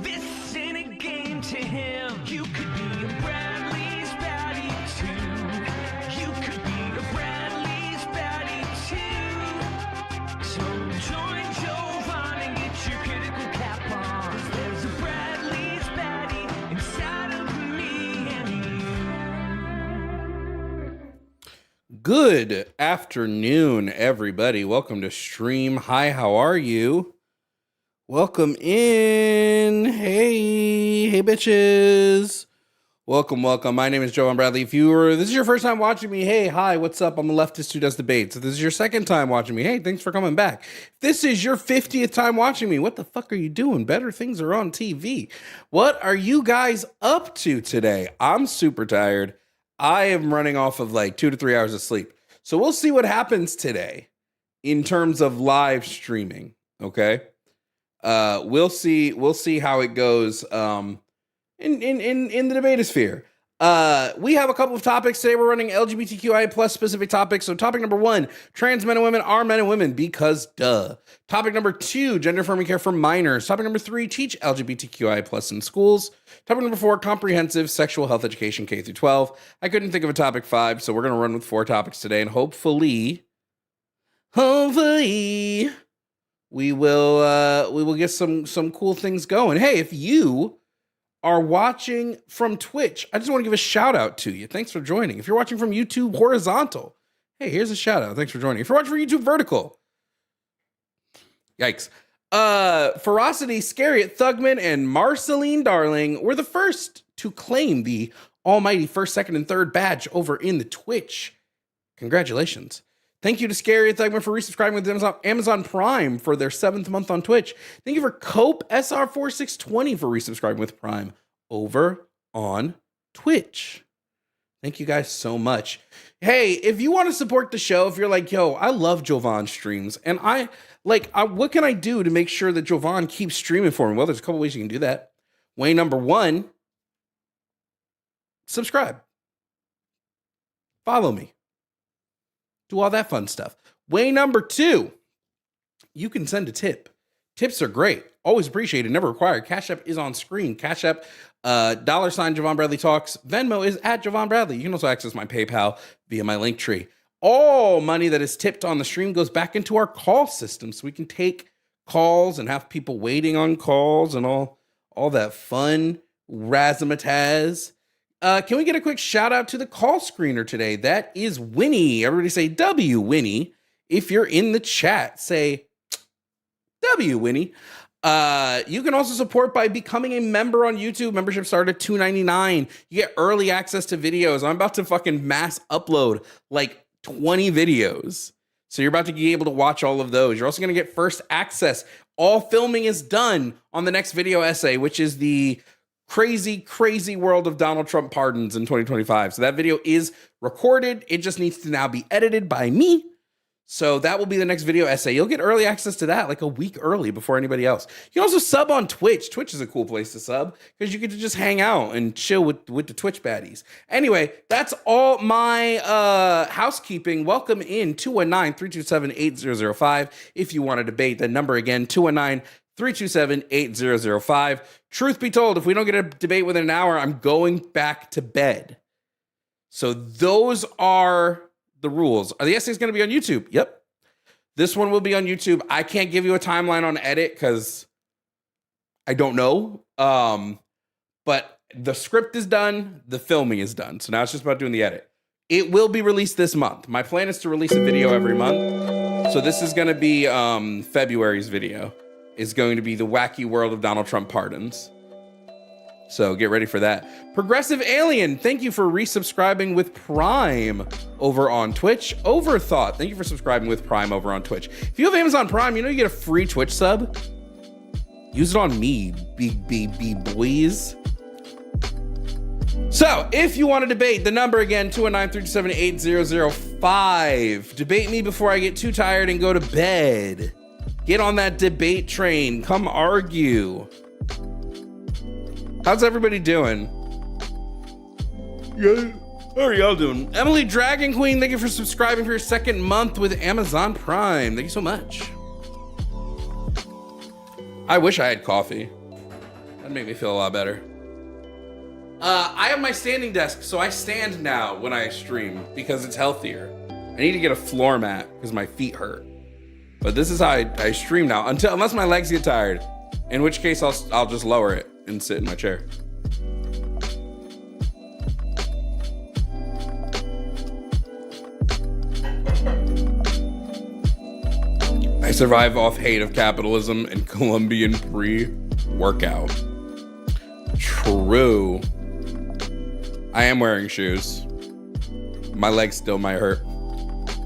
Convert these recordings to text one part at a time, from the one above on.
This ain't a game to him. You could be a Bradley's baddie too. You could be a Bradley's baddie too. So join Jovan and get your critical cap on. 'Cause there's a Bradley's baddie inside of me and you. Good afternoon, everybody. Welcome to Stream. Hi, how are you? Welcome in. Hey bitches. Welcome. My name is Jovan Bradley. If this is your first time watching me, hey, hi, what's up? I'm a leftist who does debates. If this is your second time watching me, hey, thanks for coming back. If this is your 50th time watching me, what the fuck are you doing? Better things are on TV. What are you guys up to today? I'm super tired. I am running off of like 2 to 3 hours of sleep. So we'll see what happens today in terms of live streaming. Okay. We'll see how it goes in the debate-osphere. We have a couple of topics today. We're running LGBTQIA plus specific topics. So topic number 1, trans men and women are men and women because duh. Topic number 2, gender affirming care for minors. Topic number 3, teach LGBTQIA plus in schools. Topic number 4, comprehensive sexual health education K through 12. I couldn't think of a topic 5, so we're going to run with 4 topics today, and hopefully we will get some cool things going. Hey, if you are watching from Twitch, I just want to give a shout out to you. Thanks for joining. If you're watching from YouTube horizontal, hey, here's a shout out. Thanks for joining. If you're watching from YouTube vertical, yikes. Ferocity, Scariot, Thugman, and Marceline Darling were the first to claim the almighty first, second, and third badge over in the Twitch. Congratulations. Thank you to Scary Thugman for resubscribing with Amazon Prime for their 7th month on Twitch. Thank you for Cope SR4620 for resubscribing with Prime over on Twitch. Thank you guys so much. Hey, if you want to support the show, if you're like, yo, I love Jovan streams, and what can I do to make sure that Jovan keeps streaming for me? Well, there's a couple ways you can do that. Way number 1, subscribe. Follow me. Do all that fun stuff. Way number 2, you can send a tip. Tips are great. Always appreciated. Never required. Cash App is on screen. Cash App, $ Jovan Bradley Talks. Venmo is at Jovan Bradley. You can also access my PayPal via my link tree. All money that is tipped on the stream goes back into our call system so we can take calls and have people waiting on calls and all that fun razzmatazz. Can we get a quick shout out to the call screener today? That is Winnie. Everybody say W, Winnie. If you're in the chat, say W, Winnie. You can also support by becoming a member on YouTube. Membership started at $2.99. You get early access to videos. I'm about to fucking mass upload like 20 videos. So you're about to be able to watch all of those. You're also going to get first access. All filming is done on the next video essay, which is the crazy world of Donald Trump pardons in 2025. So that video is recorded. It just needs to now be edited by me. So that will be the next video essay. You'll get early access to that like a week early before anybody else. You can also sub on Twitch. Twitch is a cool place to sub because you get to just hang out and chill with the Twitch baddies. Anyway, that's all my housekeeping. Welcome in 219-327-8005. If you want to debate, the number again, 219-327-8005. Truth be told, if we don't get a debate within an hour, I'm going back to bed. So those are the rules. Are the essays going to be on YouTube? Yep. This one will be on YouTube. I can't give you a timeline on edit because I don't know. But the script is done. The filming is done. So now it's just about doing the edit. It will be released this month. My plan is to release a video every month. So this is going to be February's video. Is going to be the wacky world of Donald Trump pardons. So get ready for that. Progressive Alien, thank you for resubscribing with Prime over on Twitch. Overthought, thank you for subscribing with Prime over on Twitch. If you have Amazon Prime, you know you get a free Twitch sub. Use it on me, big boys. So if you want to debate, the number again, 219-327-8005. Debate me before I get too tired and go to bed. Get on that debate train. Come argue. How's everybody doing? Yeah. How are y'all doing? Emily Dragon Queen, thank you for subscribing for your 2nd month with Amazon Prime. Thank you so much. I wish I had coffee. That'd make me feel a lot better. I have my standing desk, so I stand now when I stream because it's healthier. I need to get a floor mat because my feet hurt. But this is how I stream now, unless my legs get tired, in which case I'll just lower it and sit in my chair. I survive off hate of capitalism and Colombian pre-workout. True. I am wearing shoes. My legs still might hurt.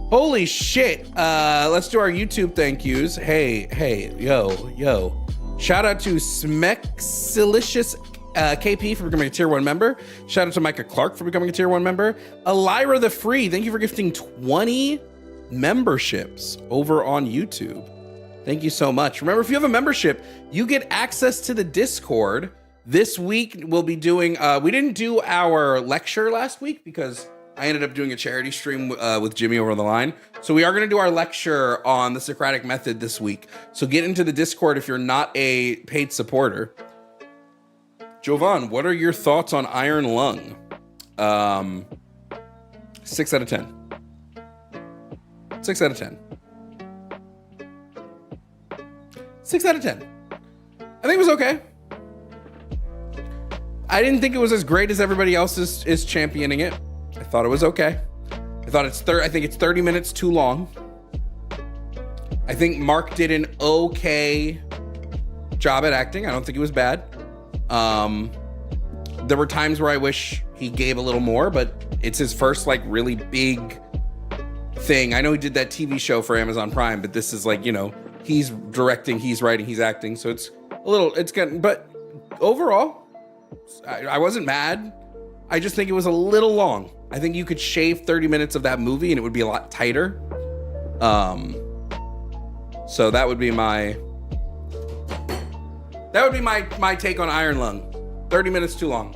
Holy shit. Let's do our YouTube thank yous. Hey, yo. Shout out to Smexilicious KP for becoming a tier 1 member. Shout out to Micah Clark for becoming a tier 1 member. Elira the Free, thank you for gifting 20 memberships over on YouTube. Thank you so much. Remember, if you have a membership, you get access to the Discord. This week we'll be doing, we didn't do our lecture last week because I ended up doing a charity stream with Jimmy over the line. So we are going to do our lecture on the Socratic method this week. So get into the Discord if you're not a paid supporter. Jovan, what are your thoughts on Iron Lung? 6 out of 10. 6 out of 10. 6 out of 10. I think it was okay. I didn't think it was as great as everybody else is championing it. I thought it was okay. I think it's 30 minutes too long. I think Mark did an okay job at acting. I don't think it was bad. There were times where I wish he gave a little more, but it's his first like really big thing. I know he did that TV show for Amazon Prime, but this is like, you know, he's directing, he's writing, he's acting. So it's getting, but overall, I wasn't mad. I just think it was a little long. I think you could shave 30 minutes of that movie and it would be a lot tighter. So that would be my take on Iron Lung. 30 minutes too long.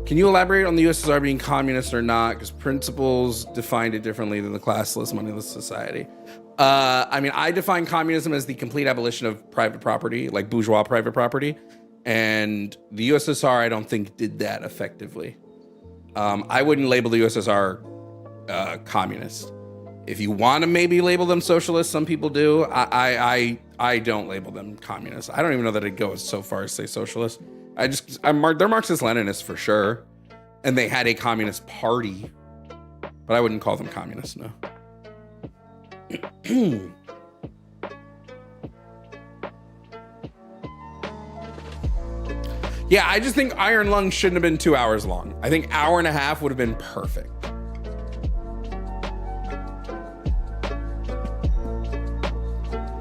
Can you elaborate on the USSR being communist or not? Because principles defined it differently than the classless, moneyless society. I mean, I define communism as the complete abolition of private property, like bourgeois private property. And the USSR, I don't think did that effectively. I wouldn't label the USSR communist. If you want to maybe label them socialist, some people do. I don't label them communist. I don't even know that I'd go so far as say socialist. They're Marxist-Leninists for sure. And they had a communist party, but I wouldn't call them communists, no. Yeah, I just think Iron Lung shouldn't have been 2 hours long. I think hour and a half would have been perfect.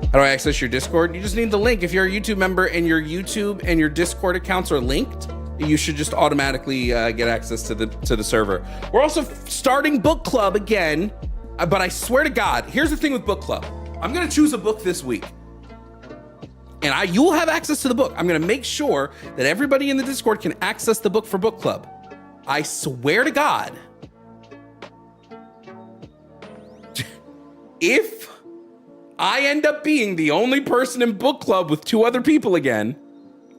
How do I access your Discord? You just need the link. If you're a YouTube member and your YouTube and your Discord accounts are linked, you should just automatically get access to the server. We're also starting book club again, but I swear to God, here's the thing with book club. I'm gonna choose a book this week. And you will have access to the book. I'm going to make sure that everybody in the Discord can access the book for book club. I swear to God, if I end up being the only person in book club with 2 other people again,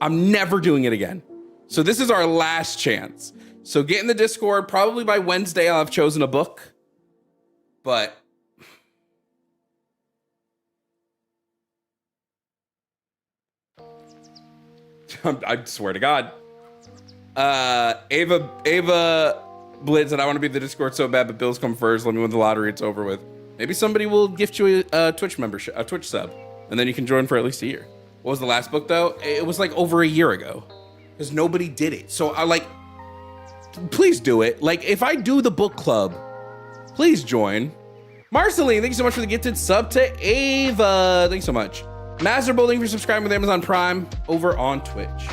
I'm never doing it again. So this is our last chance. So get in the Discord. Probably by Wednesday, I'll have chosen a book. But I swear to God. Ava Blitz said, I want to be the Discord so bad, but bills come first. Let me win the lottery. It's over with. Maybe somebody will gift you a Twitch membership, a Twitch sub, and then you can join for at least a year. What was the last book though? It was like over a year ago because nobody did it. So I like, please do it. Like if I do the book club, please join. Marceline, thank you so much for the gifted sub to Ava. Thanks so much. Master Bull, thank you for subscribing with Amazon Prime over on Twitch.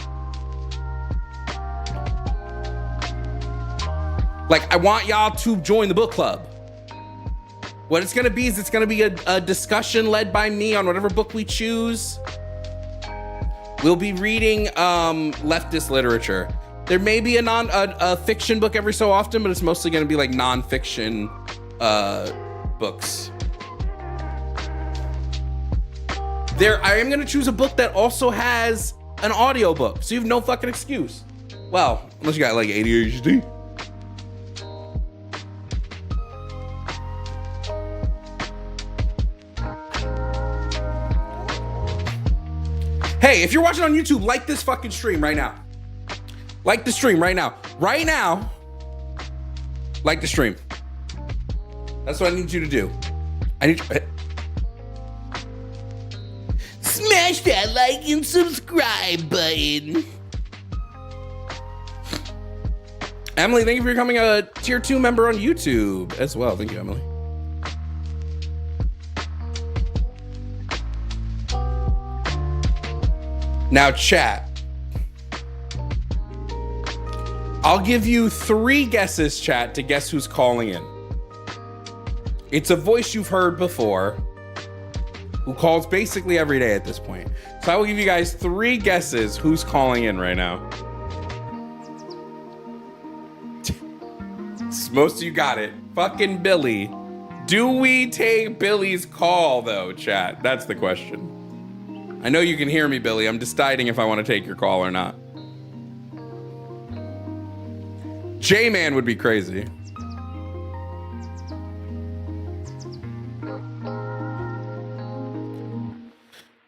Like, I want y'all to join the book club. What it's gonna be is it's gonna be a discussion led by me on whatever book we choose. We'll be reading leftist literature. There may be a fiction book every so often, but it's mostly gonna be like non-fiction books. I am gonna choose a book that also has an audiobook, so you have no fucking excuse. Well, unless you got like ADHD. Hey, if you're watching on YouTube, like this fucking stream right now. Like the stream right now. Right now. Like the stream. That's what I need you to do. I need you. Smash that like and subscribe button. Emily, thank you for becoming a tier 2 member on YouTube as well. Thank you, Emily. Now, chat. I'll give you 3 guesses, chat, to guess who's calling in. It's a voice you've heard before, who calls basically every day at this point. So I will give you guys 3 guesses who's calling in right now. Most of you got it. Fucking Billy. Do we take Billy's call, though, chat? That's the question. I know you can hear me, Billy. I'm deciding if I want to take your call or not. J-Man would be crazy.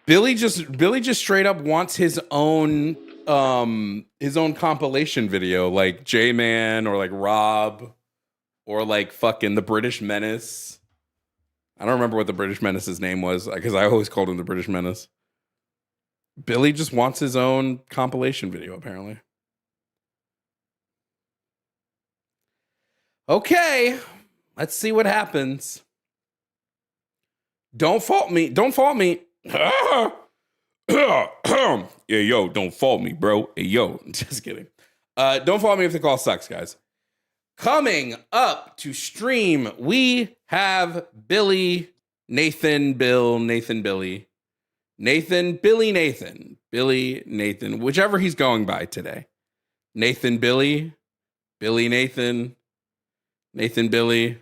Billy just straight up wants his own compilation video, like J-Man or like Rob or like fucking the British Menace. I don't remember what the British Menace's name was because I always called him the British Menace. Billy just wants his own compilation video, apparently. Okay, let's see what happens. Don't fault me. Don't fault me. Yeah, yo, don't fault me, bro. Hey, yo, just kidding. Don't fault me if the call sucks, guys. Coming up to stream, we have Billy, Nathan, Bill, Nathan, Billy. Nathan, Billy, Nathan. Billy, Nathan. Whichever he's going by today. Nathan, Billy. Billy, Nathan. Nathan, Billy.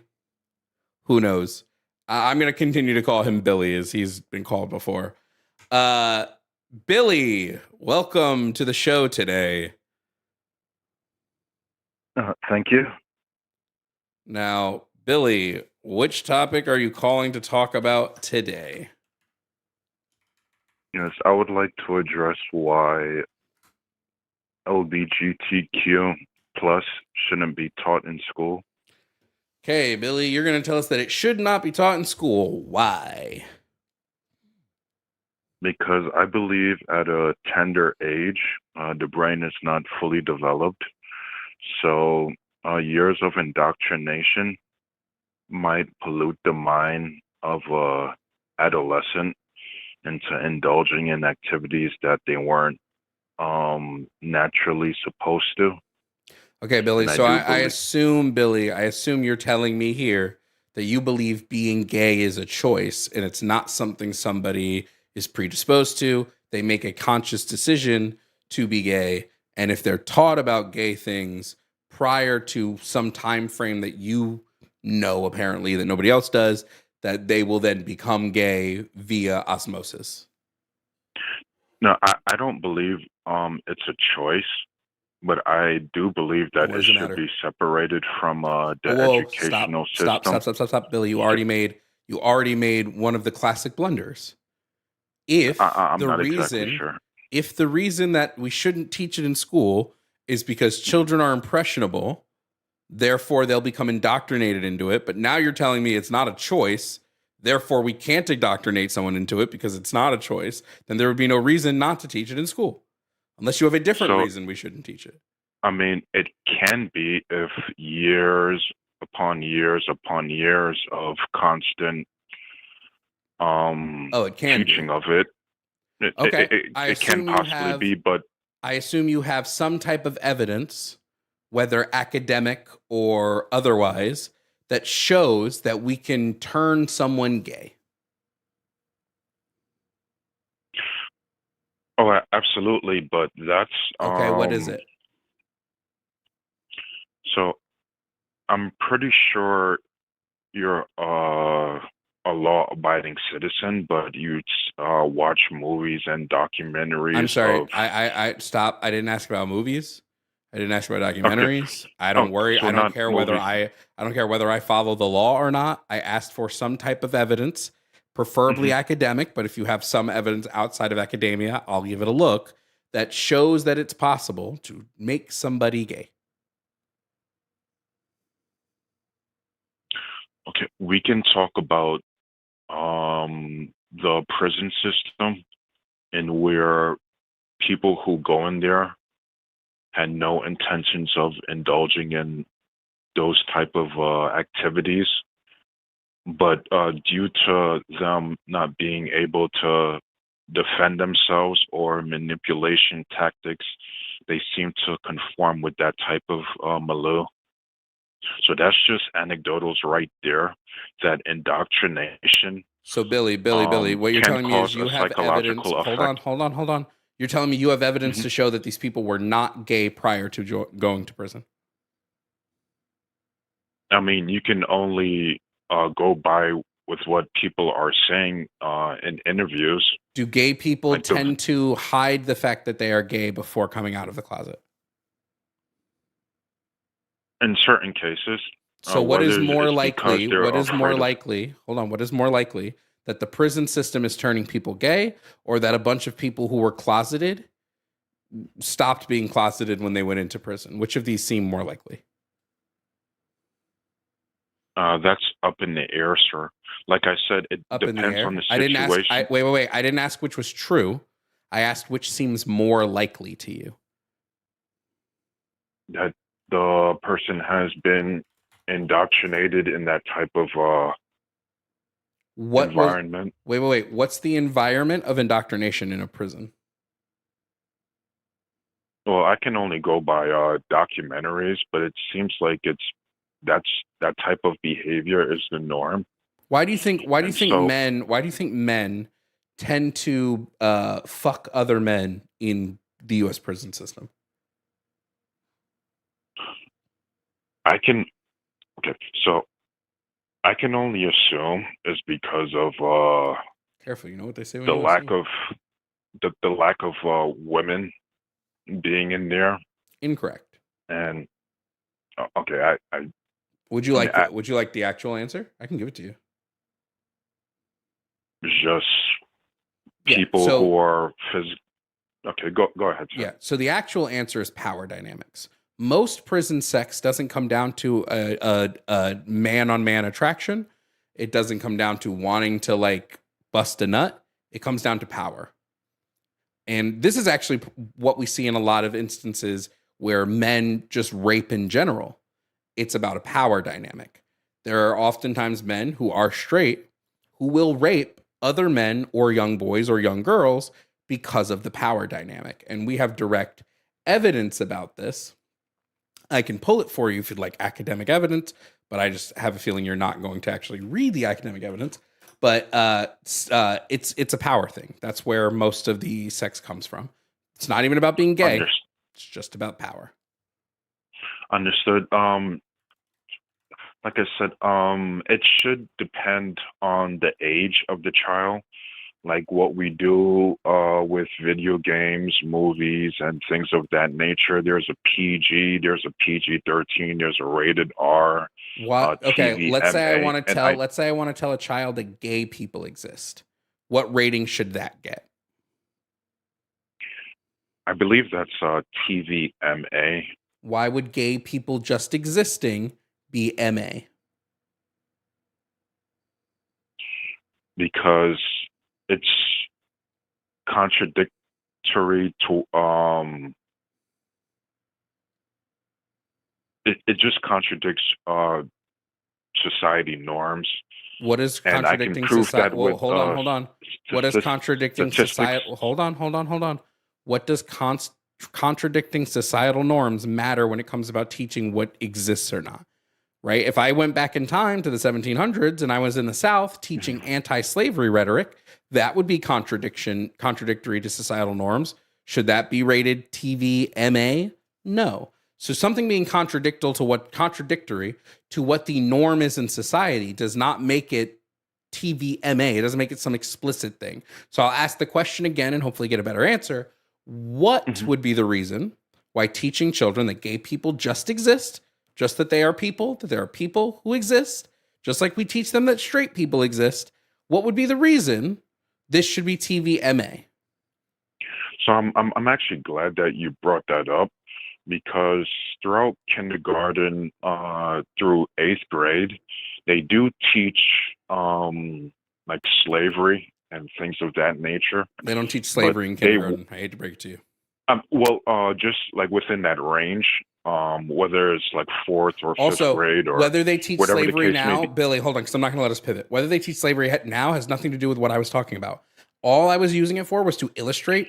Who knows? I'm going to continue to call him Billy as he's been called before. Billy, welcome to the show today. Thank you. Now, Billy, which topic are you calling to talk about today? Yes, I would like to address why Lgbtqia plus shouldn't be taught in school. Okay, Billy, you're going to tell us that it should not be taught in school. Why? Because I believe at a tender age, the brain is not fully developed. So years of indoctrination might pollute the mind of an adolescent into indulging in activities that they weren't naturally supposed to. Okay, Billy, so I assume, Billy, you're telling me here that you believe being gay is a choice and it's not something somebody is predisposed to. They make a conscious decision to be gay. And if they're taught about gay things prior to some time frame that you know, apparently, that nobody else does, that they will then become gay via osmosis. No, I don't believe it's a choice, but I do believe that it should be separated from the educational system. Stop, Billy. You already made one of the classic blunders. If I'm not exactly sure. If the reason that we shouldn't teach it in school is because children are impressionable, therefore they'll become indoctrinated into it. But now you're telling me it's not a choice, therefore we can't indoctrinate someone into it because it's not a choice, then there would be no reason not to teach it in school. Unless you have a different reason we shouldn't teach it. I mean, it can be if years upon years upon years of constant teaching of it. It can possibly be, but I assume you have some type of evidence, whether academic or otherwise, that shows that we can turn someone gay. Oh, absolutely, but that's okay. What is it? So, I'm pretty sure you're a law-abiding citizen, but you watch movies and documentaries I'm sorry. of. I stop. I didn't ask about movies. I didn't ask about Okay. documentaries. I Oh, don't worry. so I don't not care whether movies. I don't care whether I follow the law or not. I asked for some type of evidence, preferably Mhm. academic, but if you have some evidence outside of academia, I'll give it a look that shows that it's possible to make somebody gay. Okay, we can talk about the prison system and where people who go in there had no intentions of indulging in those type of activities, but due to them not being able to defend themselves or manipulation tactics, they seem to conform with that type of milieu. So that's just anecdotals right there that indoctrination So Billy, what you're can telling me is cause a you have evidence. psychological effect. Hold on. You're telling me you have evidence Mhm. to show that these people were not gay prior to going to prison. I mean, you can only go by with what people are saying in interviews. Do gay people Like the tend to hide the fact that they are gay before coming out of the closet? in certain cases, So what is whether more it's because likely? they're What is more afraid of. likely? Hold on. What is more likely that the prison system is turning people gay or that a bunch of people who were closeted stopped being closeted when they went into prison? Which of these seem more likely? That's up in the air, sir. Like I said, it Up in the depends on air. the I didn't ask. situation. Wait. I didn't ask which was true. I asked which seems more likely to you. That the person has been indoctrinated in that type of What was? environment. Wait. What's the environment of indoctrination in a prison? Well, I can only go by documentaries, but it seems like that's that type of behavior is the norm. Why do you think? Why do you And think so men? Why do you think men tend to fuck other men in the U.S. prison system? I can okay, so I can only assume is because of Careful, you know what they say when the you lack assume. of the lack of women being in there. Incorrect. And okay, Would you I mean, like the Would you like the actual answer? I can give it to you. just Yeah. people who So are okay, go ahead, sir. yeah. So the actual answer is power dynamics. Most prison sex doesn't come down to a man on man attraction. It doesn't come down to wanting to like bust a nut. It comes down to power. And this is actually what we see in a lot of instances where men just rape in general. It's about a power dynamic. There are oftentimes men who are straight who will rape other men or young boys or young girls because of the power dynamic. And we have direct evidence about this. I can pull it for you if you'd like academic evidence, but I just have a feeling you're not going to actually read the academic evidence. But it's a power thing. That's where most of the sex comes from. It's not even about being gay. Under, It's just about power. understood. Like I said, it should depend on the age of the child. Like what we do with video games, movies, and things of that nature. There's a PG, there's a PG-13, there's a rated R, What? Okay, let's say I TVMA, want to and tell. Let's say I want to tell a child that gay people exist. What rating should that get? I believe that's TVMA Why would gay people just existing be MA? because it's contradictory to it just contradicts society norms, What is and I can contradicting prove society? that Well, with hold on. What is contradicting statistics. society? Hold on. What does contradicting societal norms matter when it comes about teaching what exists or not? Right? If I went back in time to the 1700s and I was in the South teaching anti-slavery rhetoric, that would be contradictory to societal norms. Should that be rated TVMA? No. So something being contradictory to what the norm is in society does not make it TVMA. It doesn't make it some explicit thing. So I'll ask the question again and hopefully get a better answer. What would be the reason why teaching children that gay people just exist, just that they are people, that there are people who exist, just like we teach them that straight people exist, what would be the reason this should be TVMA? So I'm actually glad that you brought that up, because throughout kindergarten through 8th grade, they do teach like slavery and things of that nature. They don't teach slavery in kindergarten. I hate to break it to you. Just like within that range, whether it's like 4th or 5th Also, grade, or whether they teach whatever the slavery case may now, be. Billy, hold on, because I'm not going to let us pivot. Whether they teach slavery now has nothing to do with what I was talking about. All I was using it for was to illustrate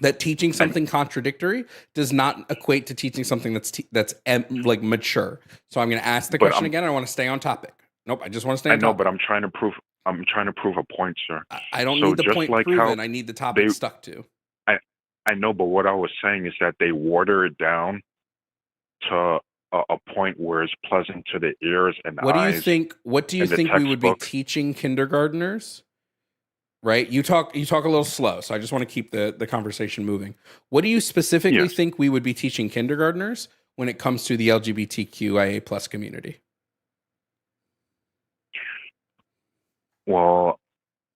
that teaching something contradictory does not equate to teaching something that's like mature. So I'm going to ask the question again. I want to stay on topic. Nope, I just want to stay on topic. But I'm trying to prove a point, sir. I don't So need the just point like proven. how I need the topic stuck to. I know, but what I was saying is that they water it down to a point where it's pleasant to the ears and What do you eyes. think? What do you in the think we would be textbook. teaching kindergartners? Right, you talk a little slow, so I just want to keep the conversation moving. What do you specifically think we would be teaching kindergartners when it comes to the LGBTQIA plus community? Well,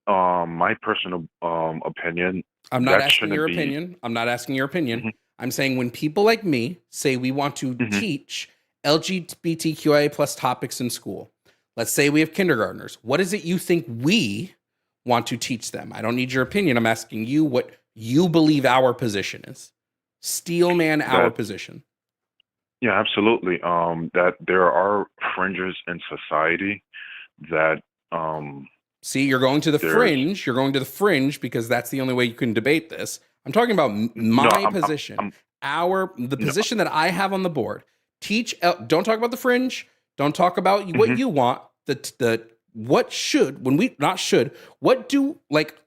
my personal opinion. I'm not asking your opinion. I'm not asking your opinion. Mhm. I'm saying when people like me say we want to teach LGBTQIA plus topics in school, let's say we have kindergartners. What is it you think we want to teach them? I don't need your opinion. I'm asking you what you believe our position is. Steelman our position. Yeah, absolutely. That there are fringes in society that see, you're going to the fringe. You're going to the fringe because that's the only way you can debate this. I'm talking about my position. The position that I have on the board. Don't talk about the fringe. Don't talk about what you want.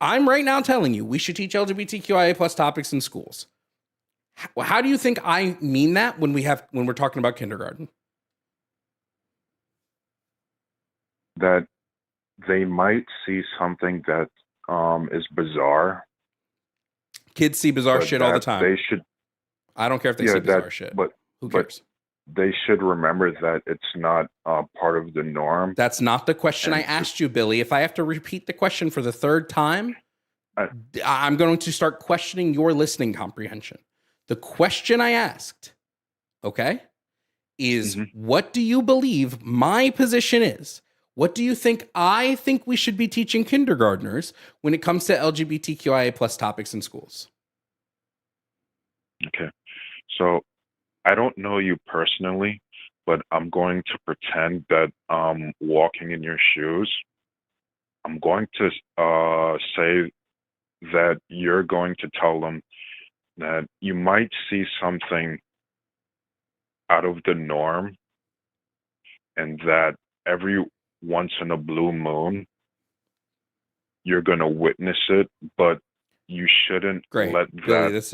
I'm right now telling you, we should teach LGBTQIA plus topics in schools. How do you think I mean that when we're talking about kindergarten? That they might see something that is bizarre. Kids see bizarre shit all the time. They should. I don't care if they see bizarre shit. But who cares? They should remember that it's not part of the norm. That's not the question I asked you, Billy. If I have to repeat the question for the third time, I'm going to start questioning your listening comprehension. The question I asked, okay, is what do you believe my position is? What do you think I think we should be teaching kindergartners when it comes to LGBTQIA plus topics in schools? Okay. So I don't know you personally, but I'm going to pretend that I'm walking in your shoes. I'm going to say that you're going to tell them that you might see something out of the norm, and that every once in a blue moon, you're going to witness it, but you shouldn't let Billy, that. This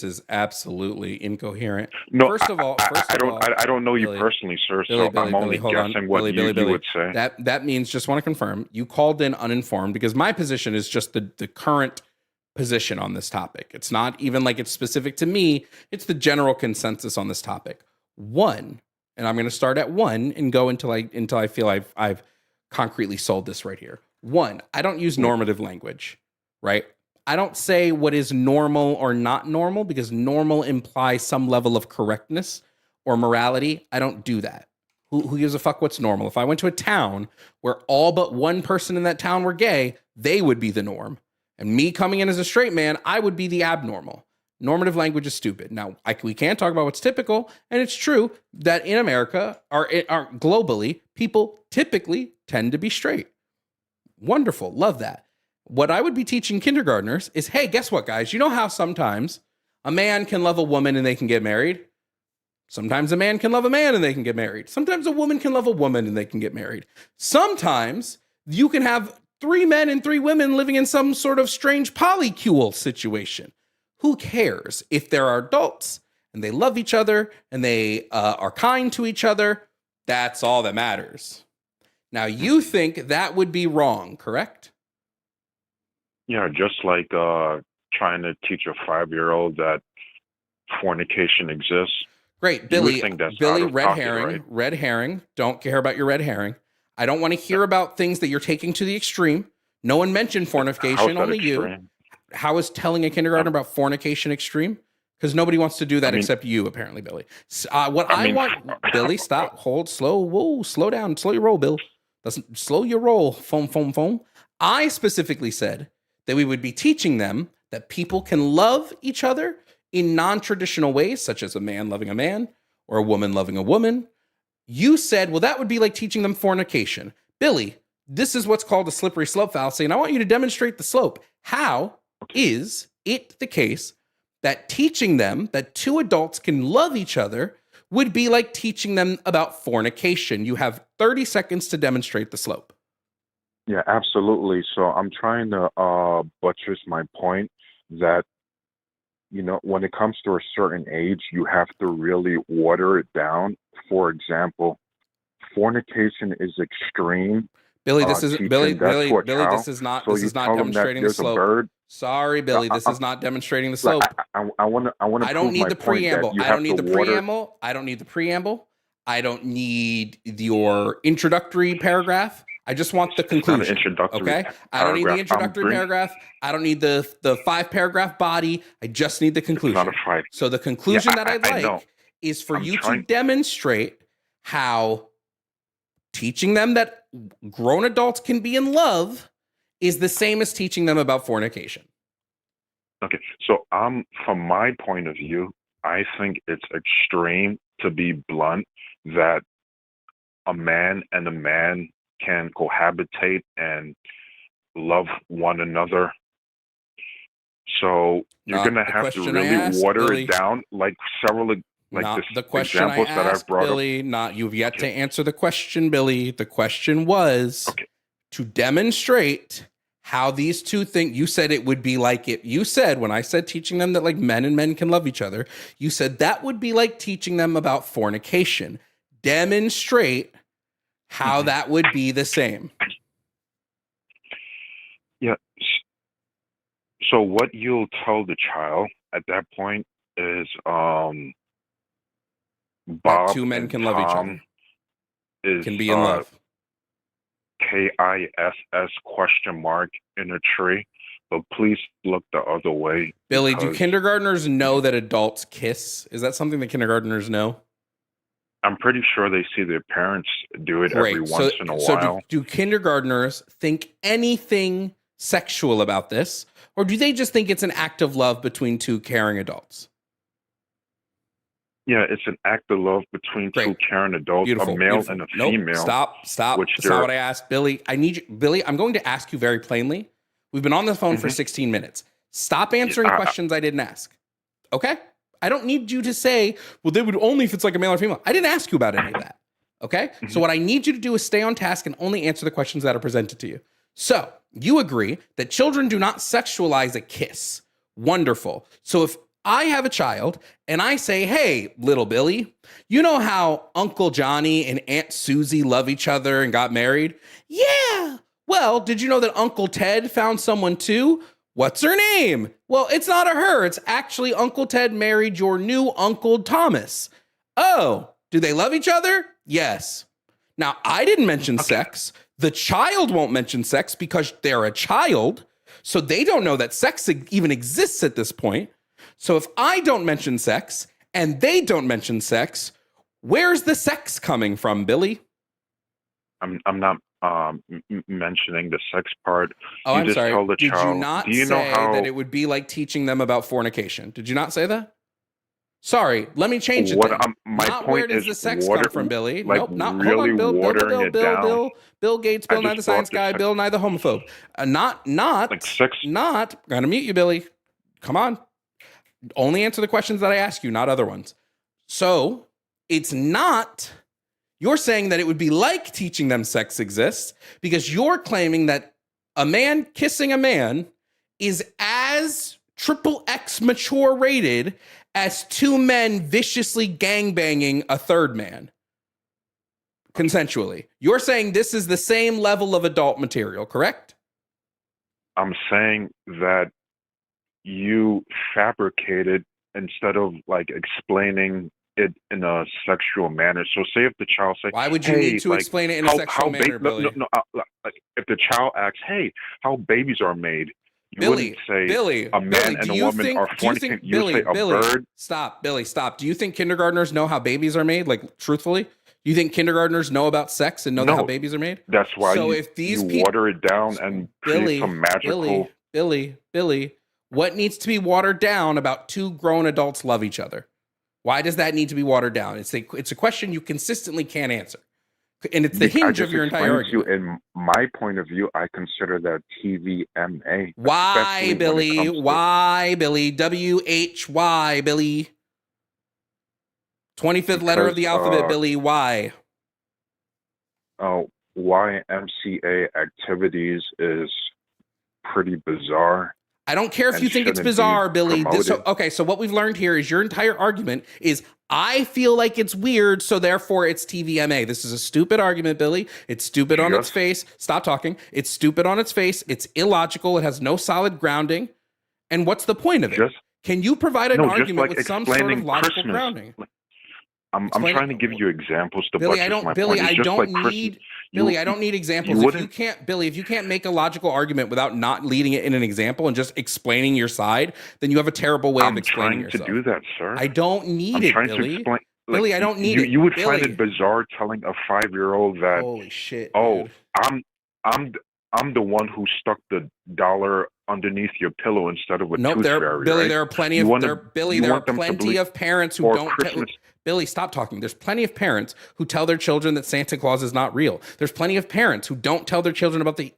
is absolutely incoherent. No, first of all, I don't know Billy, you personally, sir. Billy, So I'm only guessing what you would say. That means, just want to confirm, you called in uninformed, because my position is just the current position on this topic. It's not even like it's specific to me. It's the general consensus on this topic. One, and I'm going to start at one and go until I feel I've concretely sold this right here. One, I don't use normative language, right? I don't say what is normal or not normal, because normal implies some level of correctness or morality. I don't do that. Who gives a fuck what's normal? If I went to a town where all but one person in that town were gay, they would be the norm. And me coming in as a straight man, I would be the abnormal. Normative language is stupid. Now, we can't talk about what's typical, and it's true that in America, or globally, people typically tend to be straight. Wonderful. Love that. What I would be teaching kindergartners is, hey, guess what, guys? You know how sometimes a man can love a woman and they can get married? Sometimes a man can love a man and they can get married. Sometimes a woman can love a woman and they can get married. Sometimes you can have 3 men and 3 women living in some sort of strange polycule situation. Who cares? If there are adults and they love each other and they are kind to each other, that's all that matters. Now, you think that would be wrong, correct? Yeah, just like trying to teach a 5-year-old that fornication exists. Great, You would Billy. think that's Billy, out of red pocket, herring. right? Red herring. Don't care about your red herring. I don't want to hear about things that you're taking to the extreme. No one mentioned How's fornication, that only you. extreme? How is telling a kindergartner Um, about fornication extreme? Because nobody wants to do that I mean, except you, apparently, Billy. What I I mean, want, Billy, stop, hold, slow, whoa, slow down, slow your roll, Bill. Slow your roll, foam, foam, foam. I specifically said that we would be teaching them that people can love each other in non-traditional ways, such as a man loving a man or a woman loving a woman. You said, well, that would be like teaching them fornication. Billy, this is what's called a slippery slope fallacy, and I want you to demonstrate the slope. How is it the case that teaching them that two adults can love each other would be like teaching them about fornication? You have 30 seconds to demonstrate the slope. yeah, absolutely. So I'm trying to buttress my point that, when it comes to a certain age, you have to really water it down. For example, fornication is extreme. Billy, this is Billy, Teaching that Billy, to a Billy, child. this is not So you tell them that demonstrating the there's a slope. bird. Sorry, I, Billy, this I, is not demonstrating the like, slope. I want to I don't prove need my the point that preamble. you I have don't to need the water. preamble. I don't need the preamble. I don't need your introductory paragraph. I just want the It's not an conclusion. introductory Okay? I don't need the paragraph. introductory paragraph. I don't need the 5-paragraph body. I just need the It's not a conclusion. fight. So the Yeah, conclusion that I'd I know. like is for I'm you to trying. demonstrate how teaching them that grown adults can be in love is the same as teaching them about fornication. Okay, so from my point of view, I think it's extreme, to be blunt, that a man and a man can cohabitate and love one another. So you're Not gonna the have to question I really asked, water Billy. it down, like several, like Not this the question I examples that I've asked, brought up. Billy. Not you've yet to Okay, answer the question, Billy. The question was okay, to demonstrate how these two things. You said it would be like it. You said when I said teaching them that like men and men can love each other, you said that would be like teaching them about fornication. Demonstrate how hmm that would be the same. yeah. So what you'll tell the child at that point is, That Bob two men and can love each Tom other, is can be in love. KISS question mark in a tree, but please look the other way Billy, do because kindergartners know that adults kiss? Is that something that kindergartners know? I'm pretty sure they see their parents do it every Great. So, once in a so while. do kindergartners think anything sexual about this, or do they just think it's an act of love between two caring adults? Yeah, it's an act of love between two Great. caring adults, a Beautiful. male Beautiful. and a Nope. female, Stop. which That's not they're. what I asked. Billy, I need you. Billy, I'm going to ask you very plainly. We've been on the phone for Mhm. 16 minutes. Stop answering questions I didn't ask. Okay? I don't need you to say, well, they would only if it's like a male or female. I didn't ask you about any of that. Okay? So what I need you to do is stay on task and only answer the questions that are presented to you. So you agree that children do not sexualize a kiss. Wonderful. So if I have a child and I say, hey, little Billy, you know how Uncle Johnny and Aunt Susie love each other and got married? Yeah. Well, did you know that Uncle Ted found someone too? What's her name? Well, it's not a her. It's actually Uncle Ted married your new Uncle Thomas. Oh, do they love each other? Yes. Now, I didn't mention sex. The child won't mention sex because they're a child. So they don't know that sex even exists at this point. So if I don't mention sex and they don't mention sex, where's the sex coming from, Billy? I'm not mentioning the sex part. Oh, You I'm just sorry. tell the Did you child. not Do you know say how? that it would be like teaching them about fornication? Did you not say that? Sorry, let me change it What then. my Not where point does is the sex water, come from, Billy? like Nope, not. Hold really on, watering it down. Bill Gates, I Bill Nye just the brought Science the Guy, sex, Bill Nye the homophobe. like sex. Not. Gonna mute you, Billy. Come on. Only answer the questions that I ask you, not other ones. So it's not. You're saying that it would be like teaching them sex exists because you're claiming that a man kissing a man is as triple X mature rated as two men viciously gangbanging a third man. consensually. You're saying this is the same level of adult material, correct? I'm saying that you fabricated instead of like explaining it in a sexual manner. So say if the child say, Why would you hey, need to like, explain it in a sexual manner, Billy? like if the child asks, hey, how babies are made, you Billy, wouldn't say Billy, a man Billy, and do a you woman think, are do you fornicating. think, You Billy, say a Billy, bird. stop, Billy, stop. Do you think kindergartners know how babies are made? Like, truthfully, do you think kindergartners know about sex and know that how No, babies are made? that's why So you, if these you people, water it down and create Billy, some magical. Billy, what needs to be watered down about two grown adults love each other? Why does that need to be watered down? It's a question you consistently can't answer. And it's the hinge of your entire argument. In my point of view, I consider that TVMA. Why, Billy? Why, Billy? WHY, Billy? 25th letter of the alphabet, Billy. Why? YMCA activities is pretty bizarre. I don't care if you think it's bizarre, Billy. So what we've learned here is your entire argument is I feel like it's weird, so therefore it's TVMA. This is a stupid argument, Billy. It's stupid on its face. Stop talking. It's stupid on its face. It's illogical. It has no solid grounding. And what's the point of it? Can you provide an argument with some sort of logical grounding? I'm trying to give you examples to Billy, buttress my Billy, point. I don't need examples. If you can't make a logical argument without not leading it in an example and just explaining your side, then you have a terrible way of explaining yourself. I'm trying to do that, sir. I don't need it, Billy. Billy, I don't need it. You would find it bizarre telling a 5-year-old that, holy shit, oh, dude. I'm the one who stuck the dollar underneath your pillow instead of a tooth fairy. Billy, right? there are plenty of parents who don't. Billy, stop talking. There's plenty of parents who tell their children that Santa Claus is not real. There's plenty of parents who don't tell their children about the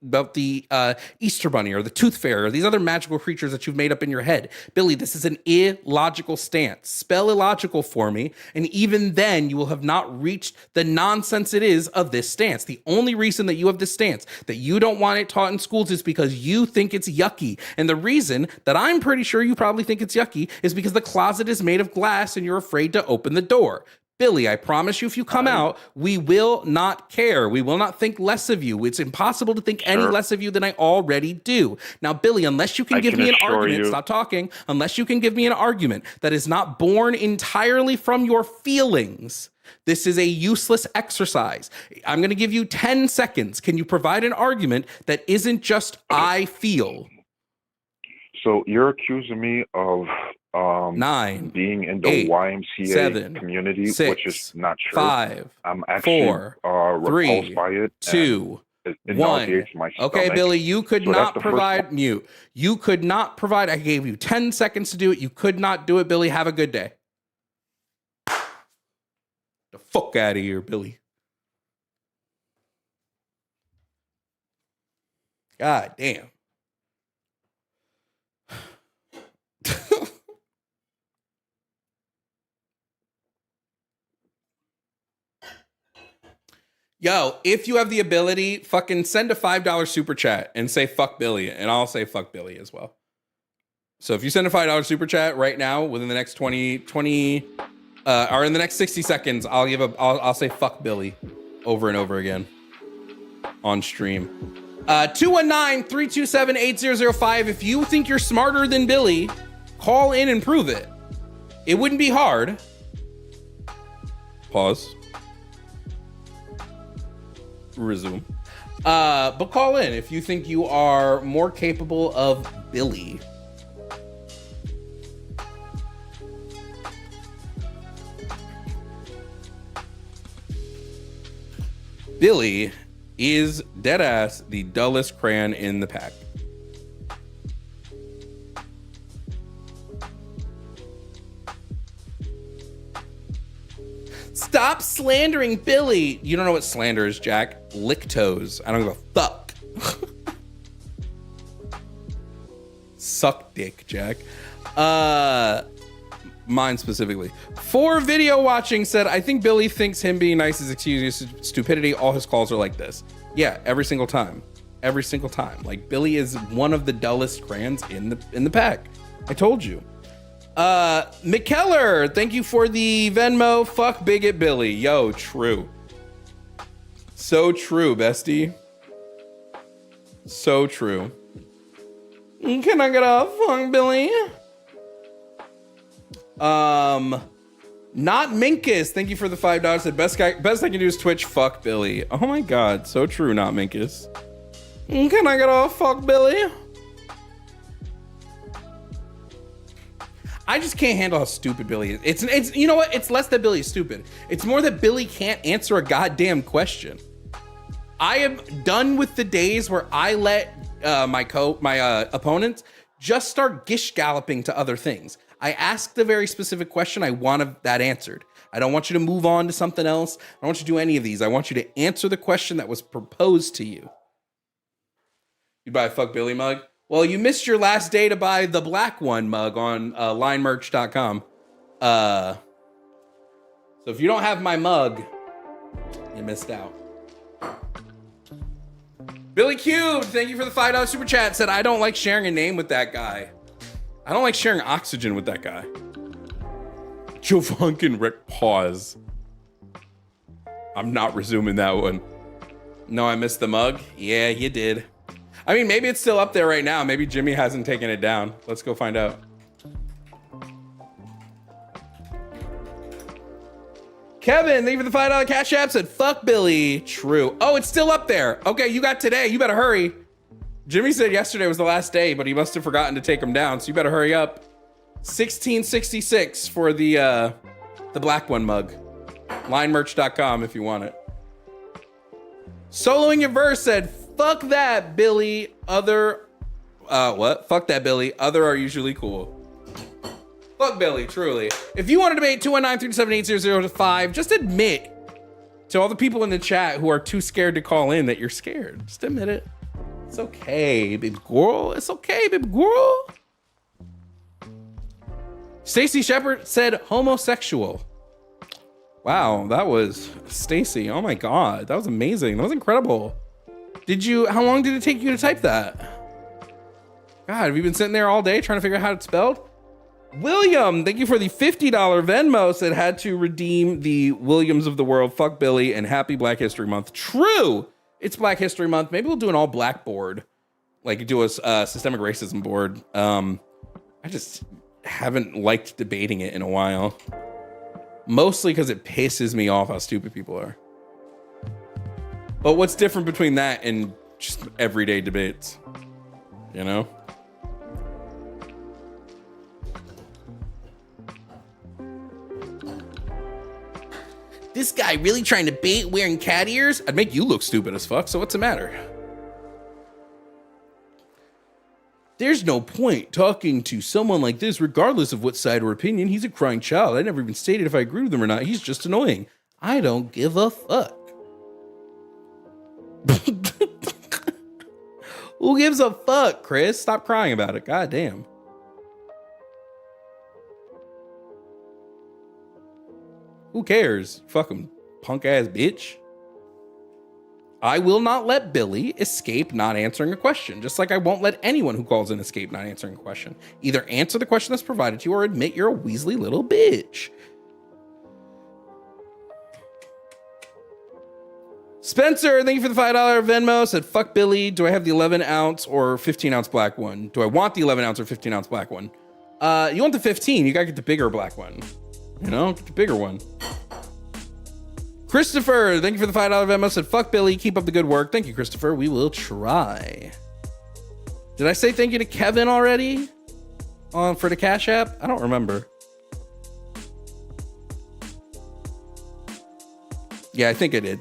Easter Bunny or the Tooth Fairy or these other magical creatures that you've made up in your head. Billy, this is an illogical stance. Spell illogical for me, and even then you will have not reached the nonsense it is of this stance. The only reason that you have this stance, that you don't want it taught in schools, is because you think it's yucky. And the reason that I'm pretty sure you probably think it's yucky is because the closet is made of glass and you're afraid to open the door. Billy, I promise you, if you come out, we will not care. We will not think less of you. It's impossible to think any less of you than I already do. Now, Billy, unless you can give me an argument, stop talking, unless you can give me an argument that is not born entirely from your feelings, this is a useless exercise. I'm going to give you 10 seconds. Can you provide an argument that isn't just I feel? So you're accusing me of 9, being in the 8, YMCA 7, community, 6, which is not true. 5, I'm actually 4, repulsed 3, by it. 2, It 1. my Okay, Billy, you could so not provide mute. You could not provide. I gave you 10 seconds to do it. You could not do it, Billy. Have a good day. The fuck out of here, Billy. God damn. Yo, if you have the ability, fucking send a $5 super chat and say fuck Billy, and I'll say fuck Billy as well. So if you send a $5 super chat right now within the next 20 or in the next 60 seconds, I'll say fuck Billy over and over again on stream. 219-327-8005. If you think you're smarter than Billy, call in and prove it. It wouldn't be hard. Pause. Resume. But call in if you think you are more capable of Billy. Billy is deadass the dullest crayon in the pack. Stop slandering Billy. You don't know what slander is, Jack. Lick toes. I don't give a fuck. Suck dick, Jack. Mine specifically. For video watching said, I think Billy thinks him being nice is excusing stupidity. All his calls are like this. Yeah, every single time. Every single time. Like, Billy is one of the dullest crayons in the pack. I told you. McKellar, thank you for the Venmo. Fuck bigot Billy. Yo, true. So true, bestie. So true. Can I get a fuck Billy? Not Minkus. Thank you for the $5. Said best I can do is Twitch. Fuck Billy. Oh my god, so true. Not Minkus. Can I get a fuck Billy? I just can't handle how stupid Billy is. It's you know what? It's less that Billy's stupid. It's more that Billy can't answer a goddamn question. I am done with the days where I let my opponents just start gish galloping to other things. I asked a very specific question. I want that answered. I don't want you to move on to something else. I don't want you to do any of these. I want you to answer the question that was proposed to you. You buy a fuck Billy mug? Well, you missed your last day to buy the black one mug on linemerch.com. So if you don't have my mug, you missed out. Billy Cube, thank you for the $5 super chat. Said, I don't like sharing a name with that guy. I don't like sharing oxygen with that guy. Jovan can pause. I'm not resuming that one. No, I missed the mug. Yeah, you did. I mean, maybe it's still up there right now. Maybe Jimmy hasn't taken it down. Let's go find out. Kevin, thank you for the $5 cash app. Said, fuck Billy. True. Oh, it's still up there. Okay, you got today. You better hurry. Jimmy said yesterday was the last day, but he must have forgotten to take them down. So you better hurry up. 1666 for the black one mug. Linemerch.com if you want it. Soloing your verse said, fuck that, Billy. Other, what? Fuck that, Billy. Other are usually cool. Fuck Billy, truly. If you want to debate 219-378-0005, just admit to all the people in the chat who are too scared to call in that you're scared. Just admit it. It's okay, baby girl. It's okay, baby girl. Stacy Shepard said homosexual. Wow, that was Stacy. Oh my god, that was amazing. That was incredible. How long did it take you to type that? God, have you been sitting there all day trying to figure out how it's spelled? William, thank you for the $50 Venmo. Said had to redeem the Williams of the world. Fuck Billy and happy Black History Month. True. It's Black History Month. Maybe we'll do an all black board. Like do a systemic racism board. I just haven't liked debating it in a while. Mostly because it pisses me off how stupid people are. But what's different between that and just everyday debates? You know? This guy really trying to bait wearing cat ears? I'd make you look stupid as fuck, so what's the matter? There's no point talking to someone like this, regardless of what side or opinion. He's a crying child. I never even stated if I agree with him or not. He's just annoying. I don't give a fuck. Who gives a fuck, Chris? Stop crying about it. God damn. Who cares? Fuck him, punk ass bitch. I will not let Billy escape not answering a question, just like I won't let anyone who calls in escape not answering a question. Either answer the question that's provided to you or admit you're a weaselly little bitch. Spencer, thank you for the $5 Venmo. Said, fuck Billy. Do I have the 11 ounce or 15 ounce black one? Do I want the 11 ounce or 15 ounce black one? You want the 15. You gotta get the bigger black one. You know, get the bigger one. Christopher, thank you for the $5 Venmo. Said, fuck Billy. Keep up the good work. Thank you, Christopher. We will try. Did I say thank you to Kevin already? For the Cash App? I don't remember. Yeah, I think I did.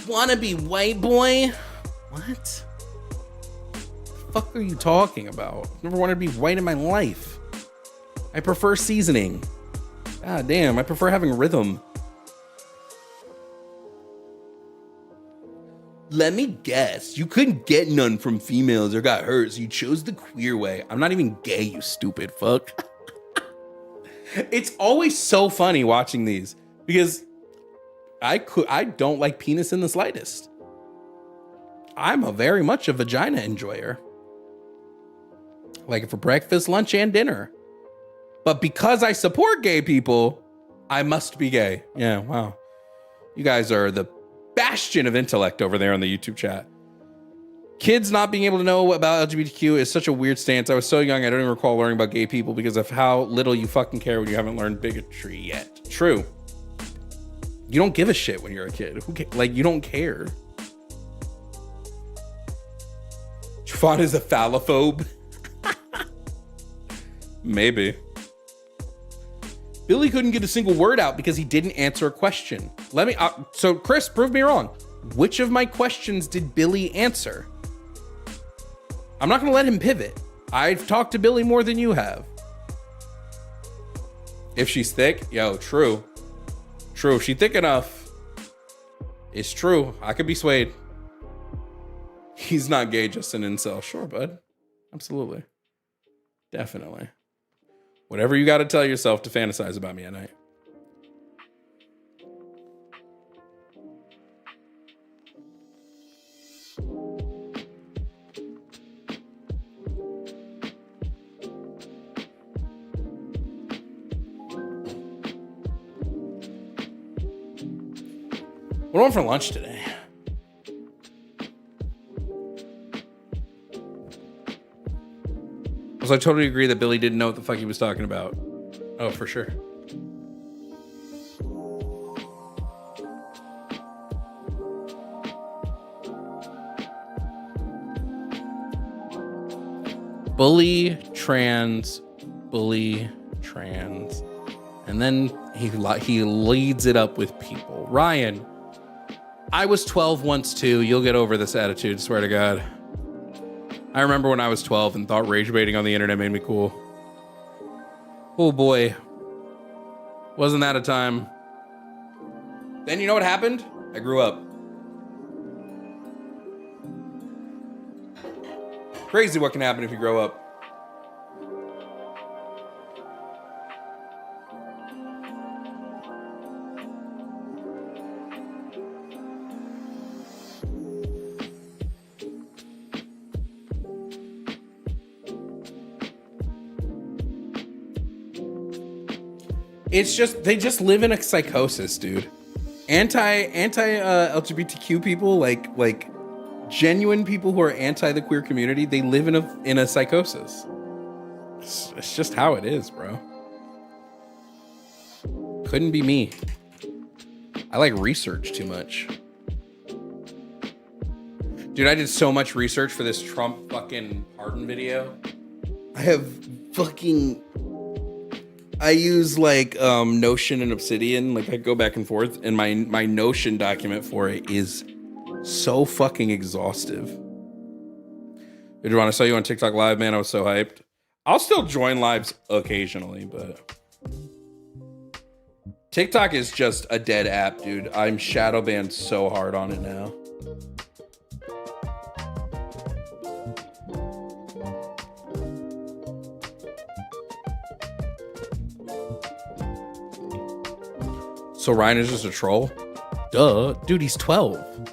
Wanna be white boy? What? The fuck are you talking about? Never wanted to be white in my life. I prefer seasoning. God damn, I prefer having rhythm. Let me guess, you couldn't get none from females or got hurt, so you chose the queer way. I'm not even gay, you stupid fuck. It's always so funny watching these because I don't like penis in the slightest. I'm a very much a vagina enjoyer. Like it for breakfast, lunch, and dinner. But because I support gay people, I must be gay. Yeah, wow. You guys are the bastion of intellect over there on the YouTube chat. Kids not being able to know about LGBTQ is such a weird stance. I was so young, I don't even recall learning about gay people because of how little you fucking care when you haven't learned bigotry yet. True. You don't give a shit when you're a kid. Like, you don't care. Jovan is a phallophobe. Maybe. Billy couldn't get a single word out because he didn't answer a question. So Chris, prove me wrong. Which of my questions did Billy answer? I'm not going to let him pivot. I've talked to Billy more than you have. If she's thick, yo, true. True, if she's thick enough, it's true. I could be swayed. He's not gay, just an incel. Sure, bud. Absolutely. Definitely. Whatever you got to tell yourself to fantasize about me at night. What on for lunch today? I totally agree that Billy didn't know what the fuck he was talking about. Oh, for sure. Bully, trans. And then he leads it up with people. Ryan, I was 12 once too. You'll get over this attitude, swear to God. I remember when I was 12 and thought rage baiting on the internet made me cool. Oh boy. Wasn't that a time? Then you know what happened? I grew up. Crazy what can happen if you grow up. It's just, they just live in a psychosis, dude. Anti LGBTQ people, like genuine people who are anti the queer community, they live in a psychosis. It's just how it is, bro. Couldn't be me. I like research too much. Dude, I did so much research for this Trump fucking pardon video. I use like Notion and Obsidian. Like I go back and forth, and my Notion document for it is so fucking exhaustive. Dude, I saw you on TikTok live, man. I was so hyped. I'll still join lives occasionally, but TikTok is just a dead app, dude. I'm shadow banned so hard on it now. So Ryan is just a troll? Duh. Dude, he's 12.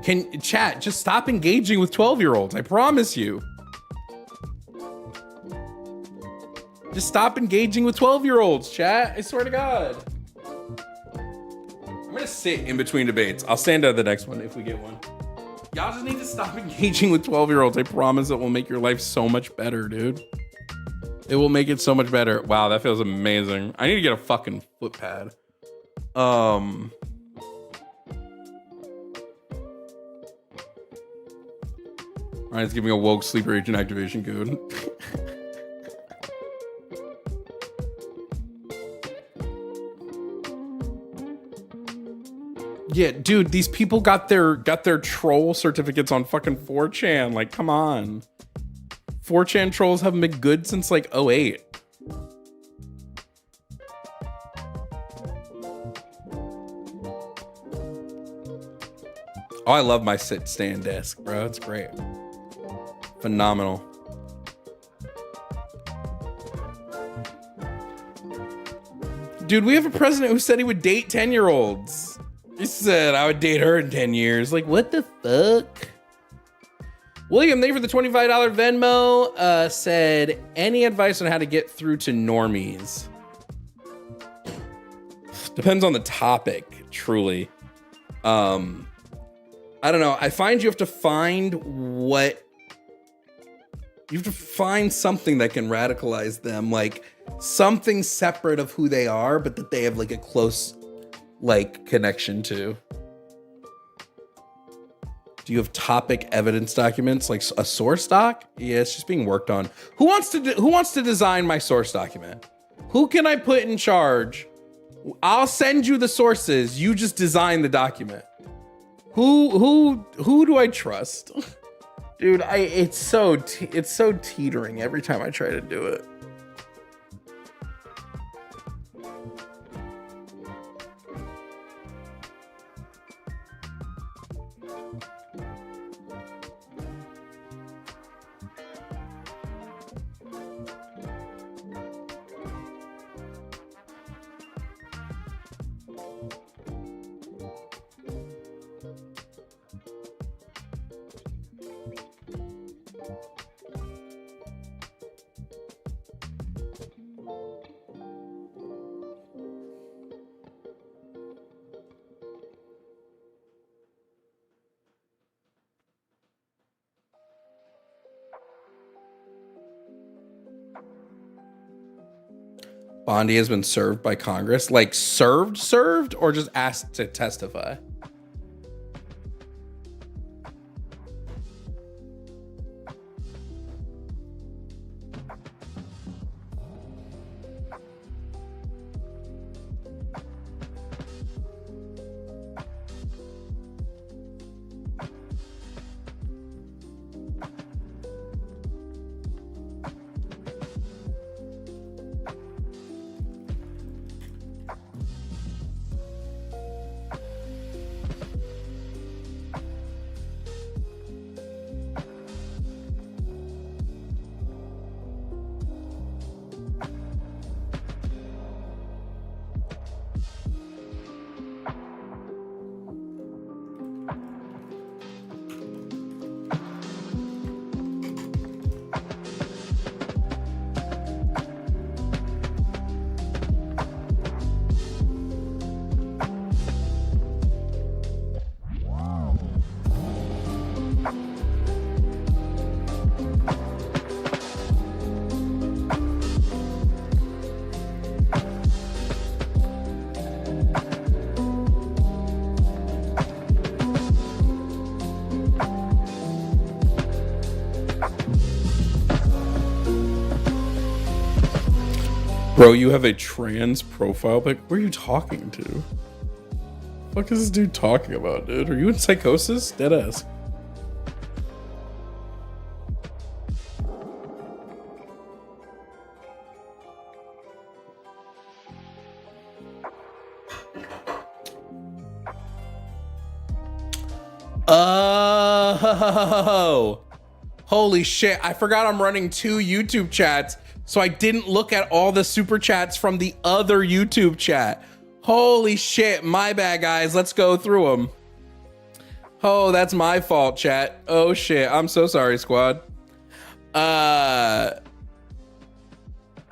Can chat, just stop engaging with 12-year-olds. I promise you. Just stop engaging with 12-year-olds, chat. I swear to God. I'm gonna sit in between debates. I'll stand at the next one if we get one. Y'all just need to stop engaging with 12-year-olds. I promise it will make your life so much better, dude. It will make it so much better. Wow, that feels amazing. I need to get a fucking foot pad. Ryan's giving a woke sleeper agent activation code. Yeah, dude, these people got their troll certificates on fucking 4chan. Like, come on. 4chan trolls haven't been good since like 2008. Oh, I love my sit-stand desk, bro. It's great. Phenomenal. Dude, we have a president who said he would date 10-year-olds. He said I would date her in 10 years. Like, what the fuck? William, thank you for the $25 Venmo. Said, any advice on how to get through to normies? Depends on the topic, truly. I don't know. I find you have to find something that can radicalize them, like something separate of who they are, but that they have like a close like connection to. Do you have topic evidence documents, like a source doc? Yeah, it's just being worked on. Who wants to design my source document? Who can I put in charge? I'll send you the sources. You just design the document. Who do I trust? Dude, it's so teetering every time I try to do it. Bondi has been served by Congress, like served, or just asked to testify? Bro, you have a trans profile pic? Where are you talking to? What the fuck is this dude talking about, dude? Are you in psychosis? Deadass. Oh, holy shit. I forgot I'm running 2 YouTube chats, so I didn't look at all the super chats from the other YouTube chat. Holy shit, my bad, guys. Let's go through them. Oh, that's my fault, chat. Oh shit, I'm so sorry, squad.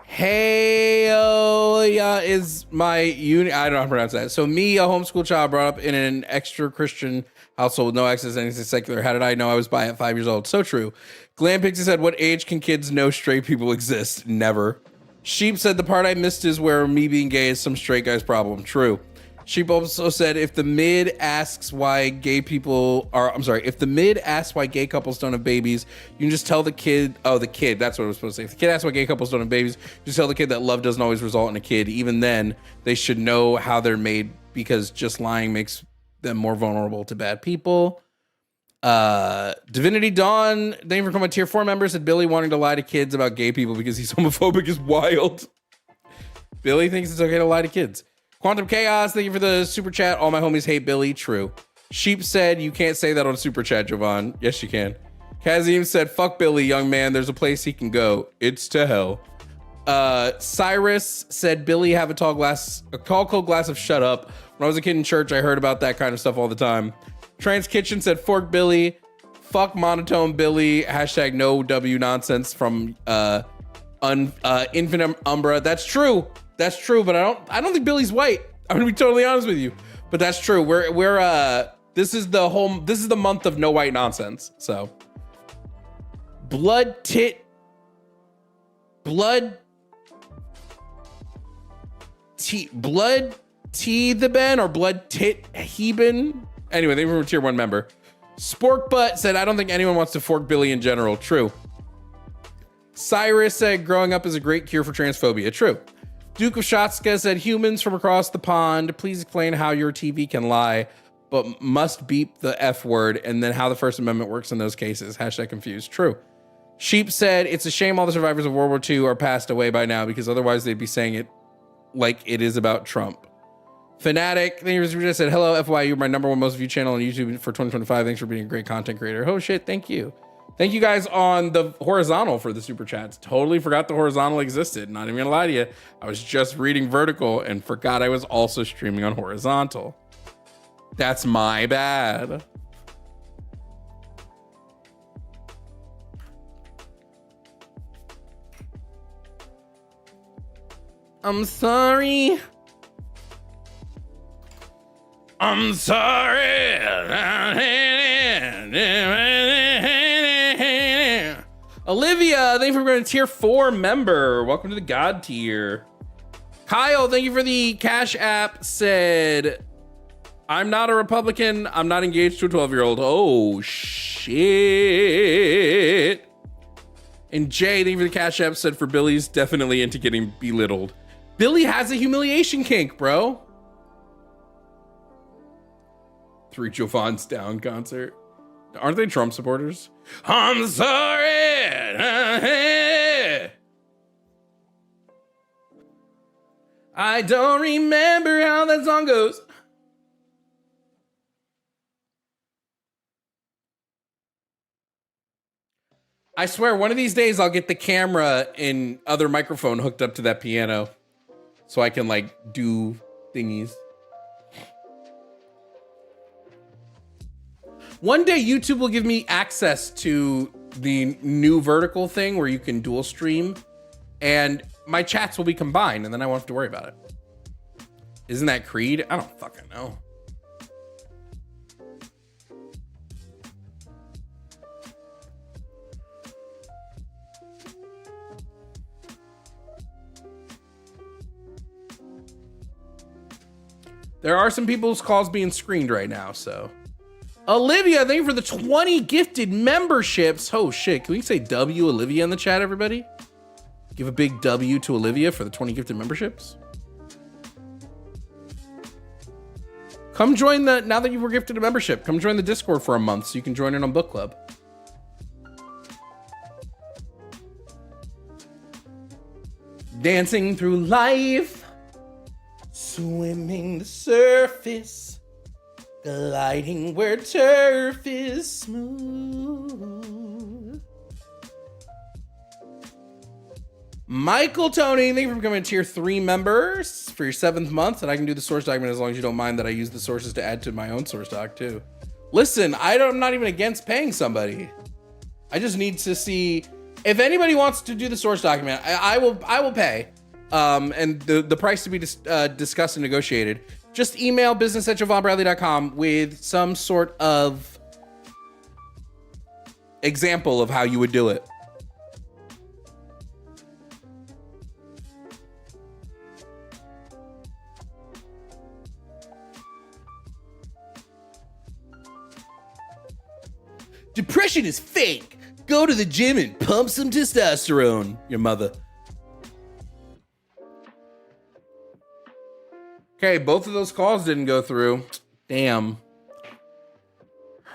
Hey, oh yeah, is my uni. I don't know how to pronounce that. So me, a homeschool child brought up in an extra Christian household with no access to anything secular. How did I know I was bi at 5 years old? So true. Glam Pixie said, what age can kids know straight people exist? Never. Sheep said, the part I missed is where me being gay is some straight guy's problem. True. Sheep also said, if the mid asks why gay couples don't have babies, you can just tell the kid, oh, the kid, that's what I was supposed to say. If the kid asks why gay couples don't have babies, just tell the kid that love doesn't always result in a kid. Even then, they should know how they're made, because just lying makes them more vulnerable to bad people. Divinity Dawn, thank you for coming. Tier 4 member said Billy wanting to lie to kids about gay people because he's homophobic is wild. Billy thinks it's okay to lie to kids. Quantum Chaos, thank you for the super chat. All my homies hate Billy. True. Sheep said you can't say that on super chat, Jovan. Yes, you can. Kazim said, fuck Billy, young man. There's a place he can go. It's to hell. Cyrus said Billy have a tall cold glass of shut up. When I was a kid in church, I heard about that kind of stuff all the time. Trans Kitchen said, fork Billy. Fuck monotone Billy. Hashtag no W nonsense from Infinite Umbra. That's true. That's true. But I don't think Billy's white. I'm gonna be totally honest with you. But that's true. This is the month of no white nonsense. So blood tea the Ben or blood tit Heben. Anyway, they were a tier 1 member. Spork Butt said, I don't think anyone wants to fork Billy in general. True. Cyrus said, growing up is a great cure for transphobia. True. Duke of Shotska said, humans from across the pond, please explain how your TV can lie, but must beep the F word, and then how the First Amendment works in those cases. Hashtag confused. True. Sheep said, it's a shame all the survivors of World War II are passed away by now, because otherwise they'd be saying it like it is about Trump. Fanatic, thank you. Just said, hello, FY, you're my #1 most viewed channel on YouTube for 2025. Thanks for being a great content creator. Oh shit, thank you. Thank you guys on the horizontal for the super chats. Totally forgot the horizontal existed. Not even gonna lie to you. I was just reading vertical and forgot I was also streaming on horizontal. That's my bad. I'm sorry. I'm sorry. Olivia, thank you for being a tier 4 member. Welcome to the God tier. Kyle, thank you for the Cash App. Said, I'm not a Republican. I'm not engaged to a 12-year-old. Oh, shit. And Jay, thank you for the Cash App. Said, for Billy's definitely into getting belittled. Billy has a humiliation kink, bro. 3 Jovan's Down concert. Aren't they Trump supporters? I'm sorry. I don't remember how that song goes. I swear, one of these days I'll get the camera and other microphone hooked up to that piano so I can like do thingies. One day YouTube will give me access to the new vertical thing where you can dual stream and my chats will be combined and then I won't have to worry about it. Isn't that Creed? I don't fucking know. There are some people's calls being screened right now, so. Olivia, thank you for the 20 gifted memberships. Oh shit, can we say W Olivia in the chat, everybody? Give a big W to Olivia for the 20 gifted memberships. Come join now that you were gifted a membership, come join the Discord for a month so you can join in on book club. Dancing through life, swimming the surface, gliding where turf is smooth. Michael Tony, thank you for becoming a tier 3 member for your 7th month. And I can do the source document as long as you don't mind that I use the sources to add to my own source doc too. Listen, I'm not even against paying somebody. I just need to see if anybody wants to do the source document. I will pay. And the price to be discussed and negotiated. Just email business@jovanbradley.com with some sort of example of how you would do it. Depression is fake. Go to the gym and pump some testosterone. Your mother. Okay, both of those calls didn't go through. Damn.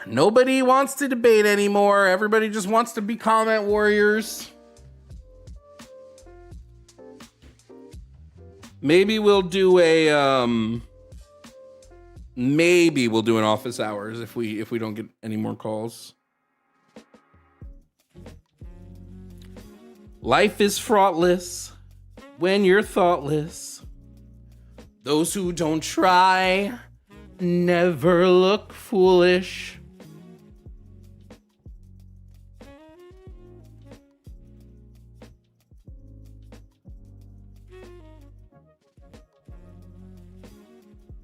Nobody wants to debate anymore. Everybody just wants to be comment warriors. Maybe we'll do an office hours if we don't get any more calls. Life is fraughtless when you're thoughtless. Those who don't try never look foolish.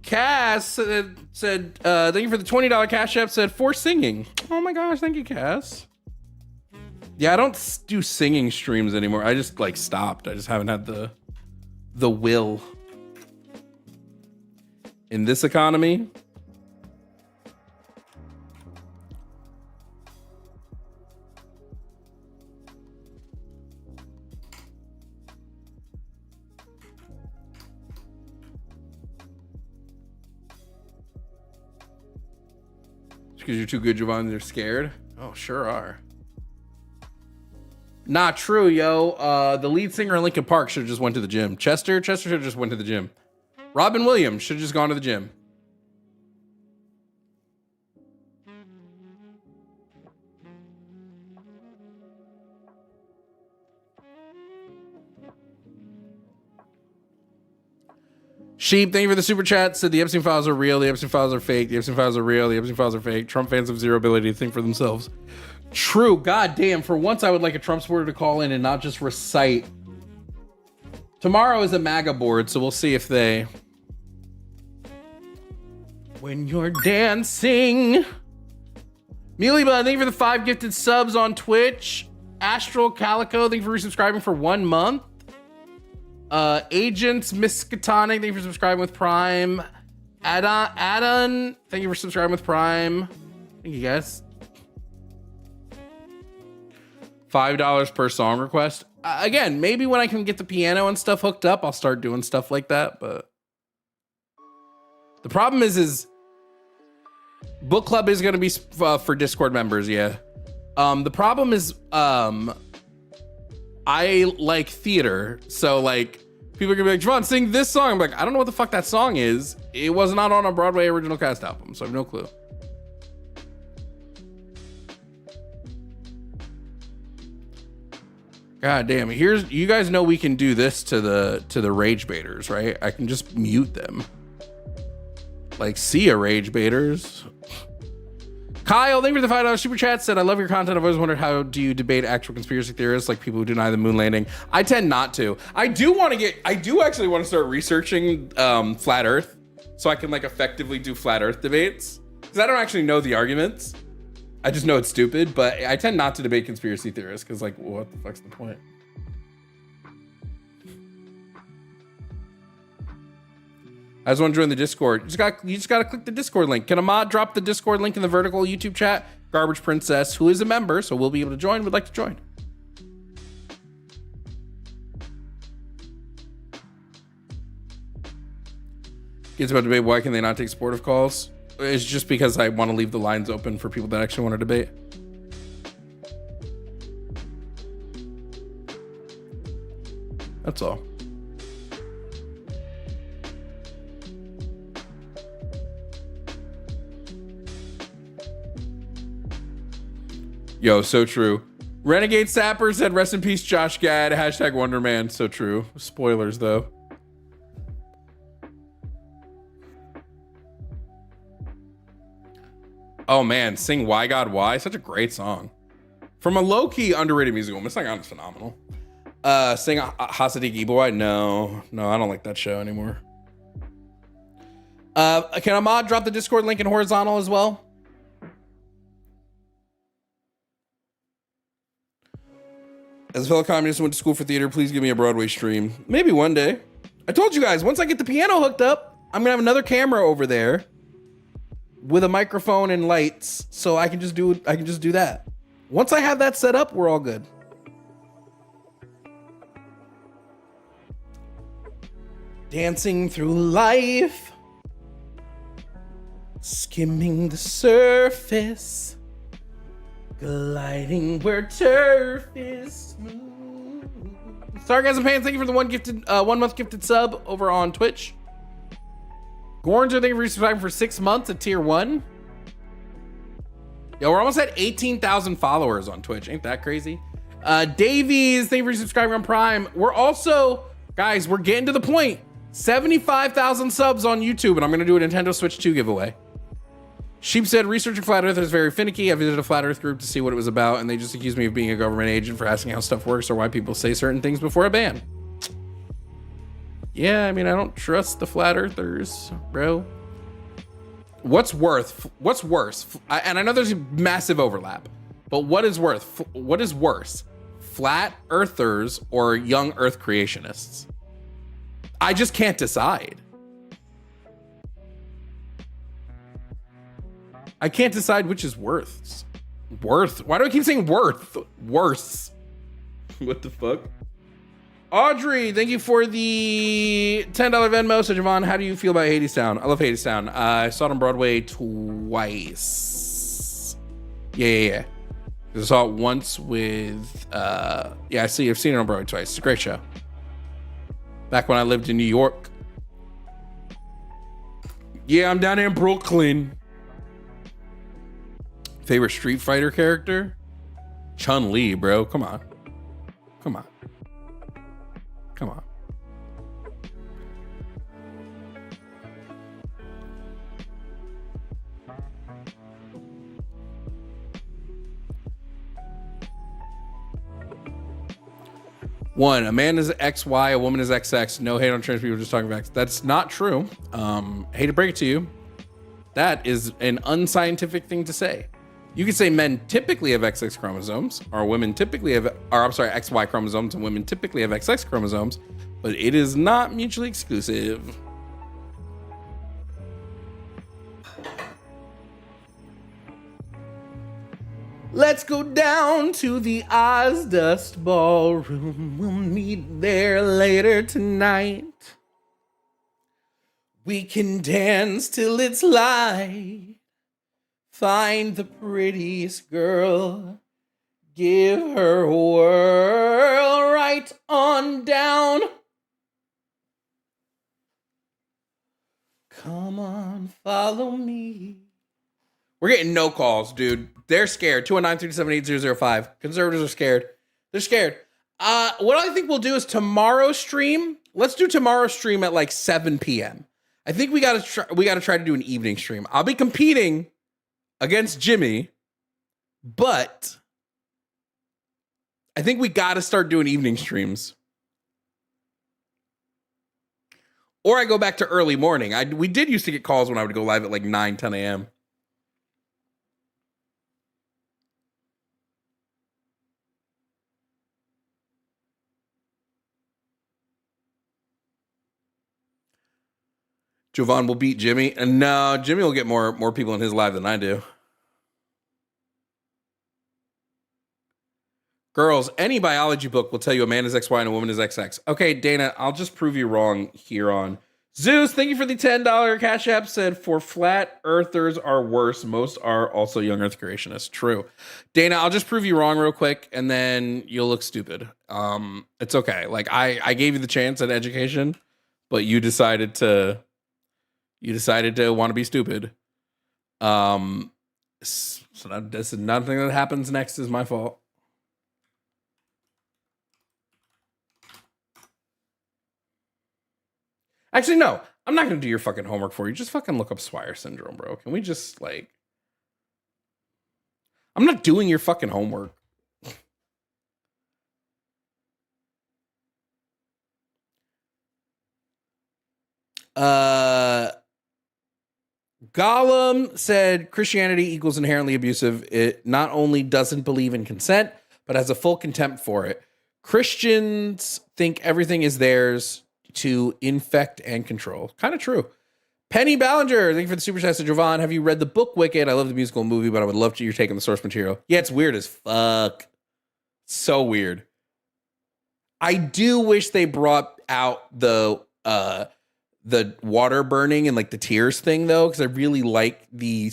Cass said thank you for the $20 cash app, said for singing. Oh my gosh, thank you, Cass. Yeah, I don't do singing streams anymore. I just like stopped. I just haven't had the will. In this economy. Because you're too good, Jovan, they're scared. Oh, sure are. Not true, yo. The lead singer in Linkin Park should have just went to the gym. Chester should have just went to the gym. Robin Williams should have just gone to the gym. Sheep, thank you for the super chat. Said the Epstein files are real. The Epstein files are fake. The Epstein files are real. The Epstein files are fake. Trump fans have zero ability to think for themselves. True. God damn. For once, I would like a Trump supporter to call in and not just recite. Tomorrow is a MAGA board, so we'll see if they... When you're dancing. Mealy Bud, thank you for the 5 gifted subs on Twitch. Astral Calico, thank you for resubscribing for 1 month. Agents Miskatonic, thank you for subscribing with Prime. Adon, thank you for subscribing with Prime. Thank you guys. $5 per song request. Again, maybe when I can get the piano and stuff hooked up, I'll start doing stuff like that. But the problem is book club is going to be for Discord members. Yeah. The problem is, I like theater, so like people are gonna be like, Jovan, sing this song. I'm like, I don't know what the fuck that song is. It was not on a Broadway original cast album, so I have no clue. God damn it. Here's, you guys know we can do this to the rage baiters, right? I can just mute them. Like, see ya, rage baiters. Kyle, thank you for the $5 super chat. Said, I love your content. I've always wondered, how do you debate actual conspiracy theorists, like people who deny the moon landing? I tend not to. I do actually want to start researching flat earth, so I can like effectively do flat earth debates, because I don't actually know the arguments. I just know it's stupid, but I tend not to debate conspiracy theorists, because like, what the fuck's the point? I just want to join the Discord. You just got to click the Discord link. Can a mod drop the Discord link in the vertical YouTube chat? Garbage Princess, who is a member, so we'll be able to join, would like to join. It's about debate. Why can they not take supportive calls? It's just because I want to leave the lines open for people that actually want to debate. That's all. Yo, so true. Renegade Sapper said, rest in peace, Josh Gad. Hashtag Wonder Man. So true. Spoilers, though. Oh, man. Sing Why God Why. Such a great song. From a low-key underrated musical. Miss Saigon is phenomenal. Sing Hasadiki Boy. No, I don't like that show anymore. Can a mod drop the Discord link in horizontal as well? As a fellow communist who went to school for theater, please give me a Broadway stream. Maybe one day. I told you guys, once I get the piano hooked up, I'm gonna have another camera over there with a microphone and lights, so I can just do that. Once I have that set up, we're all good. Dancing through life, skimming the surface, gliding where turf is smooth. Sarcasm Pants, thank you for the 1 month gifted sub over on Twitch. Gorns, thank you for subscribing for 6 months at tier 1. Yo, we're almost at 18,000 followers on Twitch. Ain't that crazy? Davies, thank you for subscribing on Prime. We're also, guys, we're getting to the point. 75,000 subs on YouTube, and I'm gonna do a Nintendo Switch 2 giveaway. Sheep said, researching flat earth is very finicky. I visited a flat earth group to see what it was about, and they just accused me of being a government agent for asking how stuff works or why people say certain things before a ban. Yeah, I mean, I don't trust the flat earthers, bro. What's worse? And I know there's a massive overlap, but what is worse? Flat earthers or young earth creationists? I just can't decide. I can't decide which is worse. Why do I keep saying worse? What the fuck? Audrey, thank you for the $10 Venmo. So, Jovan, how do you feel about Hadestown? I love Hadestown. I saw it on Broadway twice. Yeah. I saw it once with, I've seen it on Broadway twice. It's a great show. Back when I lived in New York. Yeah, I'm down in Brooklyn. Favorite Street Fighter character? Chun-Li, bro. Come on. One, a man is XY, a woman is XX. No hate on trans people, just talking facts. That's not true. Hate to break it to you. That is an unscientific thing to say. You could say men typically have XX chromosomes, or women typically have, XY chromosomes, and women typically have XX chromosomes, but it is not mutually exclusive. Let's go down to the Ozdust Ballroom. We'll meet there later tonight. We can dance till it's light. Find the prettiest girl. Give her a whirl right on down. Come on, follow me. We're getting no calls, dude. They're scared. 219-378-005. Conservatives are scared. They're scared. What I think we'll do is tomorrow's stream. Let's do tomorrow's stream at like 7 p.m. I think we gotta try to do an evening stream. I'll be competing against Jimmy, but I think we gotta start doing evening streams. Or I go back to early morning. We did used to get calls when I would go live at like 9, 10 a.m. Jovan will beat Jimmy. And no, Jimmy will get more people in his live than I do. Girls, any biology book will tell you a man is XY and a woman is XX. Okay, Dana, I'll just prove you wrong here on. Zeus, thank you for the $10 Cash App. Said, for flat earthers are worse. Most are also young earth creationists. True. Dana, I'll just prove you wrong real quick, and then you'll look stupid. It's okay. Like, I gave you the chance at education, but you decided to want to be stupid. So that's nothing that happens next is my fault. Actually, no, I'm not going to do your fucking homework for you. Just fucking look up Swire syndrome, bro. Can we just I'm not doing your fucking homework. Gollum said Christianity equals inherently abusive. It not only doesn't believe in consent, but has a full contempt for it. Christians think everything is theirs to infect and control. Kind of true. Penny Ballinger, thank you for the super chat. So, Jovan, have you read the book Wicked? I love the musical movie, but I would love to your take on the source material. Yeah, it's weird as fuck. So weird. I do wish they brought out the water burning and like the tears thing though, because I really like the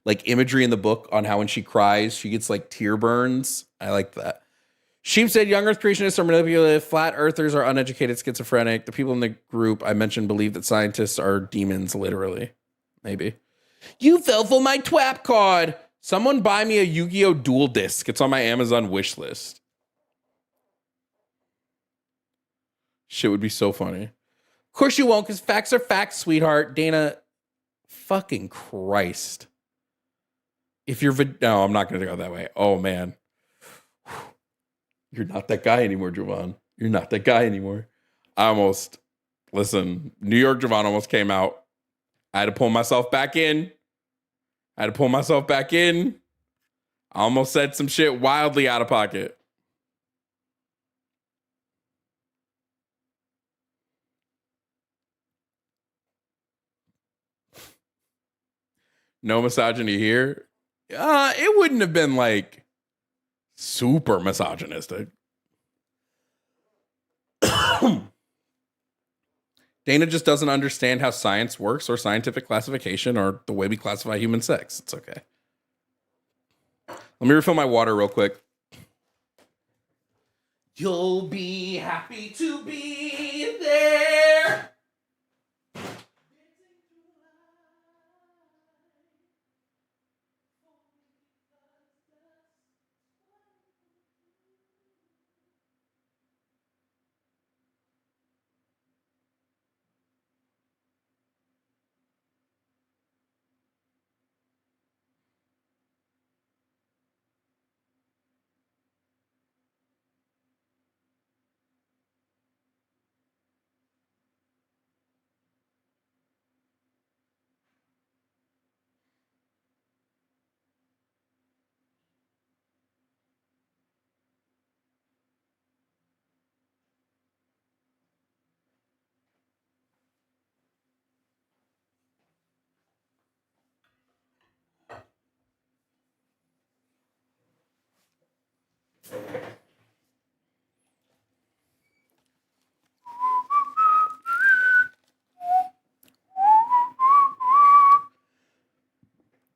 like imagery in the book on how when she cries she gets like tear burns. I like that. Sheep said young earth creationists are manipulative, flat earthers are uneducated, schizophrenic. The people in the group I mentioned believe that scientists are demons, literally. Maybe. You fell for my twap card. Someone buy me a Yu-Gi-Oh! Dual Disc. It's on my Amazon wish list. Shit would be so funny. Of course you won't, because facts are facts, sweetheart. Dana, fucking Christ. If you're... No, I'm not going to go that way. Oh, man. You're not that guy anymore, Jovan. You're not that guy anymore. Listen, New York Jovan almost came out. I had to pull myself back in. I almost said some shit wildly out of pocket. No misogyny here. It wouldn't have been like super misogynistic. Dana just doesn't understand how science works or scientific classification or the way we classify human sex. It's okay. Let me refill my water real quick. You'll be happy to be there.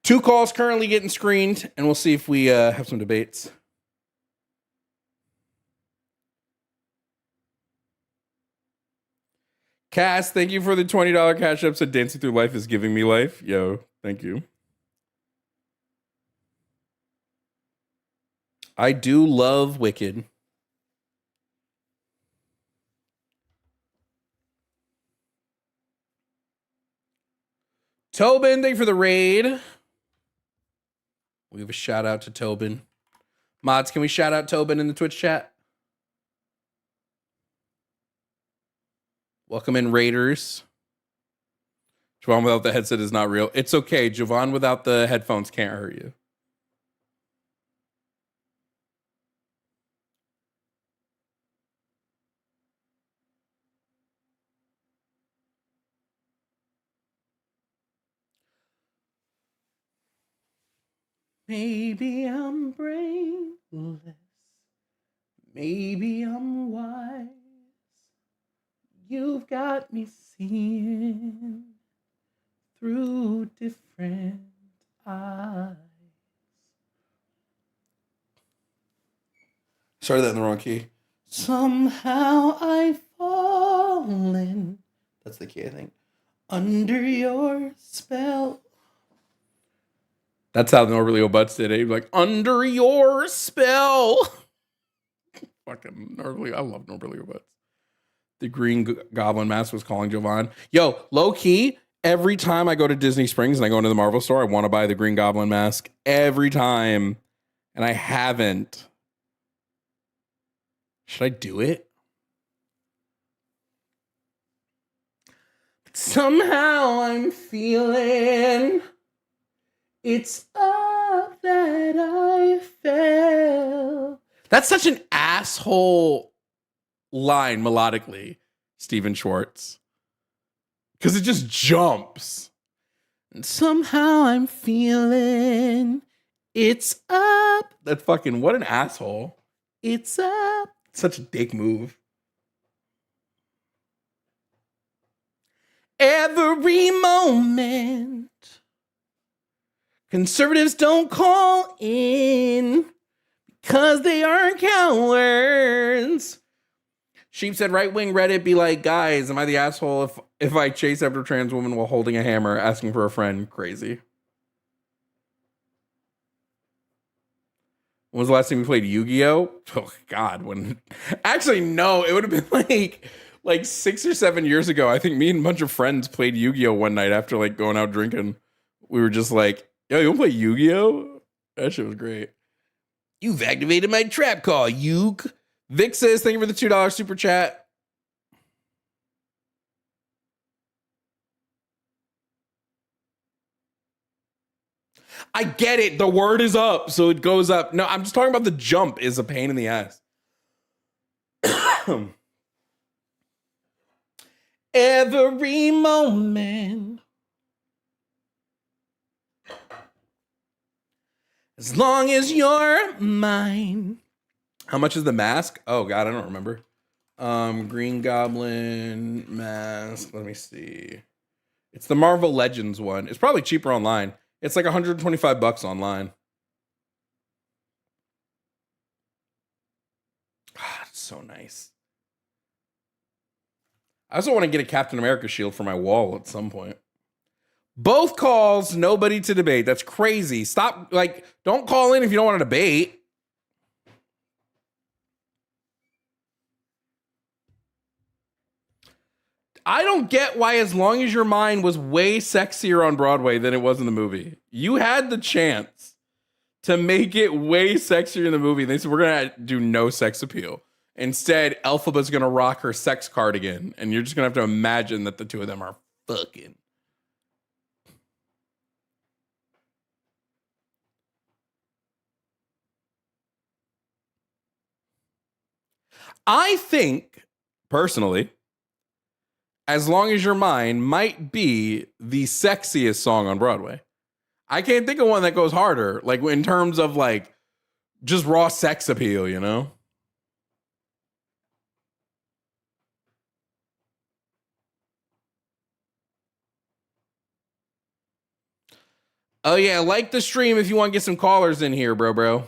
Two calls currently getting screened, and we'll see if we have some debates. Cass, thank you for the $20 cash up. Said Dancing Through Life is giving me life. Yo, thank you. I do love Wicked. Tobin, thank you for the raid. We have a shout out to Tobin. Mods, can we shout out Tobin in the Twitch chat? Welcome in, Raiders. Jovan without the headset is not real. It's okay. Jovan without the headphones can't hurt you. Maybe I'm brainless. Maybe I'm wise. You've got me seeing through different eyes. Started that in the wrong key. Somehow I've fallen. That's the key, I think. Under your spell. That's how the Norberlio Butts did it. He was like, under your spell. Fucking Norberlio. I love Norberlio Butts. The Green Goblin Mask was calling Jovan. Yo, low key, every time I go to Disney Springs and I go into the Marvel store, I want to buy the Green Goblin Mask every time. And I haven't. Should I do it? Somehow I'm feeling it's up that I fell. That's such an asshole line melodically, Steven Schwartz. Because it just jumps. And somehow I'm feeling it's up. That fucking, what an asshole. It's up. Such a dick move. Every moment. Conservatives don't call in because they aren't cowards. Sheep said right-wing Reddit be like, guys, am I the asshole if I chase after a trans woman while holding a hammer asking for a friend? Crazy. When was the last time we played Yu-Gi-Oh? Oh, God. Actually, no. It would have been like 6 or 7 years ago. I think me and a bunch of friends played Yu-Gi-Oh one night after like going out drinking. We were just like, yo, you want to play Yu-Gi-Oh? That shit was great. You've activated my trap call, Yug. Vic says, thank you for the $2 super chat. I get it. The word is up, so it goes up. No, I'm just talking about the jump is a pain in the ass. Every moment. As long as you're mine. How much is the mask? Oh God, I don't remember. Green Goblin mask. Let me see. It's the Marvel Legends one. It's probably cheaper online. It's like $125 online. Ah, it's so nice. I also want to get a Captain America shield for my wall at some point. Both calls, nobody to debate. That's crazy. Stop, like, don't call in if you don't want to debate. I don't get why As Long as Your Mind was way sexier on Broadway than it was in the movie. You had the chance to make it way sexier in the movie. They said, we're going to do no sex appeal. Instead, Elphaba's going to rock her sex cardigan, and you're just going to have to imagine that the two of them are fucking. I think, personally, As Long as You're Mine might be the sexiest song on Broadway. I can't think of one that goes harder, like in terms of like just raw sex appeal, you know? Oh yeah, like the stream if you want to get some callers in here, bro.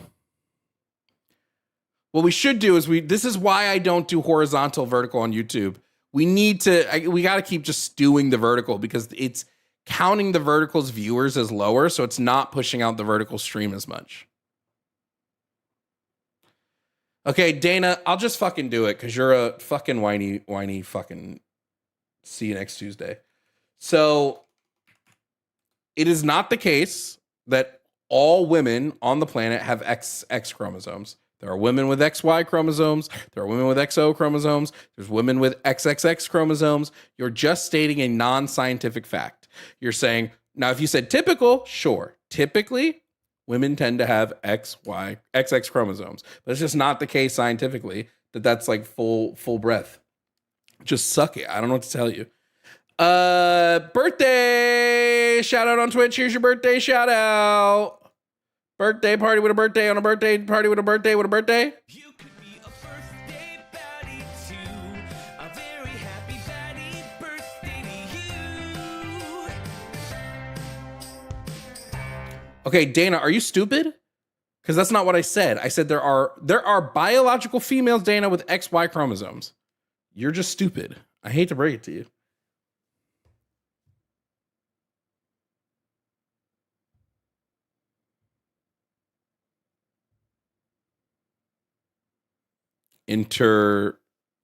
What we should do is this is why I don't do horizontal vertical on YouTube. We got to keep just doing the vertical because it's counting the vertical's viewers as lower, so it's not pushing out the vertical stream as much. Okay, Dana, I'll just fucking do it because you're a fucking whiny fucking see you next Tuesday. So it is not the case that all women on the planet have XX chromosomes. There are women with XY chromosomes. There are women with XO chromosomes. There's women with XXX chromosomes. You're just stating a non-scientific fact. You're saying, now if you said typical, sure. Typically, women tend to have XX chromosomes. But it's just not the case scientifically that's like full breath. Just suck it. I don't know what to tell you. Birthday shout out on Twitch. Here's your birthday shout out. Birthday party with a birthday on a birthday party with a birthday with a birthday. You could be a birthday baddie too. A very happy baddie birthday to you. Okay, Dana, are you stupid? Because that's not what I said. I said there are biological females, Dana, with XY chromosomes. You're just stupid. I hate to break it to you.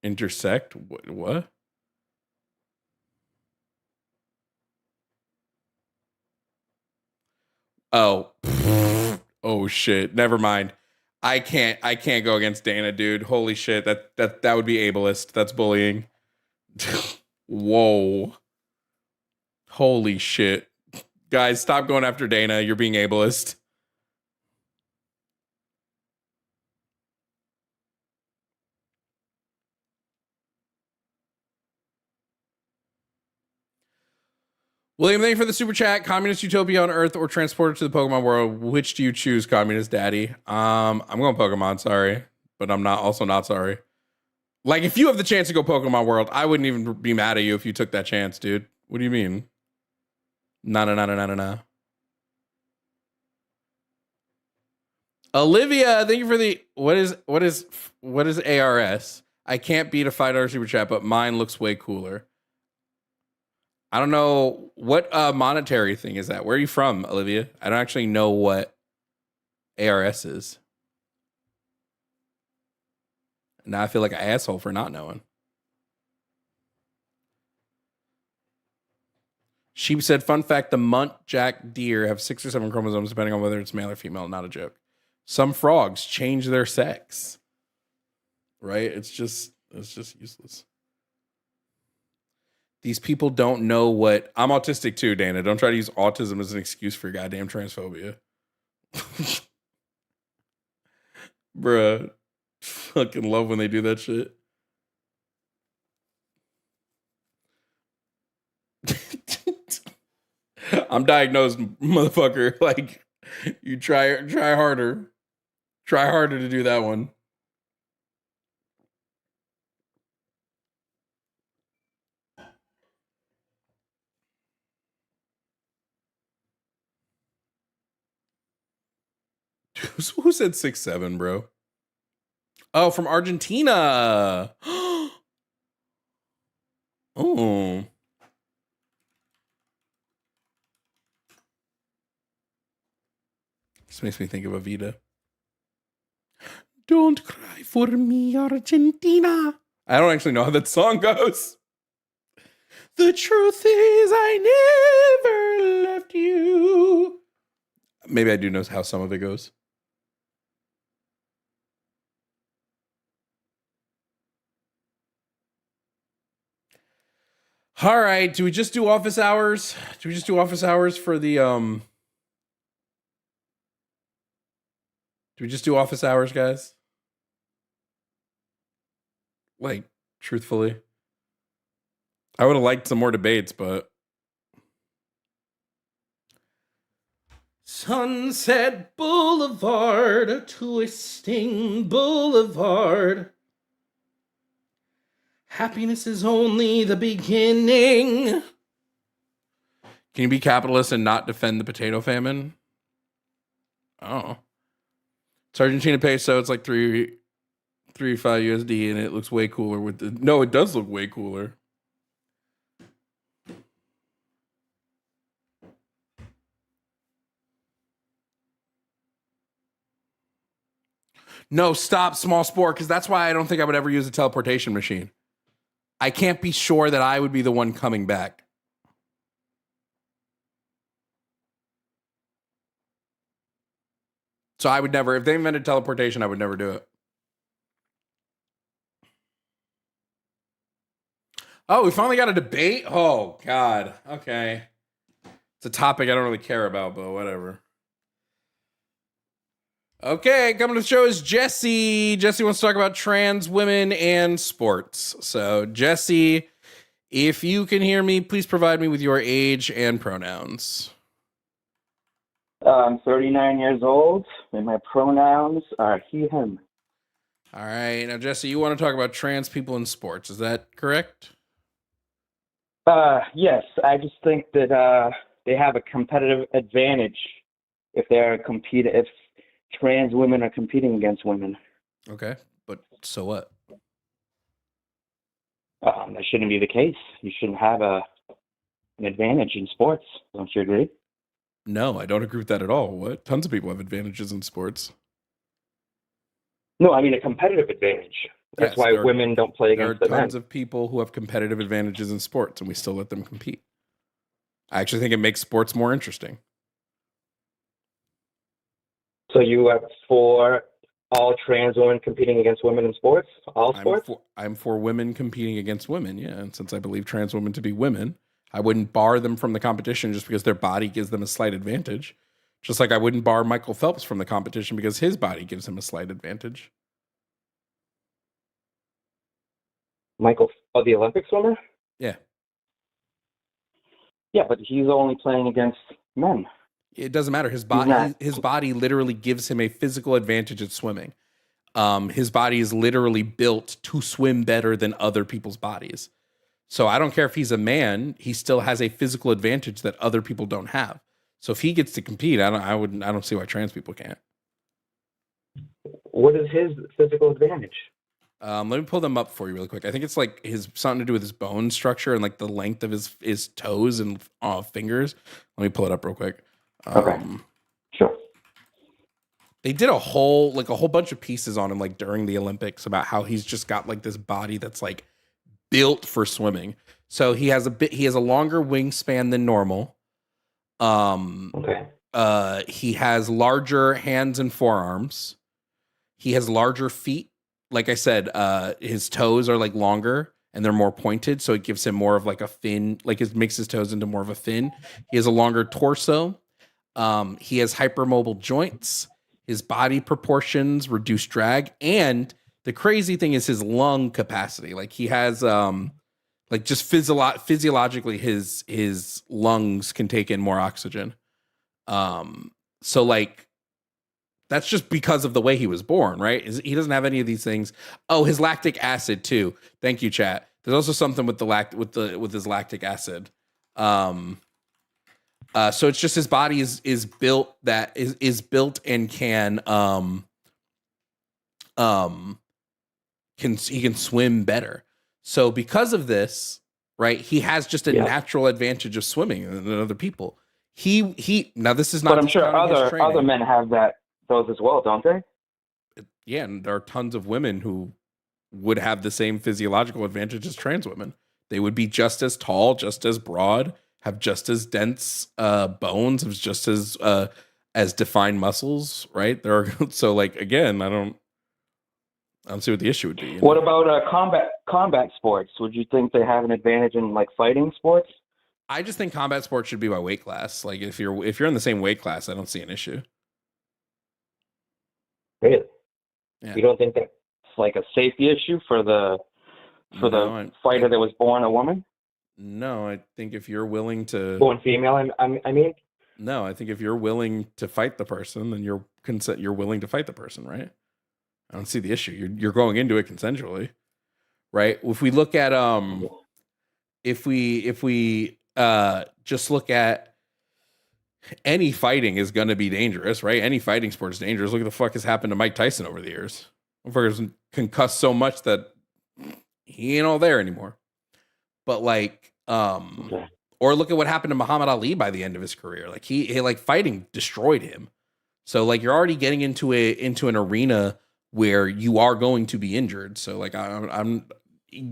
Intersect? What? Oh. Oh shit. Never mind. I can't go against Dana, dude. Holy shit. That would be ableist. That's bullying. Whoa. Holy shit. Guys, stop going after Dana. You're being ableist. William, thank you for the super chat. Communist utopia on Earth or transported to the Pokemon world. Which do you choose, Communist Daddy? I'm going Pokemon, sorry. But I'm not sorry. Like, if you have the chance to go Pokemon world, I wouldn't even be mad at you if you took that chance, dude. What do you mean? No. Olivia, thank you for the what is ARS? I can't beat a $5 super chat, but mine looks way cooler. I don't know what monetary thing is that. Where are you from, Olivia? I don't actually know what ARS is. Now I feel like an asshole for not knowing. Sheep said, fun fact, the muntjac deer have 6 or 7 chromosomes depending on whether it's male or female. Not a joke. Some frogs change their sex. Right? It's just useless. These people don't know what I'm autistic too, Dana. Don't try to use autism as an excuse for your goddamn transphobia. Bruh. Fucking love when they do that shit. I'm diagnosed, motherfucker. Like, you try harder. Try harder to do that one. Who said 6'7", bro? Oh, from Argentina. Oh. This makes me think of Avita. Don't cry for me, Argentina. I don't actually know how that song goes. The truth is I never left you. Maybe I do know how some of it goes. All right, do we just do office hours? Do we just do office hours for the Do we just do office hours, guys? Like, truthfully. I would have liked some more debates, but Sunset Boulevard, a twisting boulevard. Happiness is only the beginning. Can you be capitalist and not defend the potato famine? Oh. It's Argentina peso. It's like 3.5 USD, and it looks way cooler with the. No, it does look way cooler. No, stop, small sport, because that's why I don't think I would ever use a teleportation machine. I can't be sure that I would be the one coming back. So I would never, if they invented teleportation, I would never do it. Oh, we finally got a debate? Oh, God. Okay. It's a topic I don't really care about, but whatever. Okay, coming to the show is Jesse. Jesse wants to talk about trans women and sports. So, Jesse, if you can hear me, please provide me with your age and pronouns. I'm 39 years old, and my pronouns are he, him. All right. Now, Jesse, you want to talk about trans people in sports. Is that correct? Yes. I just think that they have a competitive advantage if if trans women are competing against women. Okay. But so what? That shouldn't be the case. You shouldn't have an advantage in sports. Don't you agree? No, I don't agree with that at all. What? Tons of people have advantages in sports. No, I mean a competitive advantage. That's Yes, why women don't play There are against the men. tons of people who have competitive advantages in sports, and we still let them compete. I actually think it makes sports more interesting. So you are for all trans women competing against women in sports? All sports? I'm for women competing against women, yeah. And since I believe trans women to be women, I wouldn't bar them from the competition just because their body gives them a slight advantage. Just like I wouldn't bar Michael Phelps from the competition because his body gives him a slight advantage. The Olympic swimmer? Yeah. Yeah, but he's only playing against men. It doesn't matter. His body literally gives him a physical advantage at swimming. His body is literally built to swim better than other people's bodies. So I don't care if he's a man, he still has a physical advantage that other people don't have. So if he gets to compete, I don't see why trans people can't. What is his physical advantage? Let me pull them up for you really quick. I think it's like something to do with his bone structure and like the length of his toes and fingers. Let me pull it up real quick. Okay. Sure. They did a whole bunch of pieces on him like during the Olympics about how he's just got like this body that's like built for swimming. So he has a longer wingspan than normal. Okay. He has larger hands and forearms. He has larger feet. Like I said, his toes are like longer and they're more pointed, so it gives him more of like a fin, like it makes his toes into more of a fin. He has a longer torso. He has hypermobile joints. His body proportions reduce drag, and the crazy thing is his lung capacity. Like he has like just physiologically his lungs can take in more oxygen. So like that's just because of the way he was born, right? He doesn't have any of these things. Oh, his lactic acid too. Thank you, chat. There's also something with with his lactic acid. So it's just his body is built and he can swim better. So because of this, right, he has just a natural advantage of swimming than other people. He now this is not. But I'm sure other men have those as well, don't they? Yeah, and there are tons of women who would have the same physiological advantage as trans women. They would be just as tall, just as broad, have just as dense bones, have just as defined muscles, right? There are so like again, I don't see what the issue would be. What about combat sports? Would you think they have an advantage in like fighting sports? I just think combat sports should be by weight class. Like if you're in the same weight class, I don't see an issue. Really? Yeah. You don't think that's like a safety issue for the fighter that was born a woman? No, I think if you're willing to born female, I mean. No, I think if you're willing to fight the person, then you're willing to fight the person, right? I don't see the issue. You're going into it consensually, right? If we look at if we just look at any fighting is going to be dangerous, right? Any fighting sport is dangerous. Look at the fuck has happened to Mike Tyson over the years. Motherfucker's concussed so much that he ain't all there anymore. But like, or look at what happened to Muhammad Ali by the end of his career. Like he like fighting destroyed him. So like you're already getting into an arena where you are going to be injured. So like I'm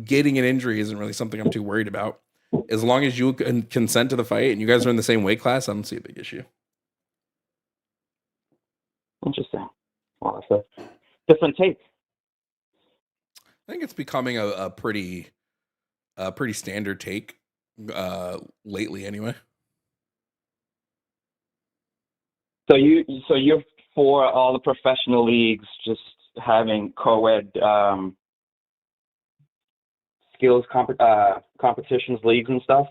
getting an injury isn't really something I'm too worried about. As long as you can consent to the fight and you guys are in the same weight class, I don't see a big issue. Interesting. Well, that's a different take. I think it's becoming a pretty standard take lately anyway. So you're for all the professional leagues just having co-ed skills competitions, leagues and stuff?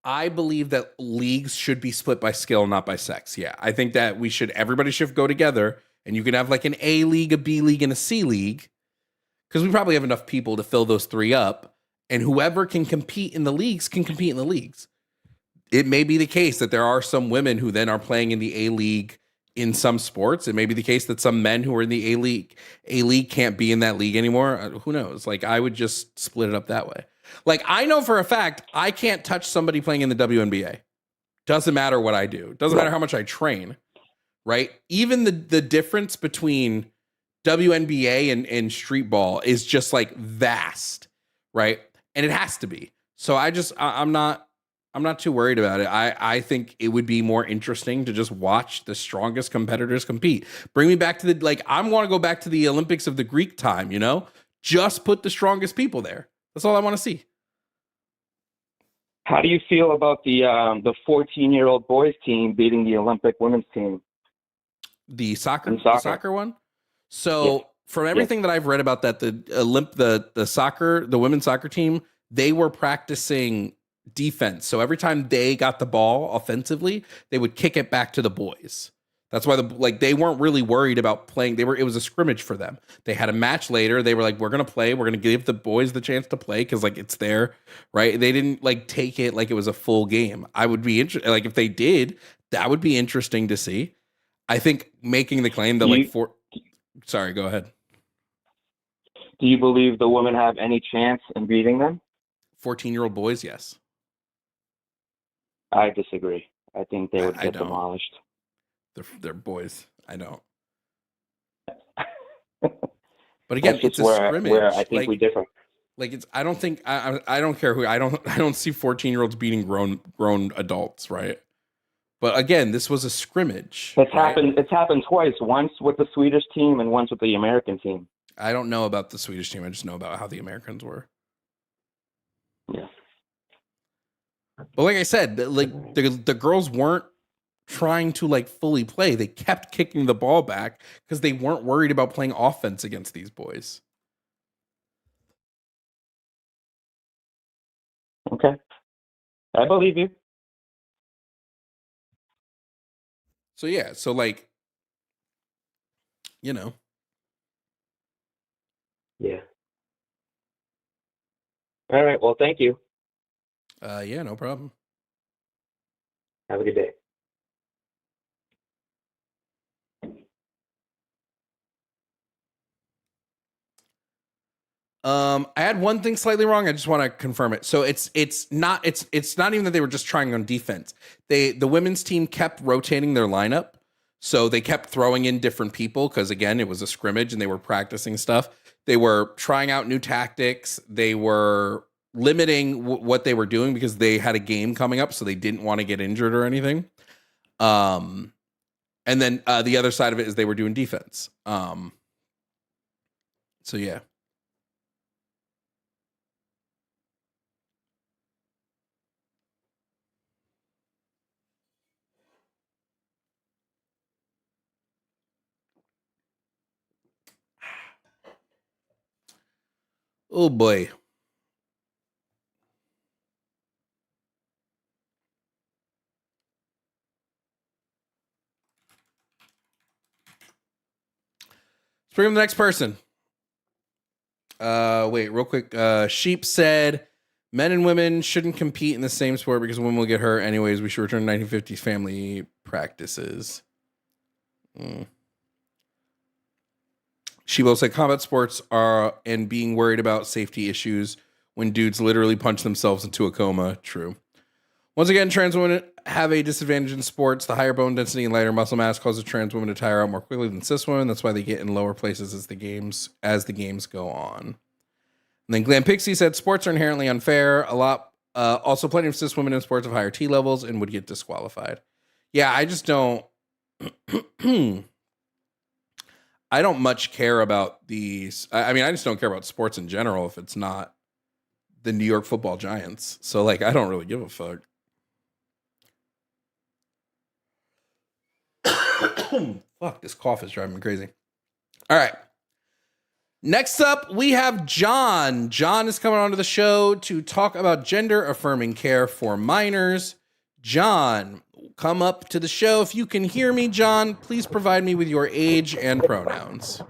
I believe that leagues should be split by skill, not by sex. Yeah, I think that everybody should go together, and you can have like an A league, a B league, and a C league, because we probably have enough people to fill those three up, and whoever can compete in the leagues can compete in the leagues. It may be the case that there are some women who then are playing in the A league in some sports. It may be the case that some men who are in the A league can't be in that league anymore. Who knows? Like I would just split it up that way. Like I know for a fact I can't touch somebody playing in the WNBA. Doesn't matter what I do. Doesn't matter how much I train. Right? Even the difference between WNBA and street ball is just like vast, right? And it has to be. So I'm not too worried about it. I think it would be more interesting to just watch the strongest competitors compete. Bring me back to I want to go back to the Olympics of the Greek time, you know? Just put the strongest people there. That's all I want to see. How do you feel about the 14-year-old boys team beating the Olympic women's team? The soccer one? So from everything that I've read about that, the women's soccer team, they were practicing defense. So every time they got the ball offensively, they would kick it back to the boys. That's why they weren't really worried about playing. It was a scrimmage for them. They had a match later. They were like, we're going to play. We're going to give the boys the chance to play because it's there, right? They didn't take it like it was a full game. I would be interested. Like if they did, that would be interesting to see. I think making the claim that sorry, go ahead. Do you believe the women have any chance in beating them? 14-year-old boys, yes. I disagree. I think they would get demolished. They're boys. I don't. But again, it's a scrimmage. Where I think we differ. I don't think I don't care who I don't see 14-year-olds beating grown adults, right? But again, this was a scrimmage. It's happened twice. Once with the Swedish team and once with the American team. I don't know about the Swedish team. I just know about how the Americans were. But like I said, like the girls weren't trying to like fully play. They kept kicking the ball back because they weren't worried about playing offense against these boys. Okay. I believe you. So yeah, so like, you know. Yeah. All right. Well, thank you. Yeah, no problem. Have a good day. I had one thing slightly wrong. I just want to confirm it. So it's not even that they were just trying on defense. The women's team kept rotating their lineup. So they kept throwing in different people because again, it was a scrimmage and they were practicing stuff. They were trying out new tactics. They were limiting what they were doing because they had a game coming up, so they didn't want to get injured or anything. And then the other side of it is they were doing defense. So yeah. Oh boy. Let's bring in the next person. Wait, real quick. Sheep said men and women shouldn't compete in the same sport because women will get hurt anyways. We should return to 1950s family practices. She will say combat sports are and being worried about safety issues when dudes literally punch themselves into a coma. True. Once again, trans women have a disadvantage in sports. The higher bone density and lighter muscle mass causes trans women to tire out more quickly than cis women. That's why they get in lower places as the games go on. And then Glam Pixie said sports are inherently unfair. Also plenty of cis women in sports have higher T levels and would get disqualified. Yeah, I just don't. I don't much care about these. I mean, I just don't care about sports in general if it's not the New York Football Giants. So, like, I don't really give a fuck. Fuck, this cough is driving me crazy. All right. Next up, we have John. John is coming onto the show to talk about gender affirming care for minors. John, come up to the show. If you can hear me, John, please provide me with your age and pronouns.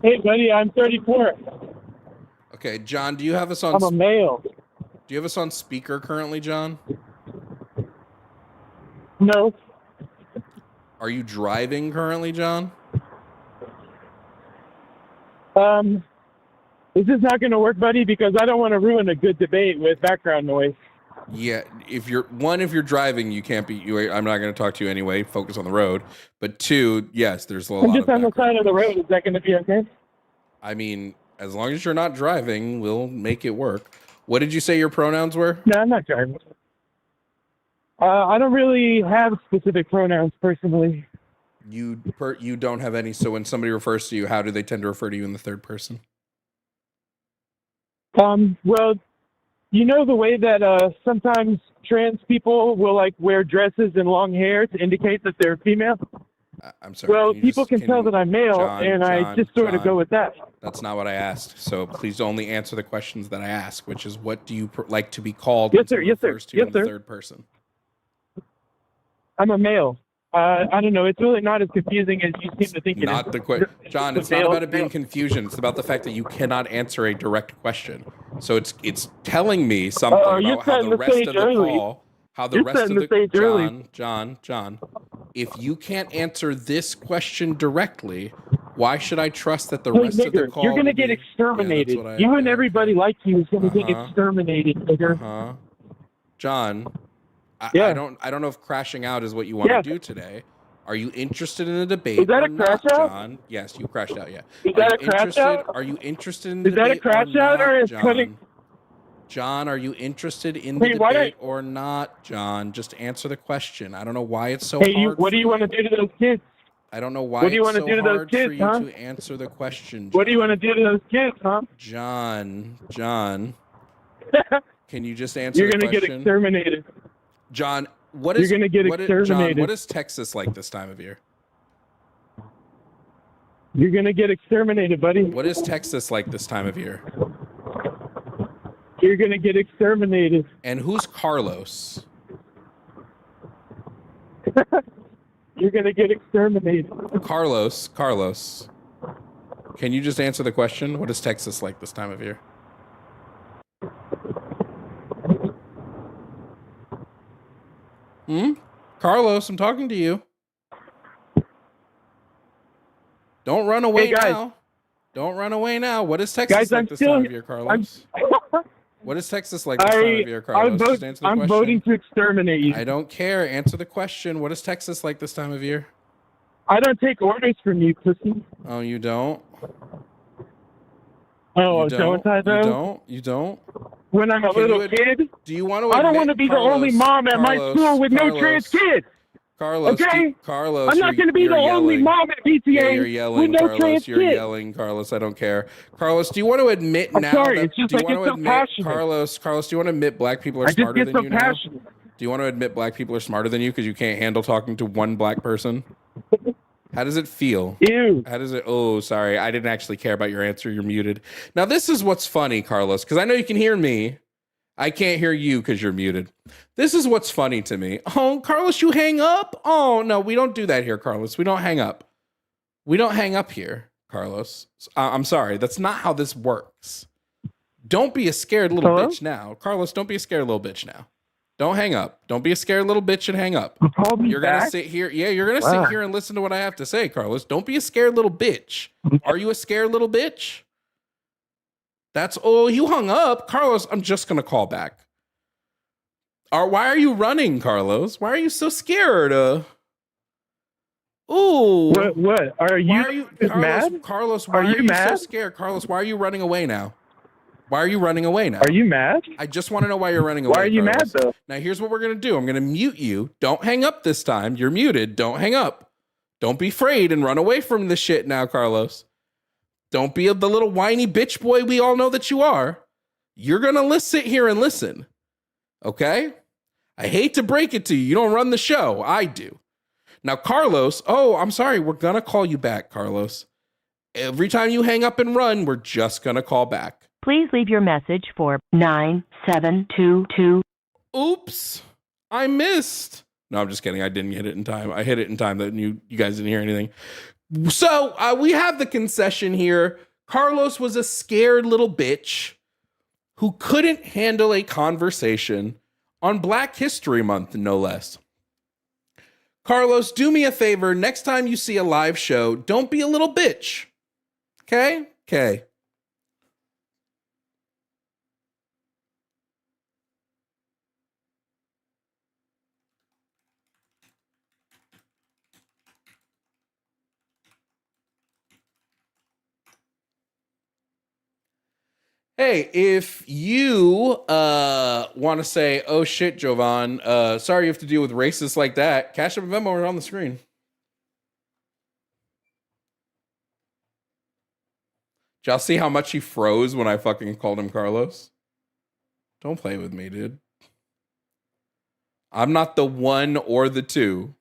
Hey, buddy, I'm 34. Okay, John, do you have us on? I'm a male. Do you have us on speaker currently, John? No. Are you driving currently, John? This is not going to work, buddy, because I don't want to ruin a good debate with background noise. Yeah, if you're driving, you can't be. I'm not going to talk to you anyway. Focus on the road. But two, yes, there's a lot. I'm just on the side of the road. Is that going to be okay? I mean, as long as you're not driving, we'll make it work. What did you say your pronouns were? No, I'm not driving. I don't really have specific pronouns personally. You don't have any. So when somebody refers to you, how do they tend to refer to you in the third person? Well, you know the way that sometimes trans people will like wear dresses and long hair to indicate that they're female? I'm sorry. Well, people can tell that I'm male, and I just sort of go with that. That's not what I asked. So please only answer the questions that I ask, which is what do you like to be called? Yes, sir. Yes, sir. Yes, sir. Third person. I'm a male. I don't know. It's really not as confusing as you seem to think it is. Not the question, John. It's not about it being confusion. It's about the fact that you cannot answer a direct question. So it's telling me something about how the rest of the call, how the rest of the John. If you can't answer this question directly, why should I trust that the rest of the call? You're going to get exterminated. You and everybody like you is going to get exterminated, nigger. John. I don't know if crashing out is what you want to do today. Are you interested in a debate? Is that a crash out? John? Yes, you crashed out, yeah. Is that a crash out? Are you interested in the debate? Is that a crash out or is cutting? John, are you interested in the debate or not, John? Just answer the question. I don't know why it's so hard. What do you want to do to those kids? I don't know why it's so hard for you to answer the question, John. What do you want to do to those kids, huh? John. Can you just answer You're the gonna get question? exterminated. John, what is You're gonna get John, exterminated. what is Texas like this time of year? You're gonna get exterminated, buddy. What is Texas like this time of year? You're gonna get exterminated. And who's Carlos? You're gonna get exterminated. Carlos. Can you just answer the question? What is Texas like this time of year? Carlos, I'm talking to you. Don't run away Hey, guys. now. Don't run away now. What is Texas Guys, like I'm this still- time of year, Carlos? What is Texas like this time of year, I'm Carlos? Just answer the question. voting to exterminate you. I don't care. Answer the question. What is Texas like this time of year? I don't take orders from you, pussy. Oh, you don't? Oh, You don't I though? You don't? When I'm a Can little you kid, Do you want to I don't want want to be the only mom at my school with no trans kids. Carlos, Okay? Carlos, I'm not going to be the only mom at PTA Yeah, you're yelling, with no Carlos. trans You're kids. yelling, Carlos. I don't care. Carlos, do you want to admit I'm now sorry, that it's just do you like want to it's so admit, passionate. Carlos, do you want to admit black people are I just smarter get than so you now? passionate. Do you want to admit black people are smarter than you because you can't handle talking to one black person? How does it feel? Ew. How does it? Oh, sorry. I didn't actually care about your answer. You're muted. Now, this is what's funny, Carlos, because I know you can hear me. I can't hear you because you're muted. This is what's funny to me. Oh, Carlos, you hang up? Oh, no, we don't do that here, Carlos. We don't hang up. We don't hang up here, Carlos. I'm sorry. That's not how this works. Don't be a scared little bitch now. Carlos, don't be a scared little bitch now. Don't hang up. Don't be a scared little bitch and hang up. You called me You're going to back? sit here. Yeah, you're going to sit here and listen to what I have to say, Carlos. Don't be a scared little bitch. Are you a scared little bitch? That's you hung up. Carlos, I'm just going to call back. Why are you running, Carlos? Why are you so scared? Ooh. What? Are you, Why are you mad? Carlos, why are you so scared? Carlos, why are you running away now? Why are you running away now? Are you mad? I just want to know why you're running away. Why are you Carlos. mad, though? Now, here's what we're going to do. I'm going to mute you. Don't hang up this time. You're muted. Don't hang up. Don't be afraid and run away from this shit now, Carlos. Don't be the little whiny bitch boy we all know that you are. You're going to sit here and listen. Okay? I hate to break it to you. You don't run the show. I do. Now, Carlos, I'm sorry. We're going to call you back, Carlos. Every time you hang up and run, we're just going to call back. Please leave your message for 9722. Oops. I missed. No, I'm just kidding. I didn't hit it in time. I hit it in time that you guys didn't hear anything. So we have the concession here. Carlos was a scared little bitch who couldn't handle a conversation on Black History Month, no less. Carlos, do me a favor. Next time you see a live show, don't be a little bitch. Okay? Okay. Hey, if you want to say, oh shit, Jovan, sorry you have to deal with racists like that, Cash App and Venmo are on the screen. Did y'all see how much he froze when I fucking called him Carlos? Don't play with me, dude. I'm not the one or the two.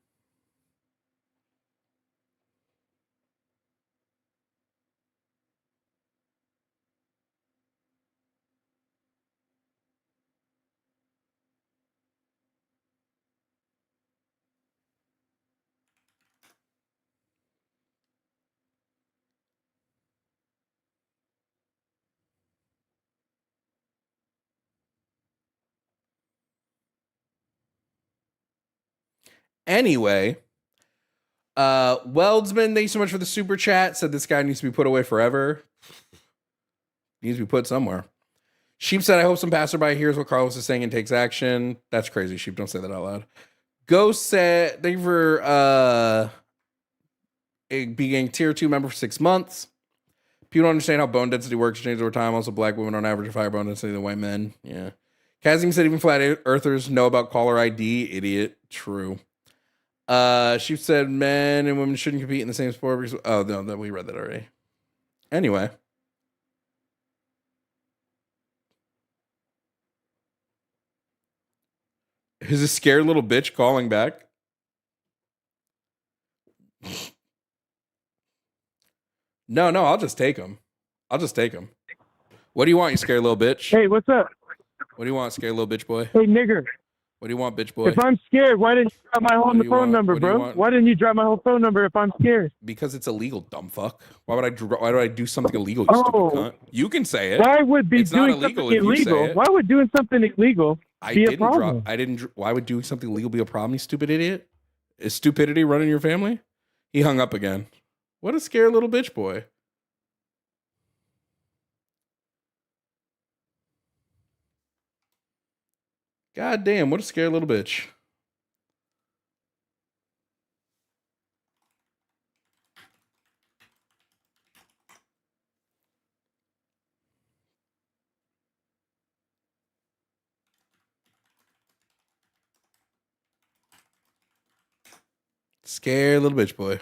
Anyway, Weldsman, thank you so much for the super chat. Said this guy needs to be put away forever. Needs to be put somewhere. Sheep said, I hope some passerby hears what Carlos is saying and takes action. That's crazy, Sheep. Don't say that out loud. Ghost said, thank you for being a tier 2 member for 6 months. People don't understand how bone density works. Changes over time. Also, black women on average have higher bone density than white men. Yeah. Kazim said even flat earthers know about caller ID. Idiot. True. She said men and women shouldn't compete in the same sport because, oh no, we read that already. Anyway. Is a scared little bitch calling back? No, I'll just take him. What do you want, you scared little bitch? Hey, what's up? What do you want, scared little bitch boy? Hey, nigger. What do you want, bitch boy? If I'm scared, why didn't you drop my whole What do you phone want? number, What do you bro? want? Why didn't you drop my whole phone number if I'm scared? Because it's illegal, dumb fuck. Why would I do something illegal, you stupid cunt? You can say it. Why would be It's not doing illegal something if you say illegal? it. Why would doing something illegal be a problem? Why would doing something illegal be a problem, you stupid idiot? Is stupidity running your family? He hung up again. What a scared little bitch boy. God damn, what a scared little bitch. Scared little bitch boy.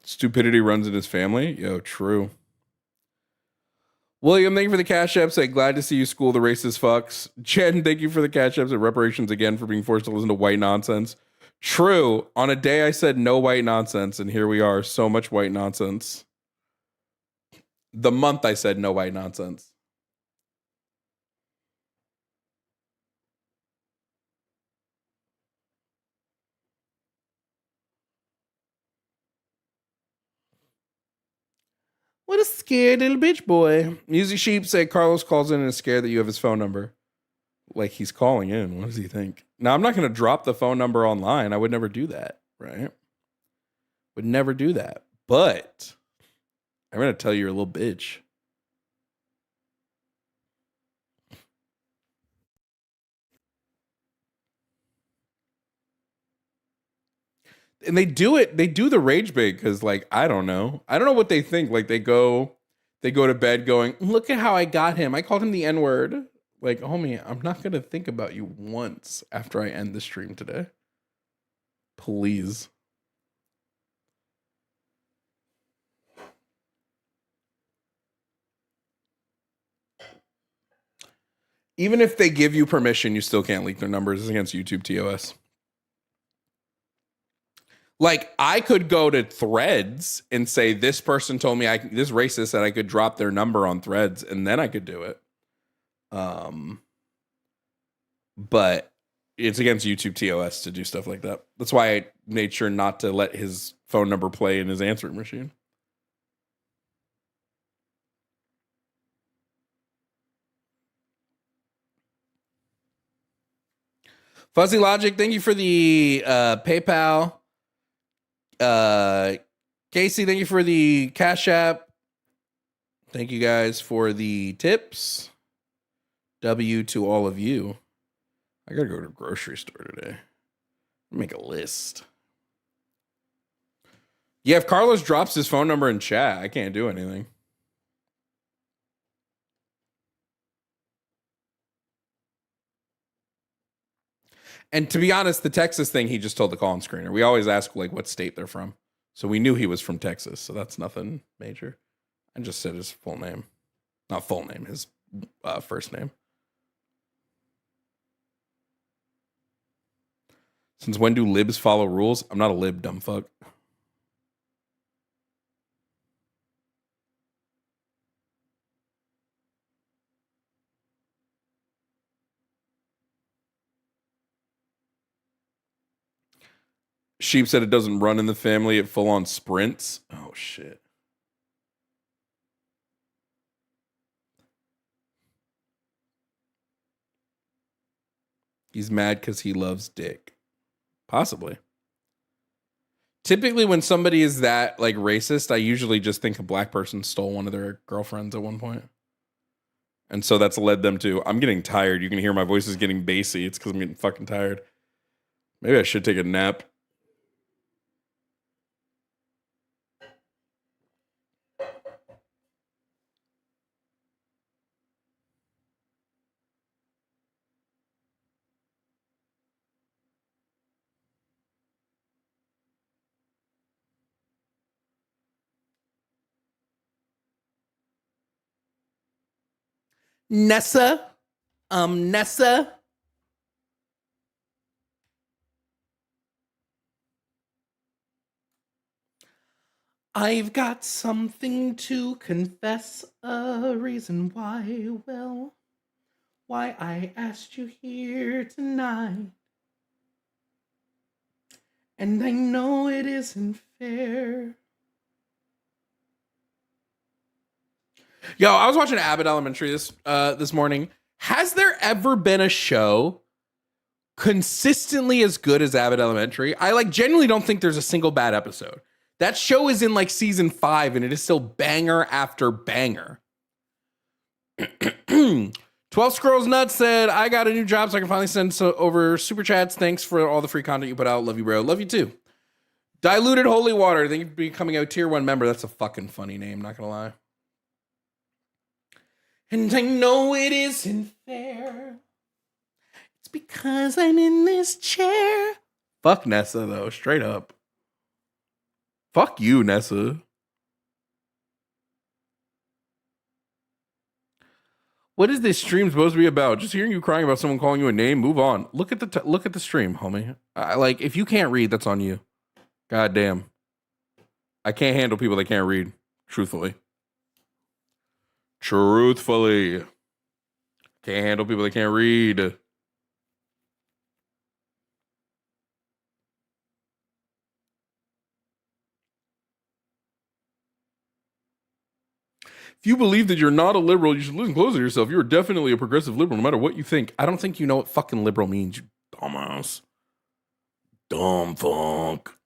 Stupidity runs in his family? Yo, true. William, thank you for the cash app. Say, glad to see you school the racist fucks. Jen, thank you for the cash apps and reparations again for being forced to listen to white nonsense. True. On a day I said no white nonsense, and here we are. So much white nonsense. The month I said no white nonsense. What a scared little bitch boy. Music Sheep said Carlos calls in and is scared that you have his phone number. Like he's calling in. What does he think? Now, I'm not going to drop the phone number online. I would never do that, right? Would never do that. But I'm going to tell you you're a little bitch. And they do the rage bait because, like, I don't know what they think. Like, they go to bed going, look at how I got him. I called him the N-word. Like, homie, I'm not going to think about you once after I end the stream today. Please. Even if they give you permission, you still can't leak their numbers. It's against YouTube TOS. Like, I could go to Threads and say, this person told me, this racist said I could drop their number on Threads, and then I could do it. But it's against YouTube TOS to do stuff like that. That's why I made sure not to let his phone number play in his answering machine. Fuzzy Logic, thank you for the PayPal. Casey, thank you for the Cash App. Thank you guys for the tips. W to all of you. I gotta go to the grocery store today. Make a list. Yeah, if Carlos drops his phone number in chat, I can't do anything. And to be honest, the Texas thing, he just told the call-in screener. We always ask, like, what state they're from. So we knew he was from Texas, so that's nothing major. I just said his full name. Not full name, his first name. Since when do libs follow rules? I'm not a lib, dumb fuck. Sheep said it doesn't run in the family. It full on sprints. Oh, shit. He's mad because he loves dick. Possibly. Typically, when somebody is that, like, racist, I usually just think a black person stole one of their girlfriends at one point. And so that's led them to, I'm getting tired. You can hear my voice is getting bassy. It's because I'm getting fucking tired. Maybe I should take a nap. Nessa. Nessa. I've got something to confess, a reason why, well, why I asked you here tonight. And I know it isn't fair. Yo, I was watching Abbott Elementary this morning. Has there ever been a show consistently as good as Abbott Elementary? I like genuinely don't think there's a single bad episode. That show is in like season 5 and it is still banger after banger. 12 Scrolls Nuts said, I got a new job so I can finally send over super chats. Thanks for all the free content you put out. Love you, bro. Love you too. Diluted Holy Water. Thank you for becoming a tier 1 member. That's a fucking funny name, not gonna lie. And I know it isn't fair. It's because I'm in this chair. Fuck Nessa though, straight up. Fuck you, Nessa. What is this stream supposed to be about? Just hearing you crying about someone calling you a name. Move on. Look at the stream, homie. Like if you can't read, that's on you. God damn. I can't handle people that can't read. Truthfully. Can't handle people that can't read. If you believe that you're not a liberal, you should listen close to yourself. You're definitely a progressive liberal, no matter what you think. I don't think you know what fucking liberal means, you dumbass. Dumb fuck.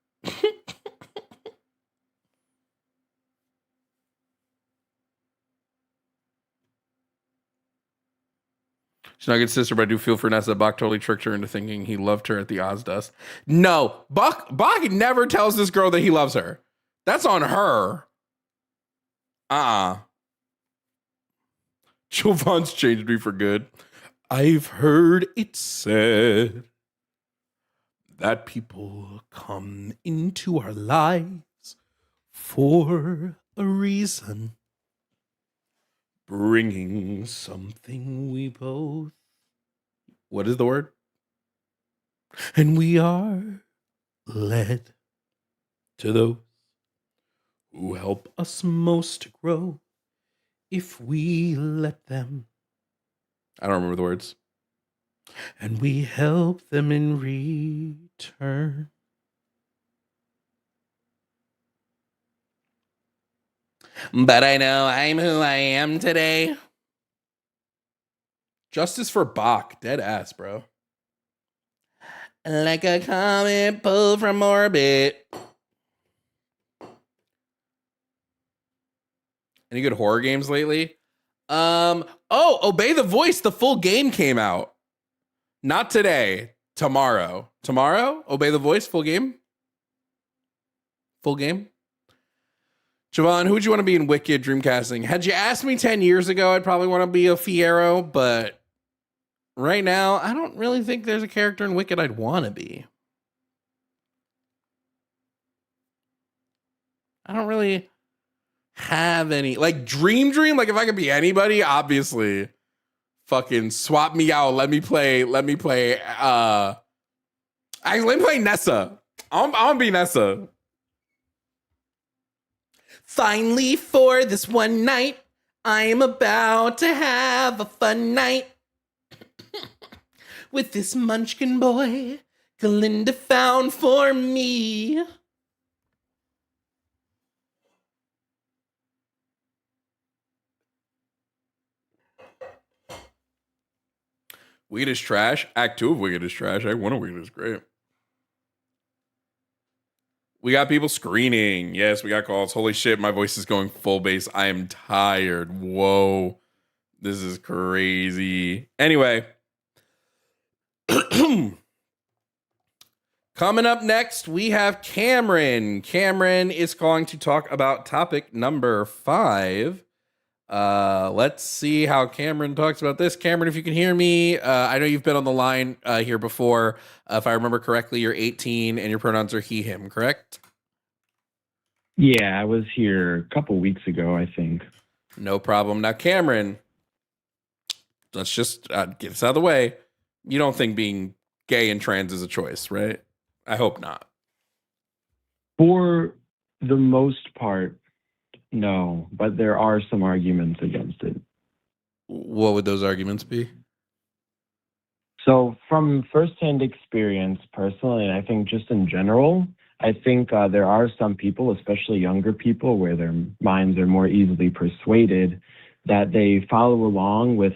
She's not a good sister, but I do feel for Nessa. Bach totally tricked her into thinking he loved her at the Ozdust. No, Bach never tells this girl that he loves her. That's on her. Jovan's changed me for good. I've heard it said that people come into our lives for a reason, bringing something we both. What is the word? And we are led to those who help us most to grow. If we let them, I don't remember the words, and we help them in return. But I know I'm who I am today. Justice for Bach, dead ass, bro. Like a comet pulled from orbit. Any good horror games lately? Obey the Voice. The full game came out. Not today. Tomorrow. Tomorrow? Obey the Voice, full game? Full game? Jovan, who would you want to be in Wicked Dreamcasting? Had you asked me 10 years ago, I'd probably want to be a Fiero, but right now, I don't really think there's a character in Wicked I'd want to be. I don't really have any. Like, Dream, like, if I could be anybody, obviously. Fucking swap me out. Let me play, actually, let me play Nessa. I'm gonna be Nessa. Finally, for this one night, I am about to have a fun night with this munchkin boy Galinda found for me. Wicked is trash. Act 2 of Wicked is trash. Act 1 of Wicked is great. We got people screening. Yes, we got calls. Holy shit, my voice is going full bass. I am tired. Whoa. This is crazy. Anyway. Coming up next, we have Cameron. Cameron is going to talk about topic number 5. Let's see how Cameron talks about this. Cameron, if you can hear me, I know you've been on the line here before. If I remember correctly, you're 18 and your pronouns are he, him, correct? Yeah, I was here a couple weeks ago, I think. No problem. Now, Cameron, let's just get this out of the way. You don't think being gay and trans is a choice, right? I hope not. For the most part, no, but there are some arguments against it. What would those arguments be? So from firsthand experience, personally, and I think just in general, I think there are some people, especially younger people, where their minds are more easily persuaded that they follow along with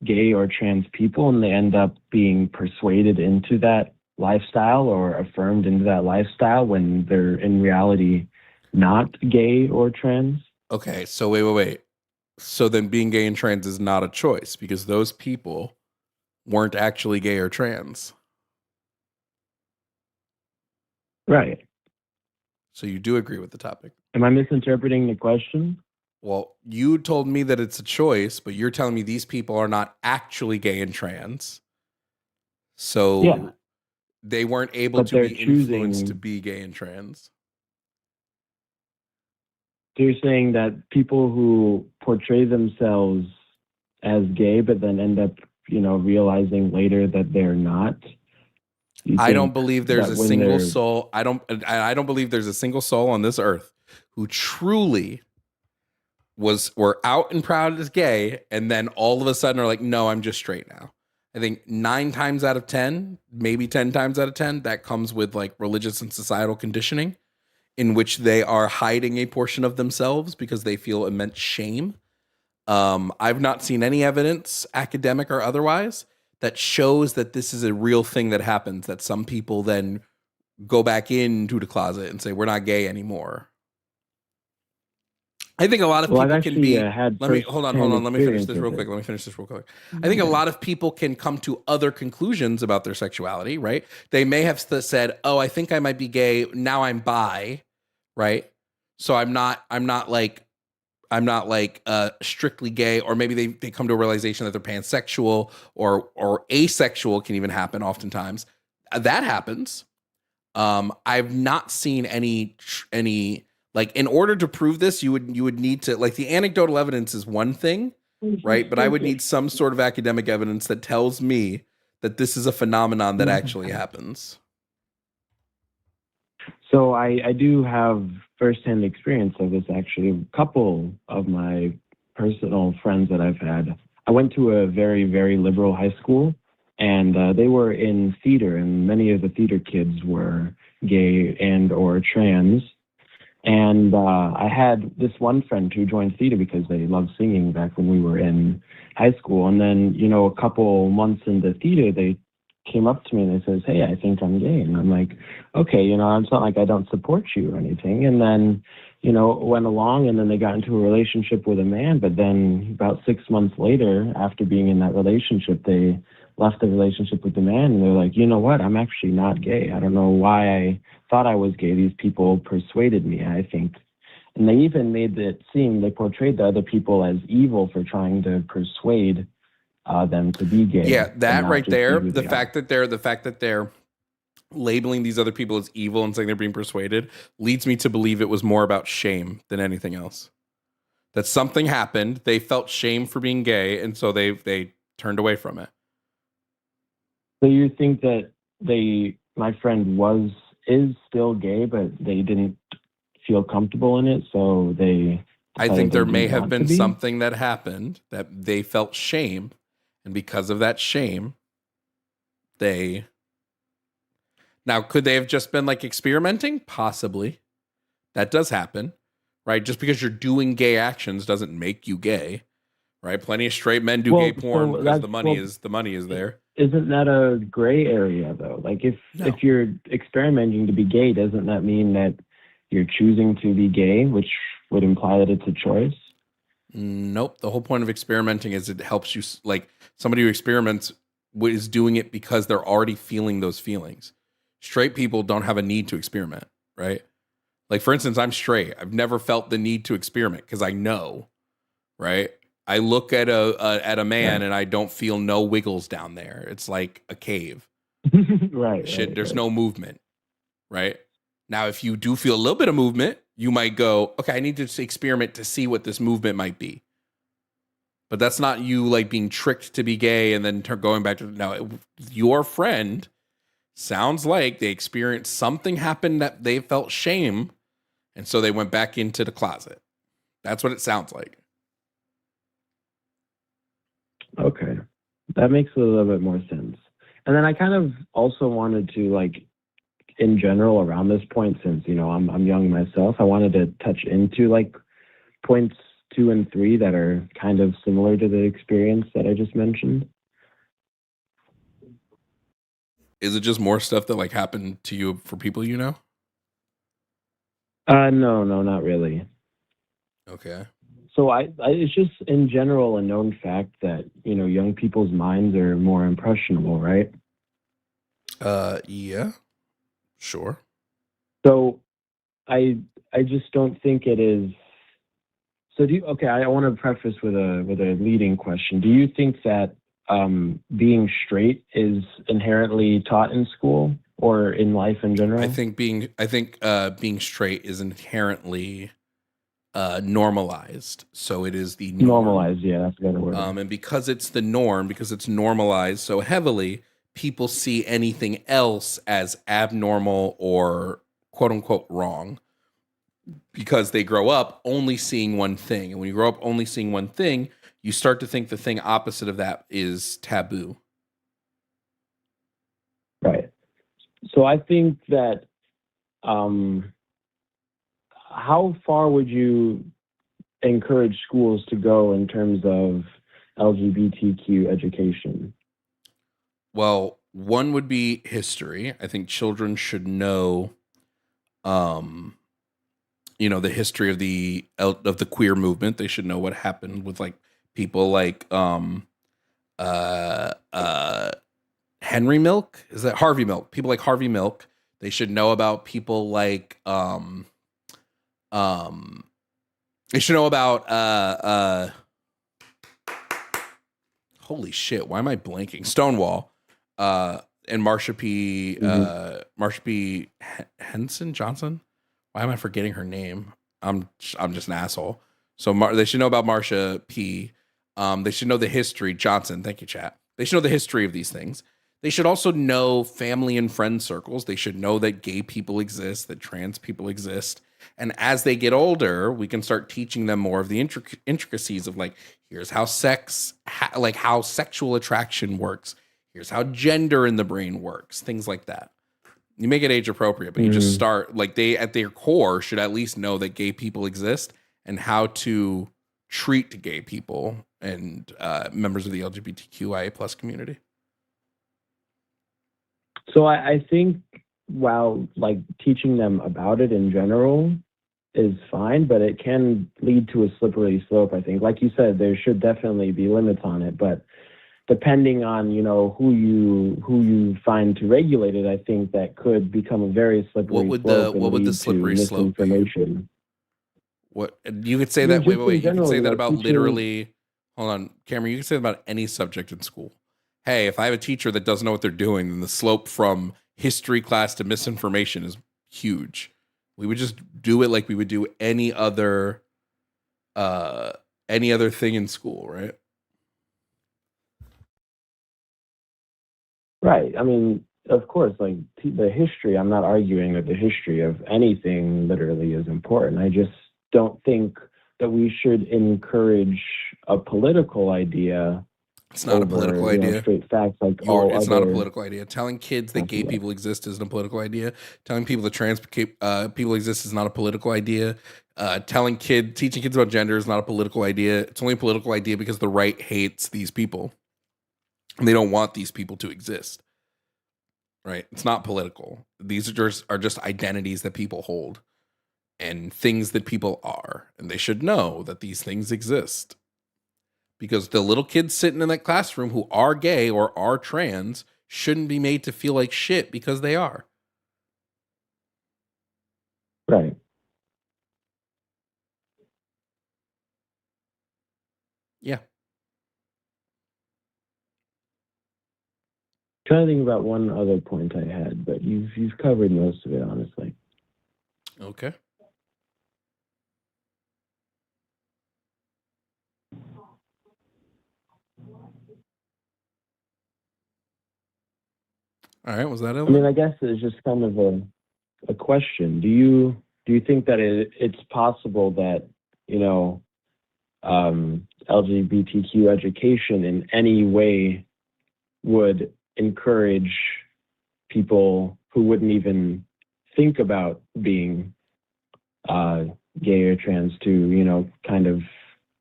gay or trans people and they end up being persuaded into that lifestyle or affirmed into that lifestyle when they're in reality not gay or trans. Okay, so wait. So then being gay and trans is not a choice because those people weren't actually gay or trans. Right. So you do agree with the topic. Am I misinterpreting the question? Well, you told me that it's a choice, but you're telling me these people are not actually gay and trans. So Yeah. they weren't able But to they're be influenced choosing- to be gay and trans. So you're saying that people who portray themselves as gay but then end up, realizing later that they're not? I don't believe there's a that when single they're- soul. I don't believe there's a single soul on this earth who truly were out and proud as gay, and then all of a sudden are like, no, I'm just straight now. I think 9 times out of 10, maybe 10 times out of 10, that comes with like religious and societal conditioning, in which they are hiding a portion of themselves because they feel immense shame. I've not seen any evidence, academic or otherwise, that shows that this is a real thing that happens, that some people then go back into the closet and say, we're not gay anymore. I think a lot of Well, I've people actually can be. had Hold on. Let me finish this real quick. I think a Okay. lot of people can come to other conclusions about their sexuality, right? They may have said, "Oh, I think I might be gay. Now I'm bi," right? So I'm not strictly gay, or maybe they come to a realization that they're pansexual or asexual can even happen oftentimes. That happens. I've not seen any like, in order to prove this, you would need to, like, the anecdotal evidence is one thing, right? But I would need some sort of academic evidence that tells me that this is a phenomenon that actually happens. So I do have firsthand experience of this, actually. A couple of my personal friends that I've had, I went to a very, very liberal high school, and they were in theater, and many of the theater kids were gay and or trans. And I had this one friend who joined theater because they loved singing back when we were in high school. And then, a couple months into theater, they came up to me and they says, "Hey, I think I'm gay." And I'm like, "Okay, it's not like I don't support you or anything." And then, it went along, and then they got into a relationship with a man. But then about 6 months later, after being in that relationship, they left the relationship with the man, and they're like, "You know what? I'm actually not gay. I don't know why I thought I was gay. These people persuaded me, I think." And they even made it seem, they portrayed the other people as evil for trying to persuade them to be gay. Yeah, and that not right just there, be who the they fact that they're labeling these other people as evil and saying they're being persuaded leads me to believe it was more about shame than anything else. That something happened, they felt shame for being gay, and so they turned away from it. So you think that my friend is still gay, but they didn't feel comfortable in it, so they. I decided think there they may didn't have want to been be? something that happened that they felt shame, and because of that shame, they. Now, could they have just been like experimenting? Possibly. That does happen, right? Just because you're doing gay actions doesn't make you gay, right? Plenty of straight men do Well, gay porn so because that's- the money well, is there. Isn't that a gray area though? Like No. if you're experimenting to be gay, doesn't that mean that you're choosing to be gay, which would imply that it's a choice? Nope. The whole point of experimenting is it helps you, like, somebody who experiments is doing it because they're already feeling those feelings. Straight people don't have a need to experiment, right? Like, for instance, I'm straight. I've never felt the need to experiment because I know, right? I look at a man and I don't feel no wiggles down there. It's like a cave. Right. There's no movement, right? Now, if you do feel a little bit of movement, you might go, okay, I need to experiment to see what this movement might be. But that's not you like being tricked to be gay and then going back to no. Your friend sounds like they experienced something happened that they felt shame, and so they went back into the closet. That's what it sounds like. Okay. That makes a little bit more sense. And then I kind of also wanted to, like, in general around this point, since, you know, I'm young myself, I wanted to touch into like points 2 and 3 that are kind of similar to the experience that I just mentioned. Is it just more stuff that like happened to you for people you know? No, not really. Okay. So I it's just in general a known fact that, you know, young people's minds are more impressionable, right? Yeah, sure. So I just don't think it is. So okay, I want to preface with a leading question. Do you think that being straight is inherently taught in school or in life in general? I think being straight is inherently normalized. So it is the norm. Normalized, yeah, that's a better word. And because it's the norm, because it's normalized so heavily, people see anything else as abnormal or quote unquote wrong because they grow up only seeing one thing. And when you grow up only seeing one thing, you start to think the thing opposite of that is taboo. Right. So I think that how far would you encourage schools to go in terms of LGBTQ education? Well, one would be history. I think children should know, you know, the history of the queer movement. They should know what happened with like people like uh, Henry Milk. Is that Harvey Milk? People like Harvey Milk. They should know about people like they should know about holy shit, why am I blanking? Stonewall. And Marsha P. Henson Johnson. Why am I forgetting her name? I'm just an asshole. So they should know about Marsha P. They should know the history. Johnson, thank you, chat. They should know the history of these things. They should also know family and friend circles. They should know that gay people exist, that trans people exist. And as they get older, we can start teaching them more of the intricacies of like, here's how how sexual attraction works. Here's how gender in the brain works, things like that. You make it age appropriate, but you just start like they at their core should at least know that gay people exist and how to treat gay people and members of the LGBTQIA plus community. So I think while like teaching them about it in general is fine, but it can lead to a slippery slope. I think, like you said, there should definitely be limits on it, but depending on, you know, who you find to regulate it, I think that could become a very slippery slope. What would the slippery slope be? What you could say that? Wait. You can say that about literally. Hold on, Cameron. You can say that about any subject in school. Hey, if I have a teacher that doesn't know what they're doing, then the slope from history class to misinformation is huge. We would just do it like we would do any other thing in school, right? Right. I mean, of course, like the history, I'm not arguing that the history of anything literally is important. I just don't think that we should encourage a political idea. It's not a political idea. Straight facts like it's not a political idea. Telling kids that gay people exist isn't a political idea. Telling people that trans people exist is not a political idea. Teaching kids about gender is not a political idea. It's only a political idea because the right hates these people. And they don't want these people to exist. Right? It's not political. These are just identities that people hold and things that people are. And they should know that these things exist. Because the little kids sitting in that classroom who are gay or are trans shouldn't be made to feel like shit because they are. Right. Yeah. Trying to think about one other point I had, but you've covered most of it, honestly. Okay. All right, was that it? I mean, I guess it's just kind of a question. Do you think that it's possible that, you know, LGBTQ education in any way would encourage people who wouldn't even think about being gay or trans to, you know, kind of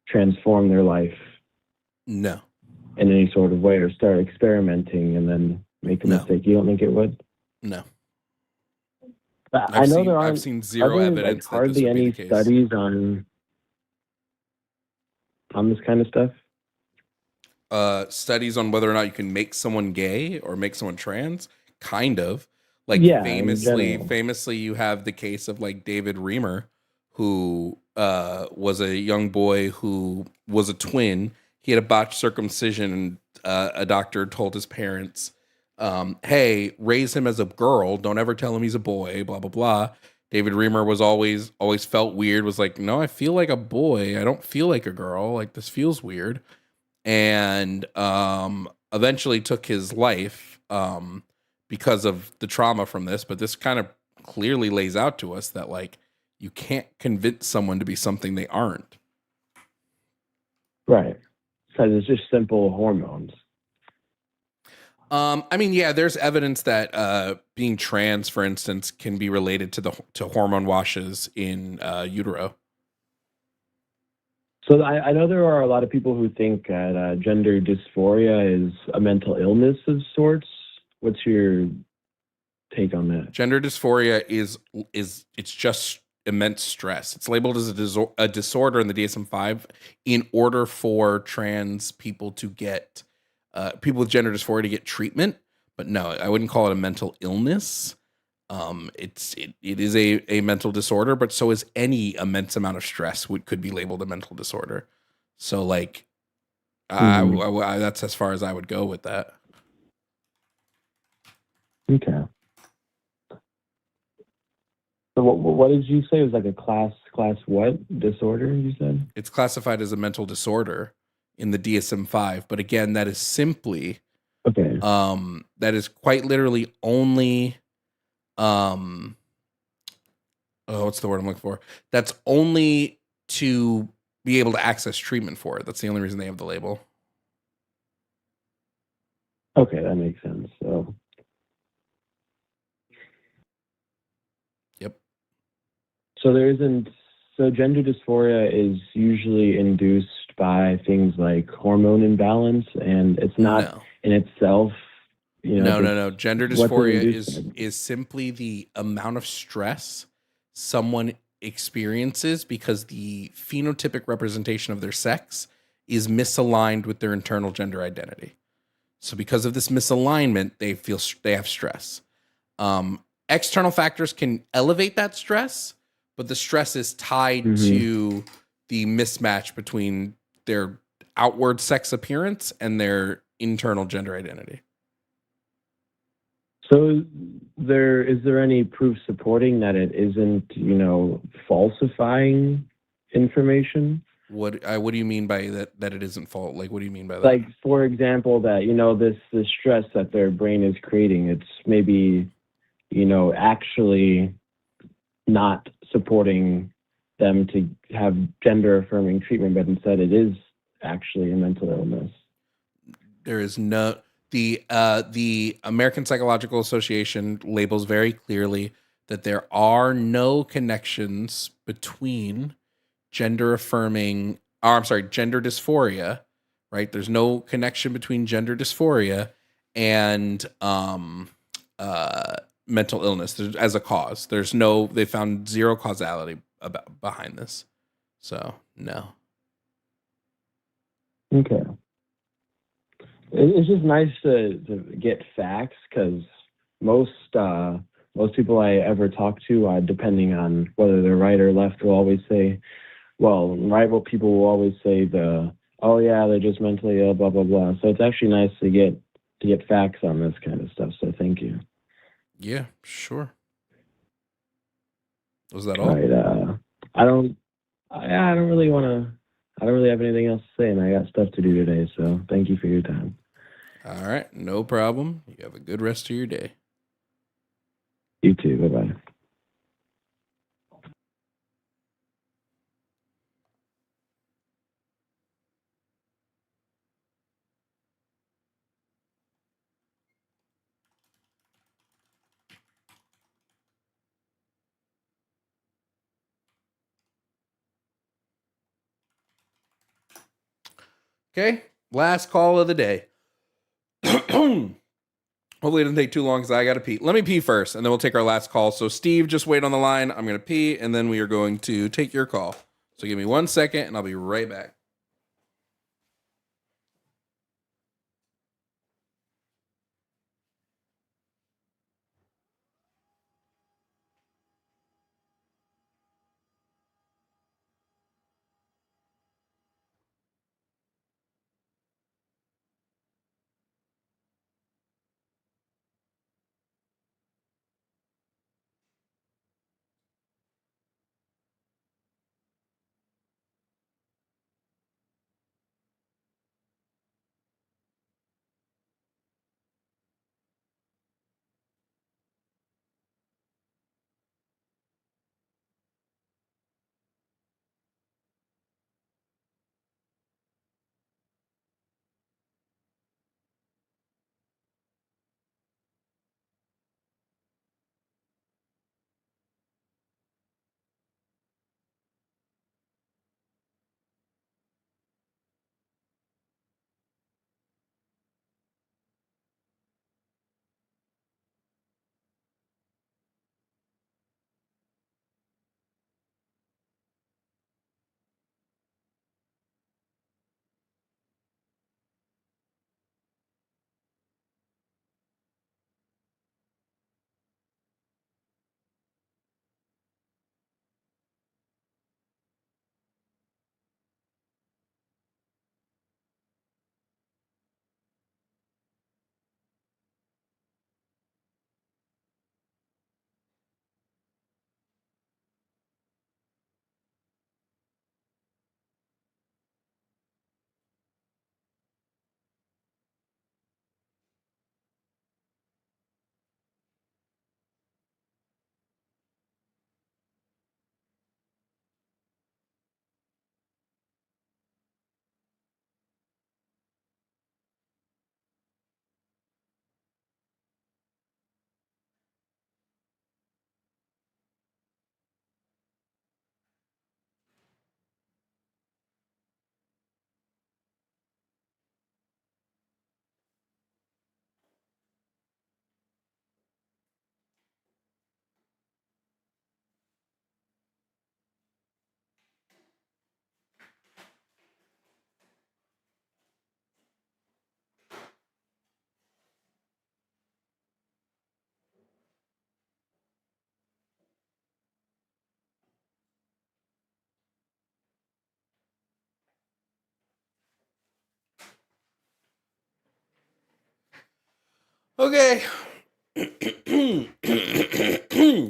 transform their life No. in any sort of way or start experimenting and then make a No. mistake? You don't think it would? No. I know there aren't. I've seen Are zero there evidence like that this hardly would be any the case. studies on this kind of stuff? Studies on whether or not you can make someone gay or make someone trans, kind of. Like Yeah, in famously, general. you have the case of like David Reamer, who was a young boy who was a twin. He had a botched circumcision, and a doctor told his parents, "Hey, raise him as a girl. Don't ever tell him he's a boy." Blah blah blah. David Reamer was always felt weird. Was like, "No, I feel like a boy. I don't feel like a girl. Like this feels weird." And eventually took his life because of the trauma from this. But this kind of clearly lays out to us that like you can't convince someone to be something they aren't. Right. Because it's just simple hormones. I mean, yeah, there's evidence that being trans, for instance, can be related to hormone washes in utero. So I know there are a lot of people who think that gender dysphoria is a mental illness of sorts. What's your take on that? Gender dysphoria is it's just immense stress. It's labeled as a disorder in the DSM-5 in order for trans people to get people with gender dysphoria to get treatment. But no, I wouldn't call it a mental illness. It is a mental disorder, but so is any immense amount of stress could be labeled a mental disorder. So like, I that's as far as I would go with that. Okay. So what did you say? It was like a class what disorder you said? It's classified as a mental disorder in the DSM-5, but again, that is simply Okay. that is quite literally only what's the word I'm looking for? That's only to be able to access treatment for it. That's the only reason they have the label. Okay, that makes sense. So Yep. So there isn't. So gender dysphoria is usually induced by things like hormone imbalance, and it's not in itself. You know, No. Gender what's it dysphoria induced by? is simply the amount of stress someone experiences because the phenotypic representation of their sex is misaligned with their internal gender identity. So because of this misalignment, they have stress. External factors can elevate that stress, but the stress is tied to the mismatch between their outward sex appearance and their internal gender identity. So is there any proof supporting that it isn't, you know, falsifying information? What do you mean by that it isn't fault? Like, what do you mean by that? Like, for example, that, you know, this stress that their brain is creating, it's maybe, you know, actually not supporting them to have gender affirming treatment, but instead it is actually a mental illness. There is no the American Psychological Association labels very clearly that there are no connections between gender dysphoria, right? There's no connection between gender dysphoria and mental illness as a cause. They found zero causality behind this. So, no. Okay. It's just nice to get facts, because most people I ever talk to, depending on whether they're right or left, will always say, well, rival people will always say oh yeah, they're just mentally ill, blah blah blah. So it's actually nice to get facts on this kind of stuff. So thank you. Yeah, sure. Was that all? Right. I don't really have anything else to say, and I got stuff to do today. So thank you for your time. All right, no problem. You have a good rest of your day. You too. Bye-bye. Okay, last call of the day. Hopefully it doesn't take too long because I got to pee. Let me pee first, and then we'll take our last call. So, Steve, just wait on the line. I'm going to pee, and then we are going to take your call. So give me 1 second, and I'll be right back. Okay.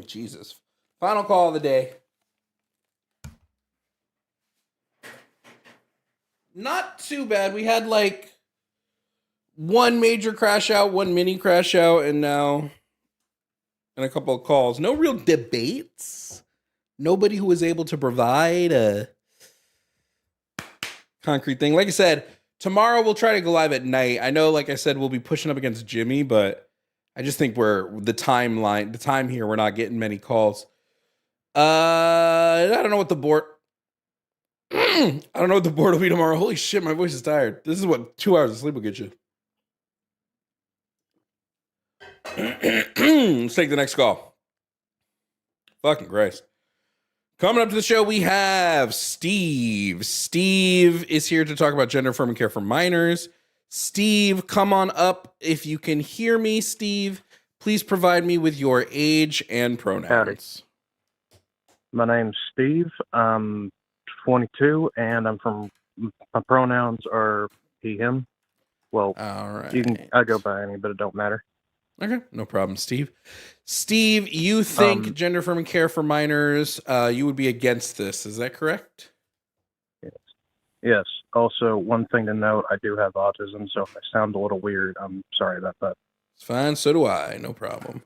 Jesus. Final call of the day. Not too bad. We had like one major crash out, one mini crash out, and a couple of calls. No real debates. Nobody who was able to provide a concrete thing. Like I said, tomorrow we'll try to go live at night. I know, like I said, we'll be pushing up against Jimmy, but I just think the time here, we're not getting many calls. I don't know what the board. I don't know what the board will be tomorrow. Holy shit, my voice is tired. This is what 2 hours of sleep will get you. Let's take the next call. Fucking Christ. Coming up to the show, we have Steve. Steve is here to talk about gender affirming care for minors. Steve, come on up. If you can hear me, Steve, please provide me with your age and pronouns. Howdy. My name's Steve. I'm 22, and my pronouns are he, him. Well, all right. I go by any, but it don't matter. Okay, no problem, Steve. Steve, you think gender affirming care for minors, you would be against this. Is that correct? Yes. Yes. Also, one thing to note, I do have autism, so if I sound a little weird, I'm sorry about that. It's fine. So do I. No problem.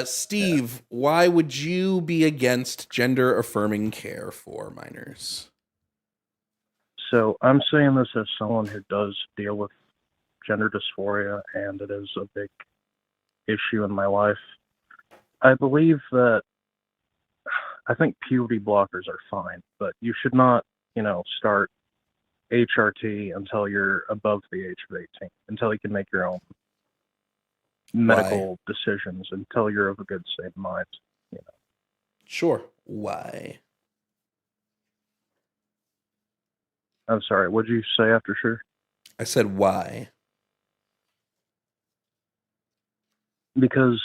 Steve, why would you be against gender affirming care for minors? So I'm saying this as someone who does deal with gender dysphoria, and it is a big issue in my life. I believe that I think puberty blockers are fine, but you should not, start HRT until you're above the age of 18, until you can make your own medical decisions, until you're of a good state of mind. Sure. Why? I'm sorry, what'd you say after sure? I said why. Because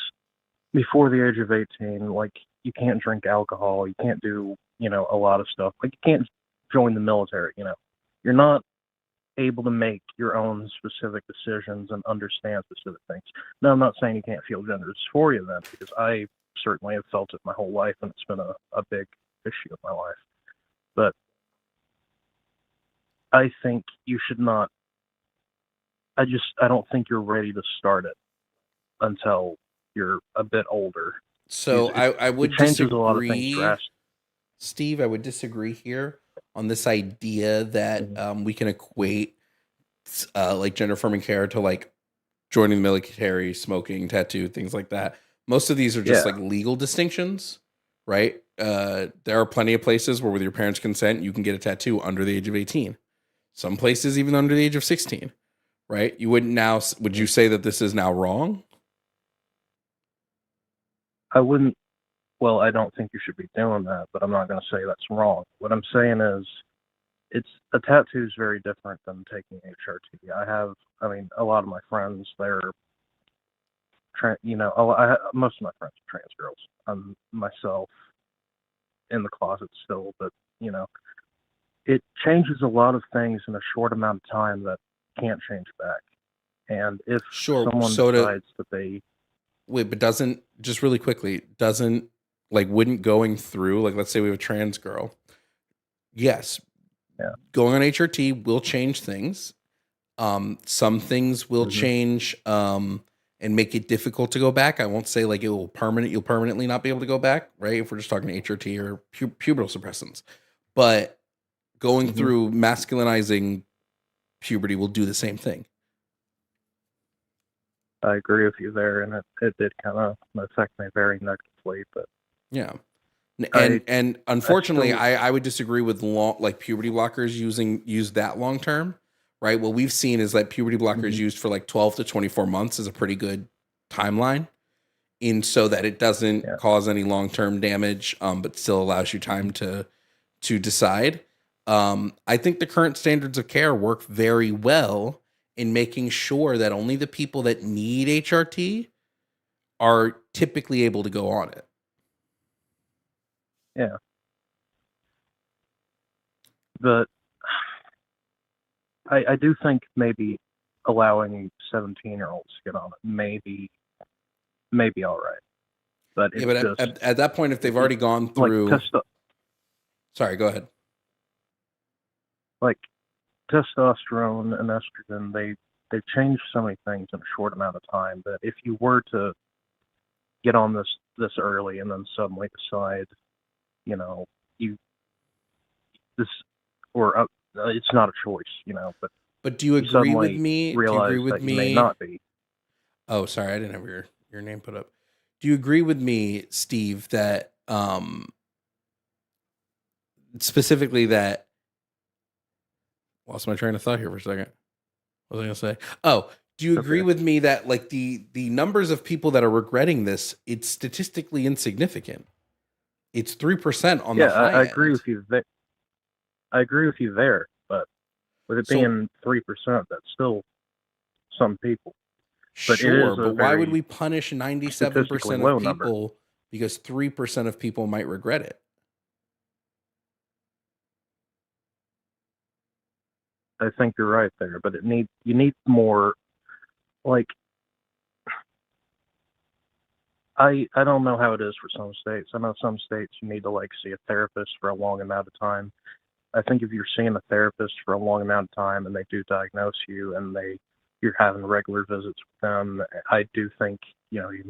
before the age of 18, like, you can't drink alcohol, you can't do, a lot of stuff. Like, you can't join the military, You're not able to make your own specific decisions and understand specific things. Now, I'm not saying you can't feel gender dysphoria then, because I certainly have felt it my whole life, and it's been a big issue in my life. But I think you should not, I don't think you're ready to start it until you're a bit older. So I would changes a lot of things disagree, drastically. Steve. I would disagree here on this idea that we can equate like gender affirming care to like joining the military, smoking, tattoo, things like that. Most of these are just like legal distinctions, right? There are plenty of places where with your parents' consent, you can get a tattoo under the age of 18. Some places even under the age of 16, right? You wouldn't now, would you say that this is now wrong? I wouldn't, well, I don't think you should be doing that, but I'm not going to say that's wrong. What I'm saying is, a tattoo is very different than taking HRT. A lot of my friends, they're, most of my friends are trans girls. I'm myself in the closet still, but, it changes a lot of things in a short amount of time that can't change back. And if someone decides that they... Wait, but doesn't, just really quickly, wouldn't going through, like, let's say we have a trans girl. Yes. Yeah. Going on HRT will change things. Some things will change and make it difficult to go back. I won't say like you'll permanently not be able to go back, right? If we're just talking HRT or pubertal suppressants. But going through masculinizing puberty will do the same thing. I agree with you there, and it did kind of affect me very negatively, but yeah. And unfortunately, I would disagree with puberty blockers use that long term, right? What we've seen is that puberty blockers used for like 12 to 24 months is a pretty good timeline, so that it doesn't cause any long term damage, but still allows you time to decide. I think the current standards of care work very well in making sure that only the people that need HRT are typically able to go on it. Yeah. But I do think maybe allowing 17-year-olds to get on it may be all right. But at that point, if they've already gone through... Sorry, go ahead. Like testosterone and estrogen, they change so many things in a short amount of time that if you were to get on this early and then suddenly decide, it's not a choice, But do you agree with me? You may not be. Oh, sorry, I didn't have your name put up. Do you agree with me, Steve, that specifically that... Lost my train of thought here for a second. What was I going to say? Oh, do you agree with me that like the numbers of people that are regretting this, it's statistically insignificant? It's 3% on the high I agree with you. I agree with you there, but with it being 3%, that's still some people. But sure, but why would we punish 97% of people number? Because 3% of people might regret it? I think you're right there, but you need more, like, I don't know how it is for some states. I know some states you need to like see a therapist for a long amount of time. I think if you're seeing a therapist for a long amount of time and they do diagnose you and you're having regular visits with them, I do think, it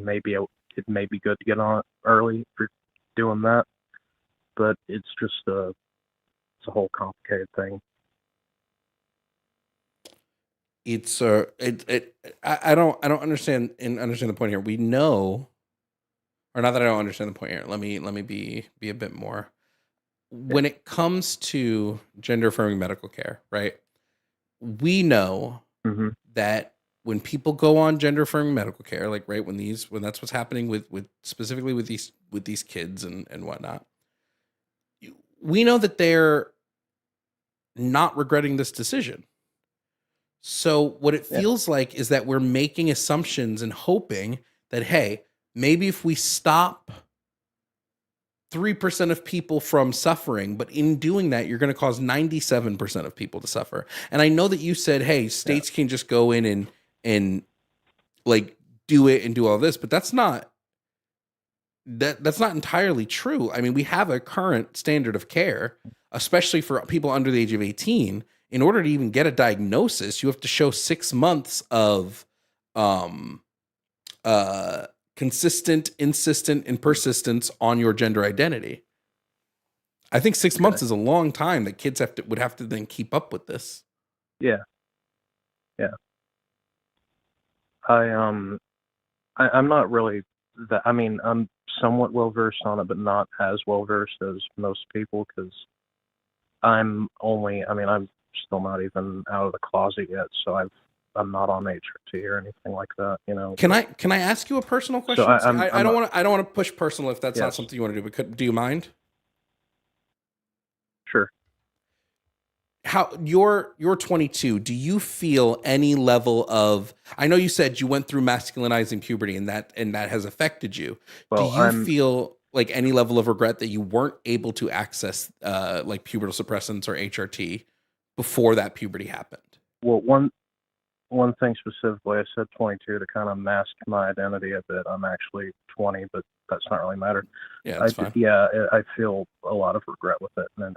may be good to get on it early for doing that. But it's just it's a whole complicated thing. It's I don't understand the point here. We know, or not that I don't understand the point here. Let me be a bit more. When it comes to gender affirming medical care, right? We know Mm-hmm. that when people go on gender affirming medical care, like right when that's what's happening with specifically with these kids and whatnot, we know that they're not regretting this decision. So what it feels like is that we're making assumptions and hoping that, hey, maybe if we stop 3% of people from suffering, but in doing that, you're going to cause 97% of people to suffer. And I know that you said, hey, states can just go in and like do it and do all this, but that's not entirely true. I mean, we have a current standard of care, especially for people under the age of 18. In order to even get a diagnosis, you have to show 6 months of consistent, insistent, and persistence on your gender identity. I think 6 months is a long time that kids would have to then keep up with this. Yeah. I'm not really that. I mean, I'm somewhat well versed on it, but not as well versed as most people because I'm still not even out of the closet yet, so I'm not on HRT or anything like that. Can I ask you a personal question? So I don't want to push personal if that's not something you want to do. But do you mind? Sure. How you're 22? Do you feel any level of? I know you said you went through masculinizing puberty and that has affected you. Well, do you feel like any level of regret that you weren't able to access like pubertal suppressants or HRT before that puberty happened? Well, one thing specifically, I said 22 to kind of mask my identity a bit. I'm actually 20, but that's not really matter. Yeah, that's fine. I feel a lot of regret with it, and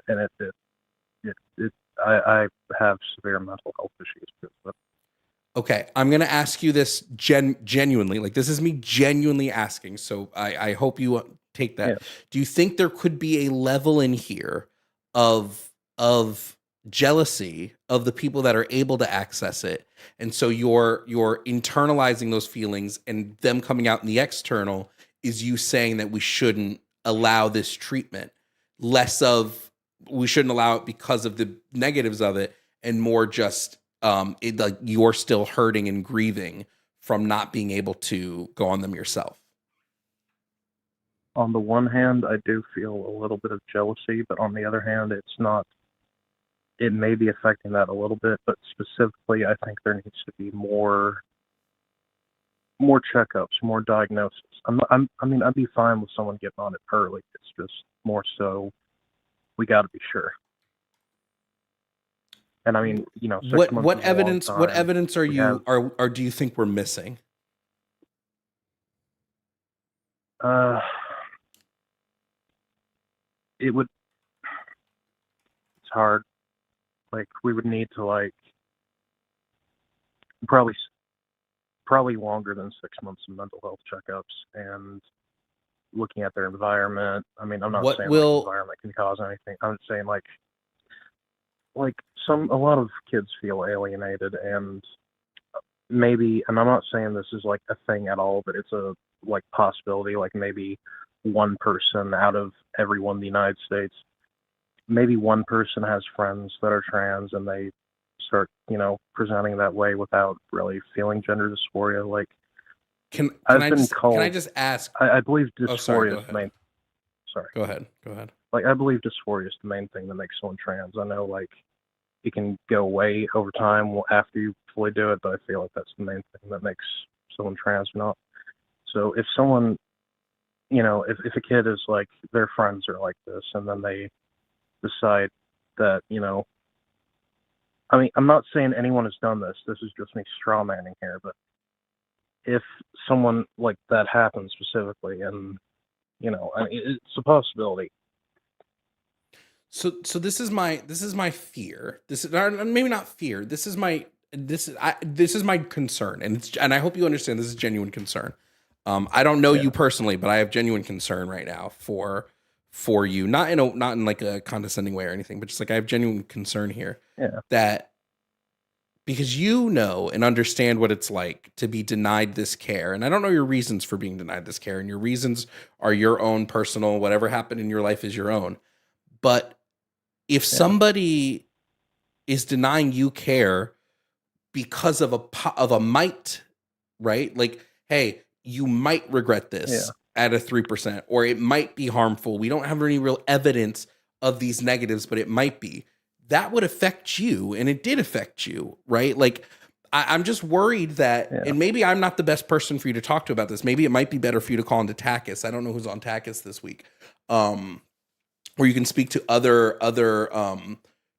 I have severe mental health issues too. But. Okay, I'm going to ask you this genuinely. Like, this is me genuinely asking, so I hope you take that. Yeah. Do you think there could be a level in here of jealousy of the people that are able to access it, and so you're internalizing those feelings, and them coming out in the external is you saying that we shouldn't allow this treatment, less of we shouldn't allow it because of the negatives of it, and more just like you're still hurting and grieving from not being able to go on them yourself? On the one hand, I do feel a little bit of jealousy, but on the other hand, it's not. It may be affecting that a little bit, but specifically, I think there needs to be more checkups, more diagnosis. I'd be fine with someone getting on it early. It's just more so we got to be sure. And I mean, 6 months what is a evidence? long What time. evidence are you or do you think we're missing? It's hard. Like we would need to probably longer than 6 months of mental health checkups and looking at their environment. I mean, I'm not saying the environment can cause anything. I'm saying a lot of kids feel alienated, and maybe, and I'm not saying this is like a thing at all, but it's a possibility. Like maybe one person out of everyone in the United States, maybe one person has friends that are trans, and they start, presenting that way without really feeling gender dysphoria. Like, can I just ask? I believe dysphoria is the main. Sorry. Go ahead. Like, I believe dysphoria is the main thing that makes someone trans. I know, it can go away over time after you fully do it, but I feel like that's the main thing that makes someone trans or not. So if someone, if a kid is their friends are like this, and then they decide that, I mean, I'm not saying anyone has done this. This is just me straw manning here, but if someone like that happens specifically, and, it's a possibility. So this is my fear. This is, or maybe not fear. This is my concern, and I hope you understand this is genuine concern. I don't know you personally, but I have genuine concern right now for you, not in like a condescending way or anything, but just like I have genuine concern here that because you know and understand what it's like to be denied this care, and I don't know your reasons for being denied this care, and your reasons are your own personal, whatever happened in your life is your own. But if somebody is denying you care because of a might, right? Like, hey, you might regret this at a 3%, or it might be harmful. We don't have any real evidence of these negatives, but it might be. That would affect you, and it did affect you, right? Like, I'm just worried that, and maybe I'm not the best person for you to talk to about this. Maybe it might be better for you to call into TACUS. I don't know who's on TACUS this week. Or you can speak to other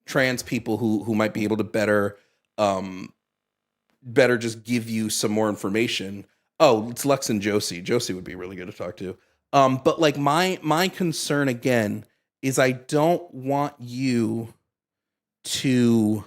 trans people who might be able to better just give you some more information. Oh, it's Lex and Josie. Josie would be really good to talk to. But like my concern again is I don't want you to.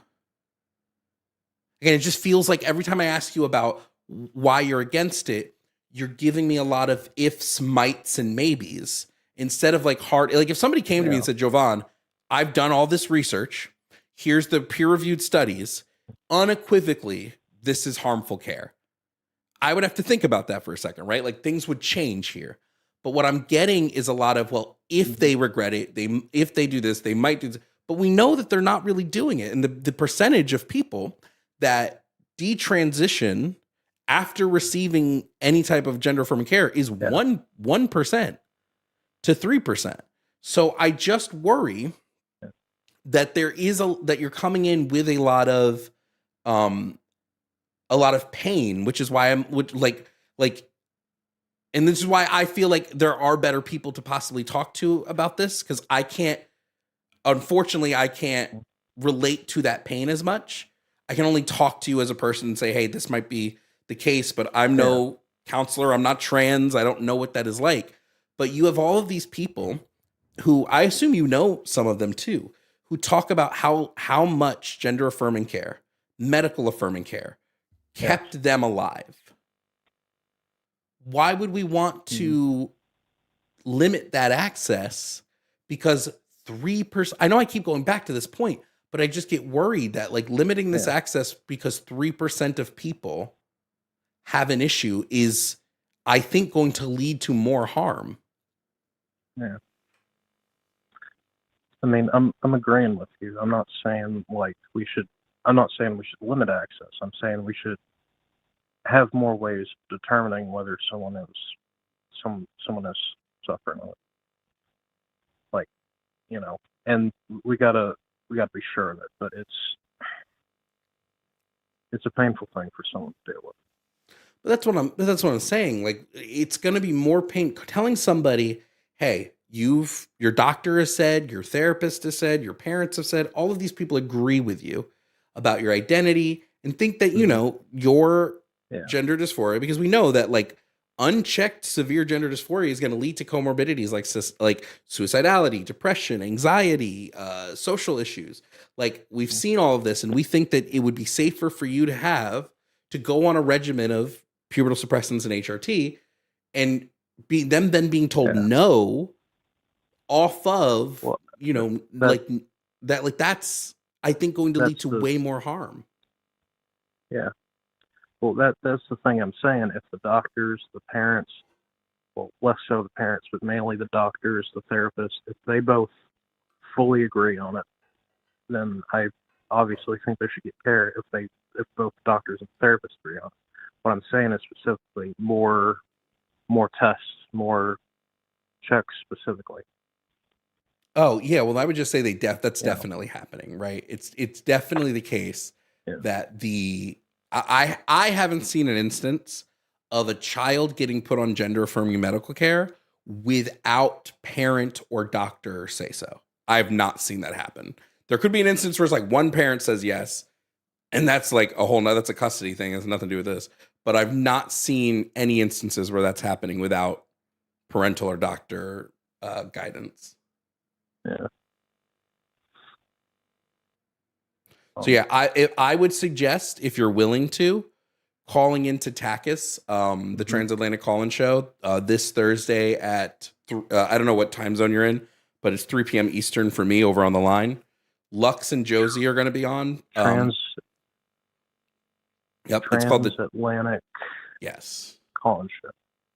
Again, it just feels like every time I ask you about why you're against it, you're giving me a lot of ifs, mights, and maybes instead of like hard. Like if somebody came to me and said, Jovan, I've done all this research. Here's the peer-reviewed studies. Unequivocally, this is harmful care. I would have to think about that for a second, right? Like things would change here. But what I'm getting is a lot of, well, if they regret it, if they do this, they might do this. But we know that they're not really doing it. And the percentage of people that detransition after receiving any type of gender affirming care is 1% to 3%. So I just worry that that you're coming in with a lot of pain, which is why and this is why I feel like there are better people to possibly talk to about this, because unfortunately I can't relate to that pain as much. I can only talk to you as a person and say, hey, this might be the case, but I'm no counselor. I'm not trans. I don't know what that is like. But you have all of these people who I assume you know some of them too, who talk about how much gender affirming care, medical affirming care kept them alive. Why would we want to limit that access? Because 3%, I know I keep going back to this point, but I just get worried that like limiting this access because 3% of people have an issue is, I think, going to lead to more harm. Yeah. I mean, I'm agreeing with you. I'm not saying we should limit access. I'm saying we should have more ways of determining whether someone is suffering of it. Like, and we gotta be sure of it. But it's a painful thing for someone to deal with. But that's what I'm saying. Like, it's going to be more pain telling somebody, hey, your doctor has said, your therapist has said, your parents have said, all of these people agree with you about your identity and think that, your gender dysphoria, because we know that like unchecked severe gender dysphoria is going to lead to comorbidities like suicidality, depression, anxiety, social issues. Like we've seen all of this, and we think that it would be safer for you to go on a regimen of pubertal suppressants and HRT, and then being told no off of, that's, I think, going to lead to way more harm. Yeah. Well, that's the thing I'm saying. If the doctors, the parents, well, less so the parents, but mainly the doctors, the therapists, if they both fully agree on it, then I obviously think they should get care if both doctors and therapists agree on it. What I'm saying is specifically more tests, more checks specifically. Oh yeah, well I would just say that's definitely happening, right? It's definitely the case that I haven't seen an instance of a child getting put on gender affirming medical care without parent or doctor say so. I've not seen that happen. There could be an instance where it's like one parent says yes, and that's like that's a custody thing. It has nothing to do with this. But I've not seen any instances where that's happening without parental or doctor guidance. Yeah. So yeah, I would suggest, if you're willing to, calling into Takis, the Transatlantic Call-In Show, this Thursday at I don't know what time zone you're in, but it's 3 p.m. Eastern for me over on the line. Lux and Josie are going to be on. It's called the Transatlantic Yes Call-In Show.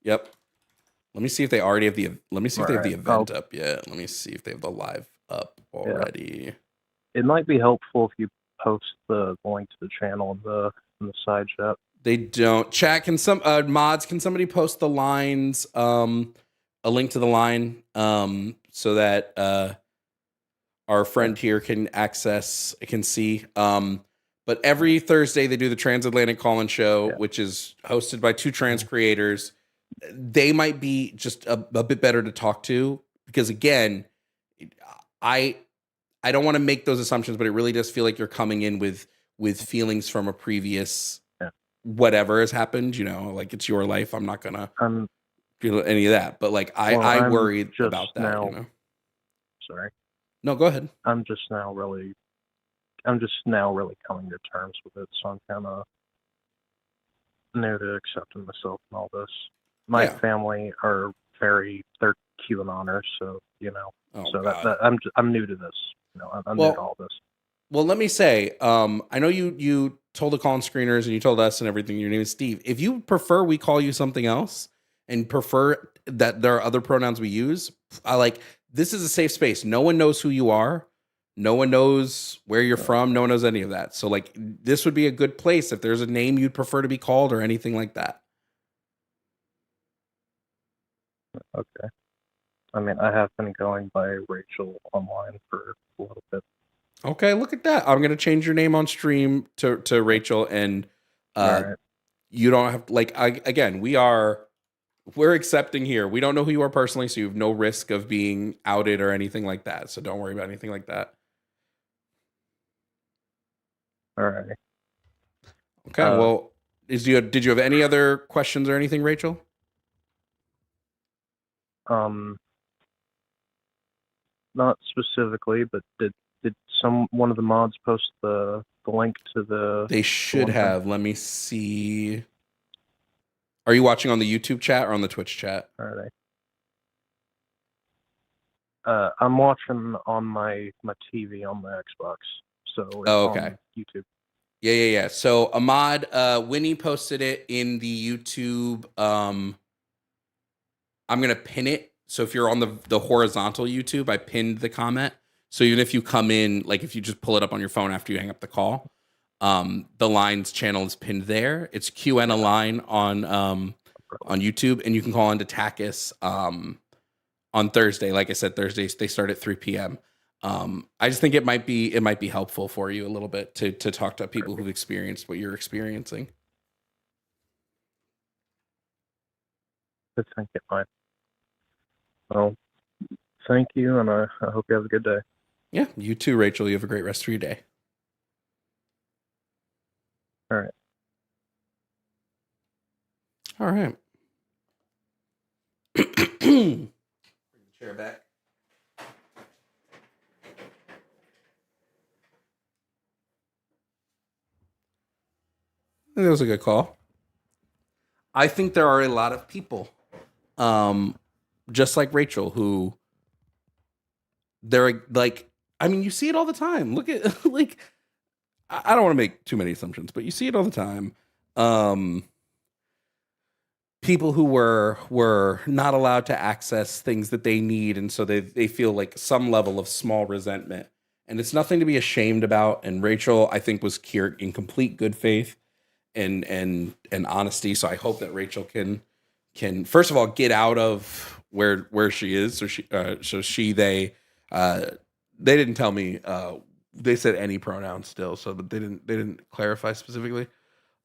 Yep. Let me see if they already have the. Let me see if they have the Right. event up yet. Let me see if they have the live up already. It might be helpful if you post the link to the channel in the side chat. They don't. Chat, can some mods, can somebody post the lines, a link to the line, so that our friend here can see. But every Thursday they do the Transatlantic Call-In Show, which is hosted by two trans creators. They might be just a bit better to talk to, because again, I don't want to make those assumptions, but it really does feel like you're coming in with feelings from a previous whatever has happened, like it's your life. I'm not gonna feel any of that, but like I worry about that. Now, sorry. No, go ahead. I'm just now really coming to terms with it, so I'm kind of new to accepting myself and all this. My family are they're QAnoners, so I'm new to this. I'm new to all this. Well, let me say, I know you told the call-in screeners and you told us and everything, your name is Steve. If you prefer we call you something else and prefer that there are other pronouns we use, this is a safe space. No one knows who you are. No one knows where you're from. No one knows any of that. So this would be a good place if there's a name you'd prefer to be called or anything like that. Okay. I mean, I have been going by Rachel online for a little bit. Okay, look at that. I'm going to change your name on stream to Rachel, and you don't have again, we're accepting here. We don't know who you are personally, so you have no risk of being outed or anything like that. So don't worry about anything like that. All right. Okay, well, did you have any other questions or anything, Rachel? Not specifically, but did one of the mods post the link to the? They should have. Let me see. Are you watching on the YouTube chat or on the Twitch chat? All right. I'm watching on my TV on the Xbox, so it's on YouTube. Yeah. So Ahmad, Winnie posted it in the YouTube. I'm gonna pin it. So if you're on the horizontal YouTube, I pinned the comment. So even if you come in, if you just pull it up on your phone after you hang up the call, the Lines channel is pinned there. It's QN Line on YouTube, and you can call into Takis on Thursday. Like I said, Thursdays they start at 3 p.m. I just think it might be helpful for you a little bit to talk to people who've experienced what you're experiencing. I think it might. Well, thank you, and I hope you have a good day. Yeah, you too, Rachel. You have a great rest of your day. All right. All right. Bring the chair back. I think that was a good call. I think there are a lot of people, just like Rachel, who they're you see it all the time. Look at I don't want to make too many assumptions, but you see it all the time. People who were not allowed to access things that they need, and so they feel some level of small resentment. And it's nothing to be ashamed about. And Rachel, I think, was here in complete good faith and honesty. So I hope that Rachel can first of all get out of where she is. So they didn't tell me. They said any pronoun still, so they didn't clarify specifically.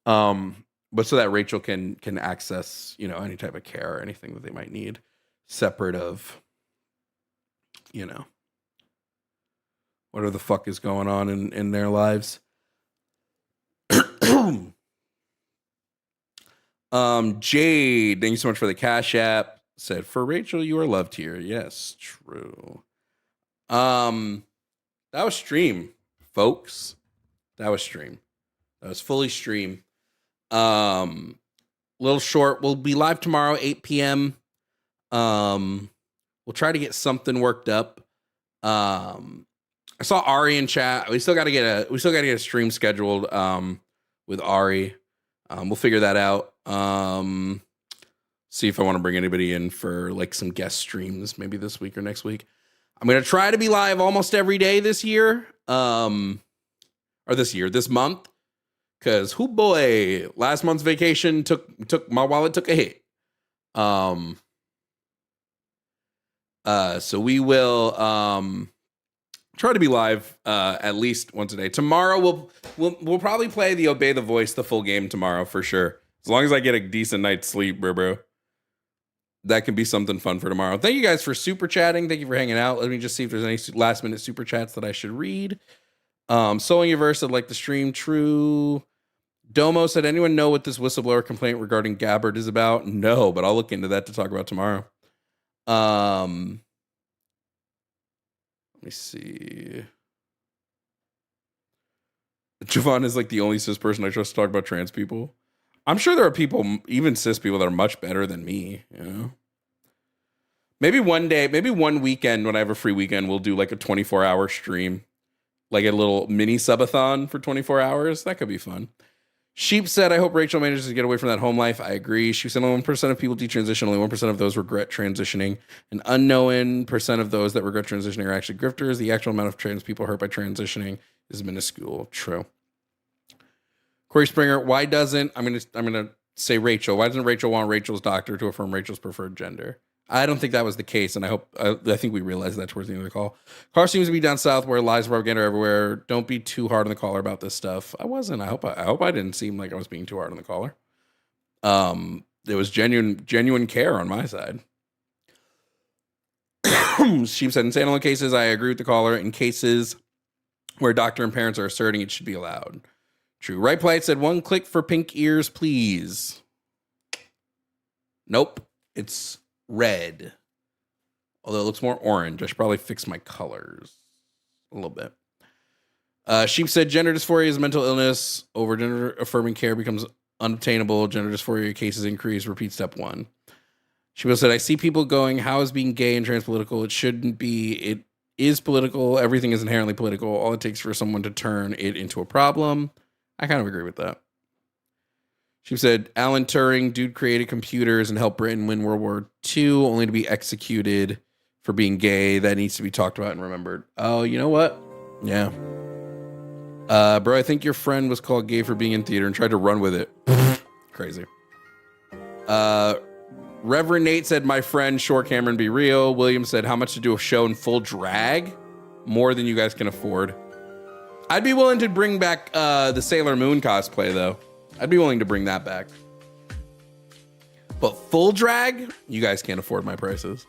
But so that Rachel can access any type of care or anything that they might need, separate of whatever the fuck is going on in their lives. Jade, thank you so much for the Cash App. Said, for Rachel, you are loved here. Yes, true. That was stream, folks. That was stream. That was fully stream. Little short. We'll be live tomorrow, 8 p.m. We'll try to get something worked up. I saw Ari in chat. We still got to get a stream scheduled with Ari. We'll figure that out. See if I want to bring anybody in for like some guest streams maybe this week or next week. I'm going to try to be live almost every day this year. This month. Cause last month's vacation took my wallet took a hit. So we will try to be live at least once a day. Tomorrow we'll probably play the Obey the Voice the full game tomorrow for sure. As long as I get a decent night's sleep, bro. That can be something fun for tomorrow. Thank you guys for super chatting. Thank you for hanging out. Let me just see if there's any last minute super chats that I should read. Sewing your verse, I'd like the stream. True. Domo said, anyone know what this whistleblower complaint regarding Gabbard is about? No, but I'll look into that to talk about tomorrow. Let me see. Jovan is like the only cis person I trust to talk about trans people. I'm sure there are people, even cis people, that are much better than me, you know? Maybe one weekend when I have a free weekend, we'll do like a 24-hour stream. Like a little mini subathon for 24 hours. That could be fun. Sheep said, I hope Rachel manages to get away from that home life. I agree. She said only 1% of people detransition. Only 1% of those regret transitioning. An unknown percent of those that regret transitioning are actually grifters. The actual amount of trans people hurt by transitioning is minuscule. True. Corey Springer, why doesn't, I'm gonna say Rachel. Why doesn't Rachel want Rachel's doctor to affirm Rachel's preferred gender? I don't think that was the case, and I think we realized that towards the end of the call. Car seems to be down south where lies and propaganda are everywhere. Don't be too hard on the caller about this stuff. I wasn't. I hope I didn't seem like I was being too hard on the caller. There was genuine care on my side. Sheep said, in standalone cases, I agree with the caller. In cases where doctor and parents are asserting it should be allowed. True. Right Plight said, one click for pink ears, please. Nope. It's red. Although it looks more orange. I should probably fix my colors a little bit. Sheep said, gender dysphoria is a mental illness. Over gender affirming care becomes unobtainable. Gender dysphoria cases increase. Repeat step 1. She said, I see people going, how is being gay and trans political? It shouldn't be. It is political. Everything is inherently political. All it takes for someone to turn it into a problem. I kind of agree with that. She said, Alan Turing, dude created computers and helped Britain win World War II, only to be executed for being gay. That needs to be talked about and remembered. Oh, you know what? Yeah. Bro, I think your friend was called gay for being in theater and tried to run with it. Crazy. Reverend Nate said, my friend, Shore Cameron, be real. William said, how much to do a show in full drag? More than you guys can afford. I'd be willing to bring back the Sailor Moon cosplay, though. I'd be willing to bring that back. But full drag? You guys can't afford my prices.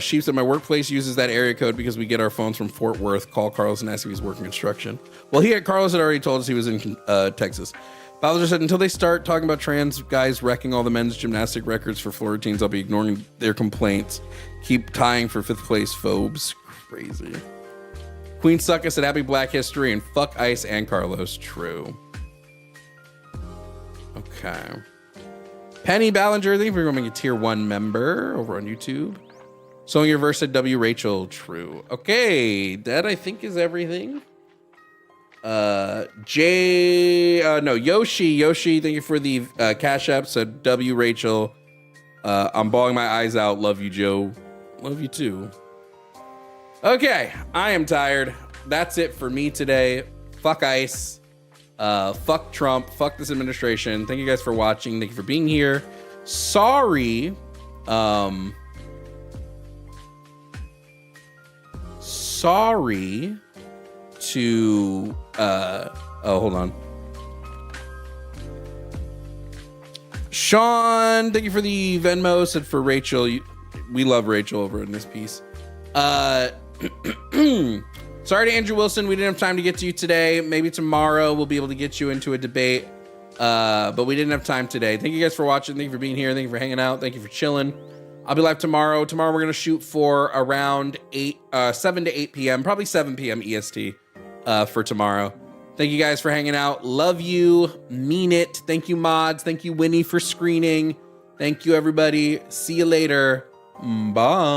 Sheep said, my workplace uses that area code because we get our phones from Fort Worth. Call Carlos and ask if he's working construction. Well, Carlos had already told us he was in Texas. Bowser said, until they start talking about trans guys wrecking all the men's gymnastic records for floor routines, I'll be ignoring their complaints. Keep tying for 5th place phobes. Crazy. Queen Sucka said, happy Black History and fuck Ice and Carlos. True. Okay. Penny Ballinger, thank you for becoming a tier 1 member over on YouTube. Sewing Your Verse said, W Rachel. True. Okay. That I think is everything. Yoshi, thank you for the Cash App. Said, W Rachel. I'm bawling my eyes out. Love you, Joe. Love you too. Okay, I am tired. That's it for me today. Fuck ICE. Fuck Trump. Fuck this administration. Thank you guys for watching. Thank you for being here. Sorry. Sorry to hold on. Sean, thank you for the Venmo. Said for Rachel. We love Rachel over in this piece. Sorry to Andrew Wilson, we didn't have time to get to you today. Maybe tomorrow we'll be able to get you into a debate, but we didn't have time today. Thank you guys for watching. Thank you for being here. Thank you for hanging out. Thank you for chilling. I'll be live tomorrow. Tomorrow we're going to shoot for around 7 to 8 p.m., probably 7 p.m. EST. for tomorrow. Thank you guys for hanging out. Love you. Mean it. Thank you, mods. Thank you, Winnie, for screening. Thank you, everybody. See you later. Bye.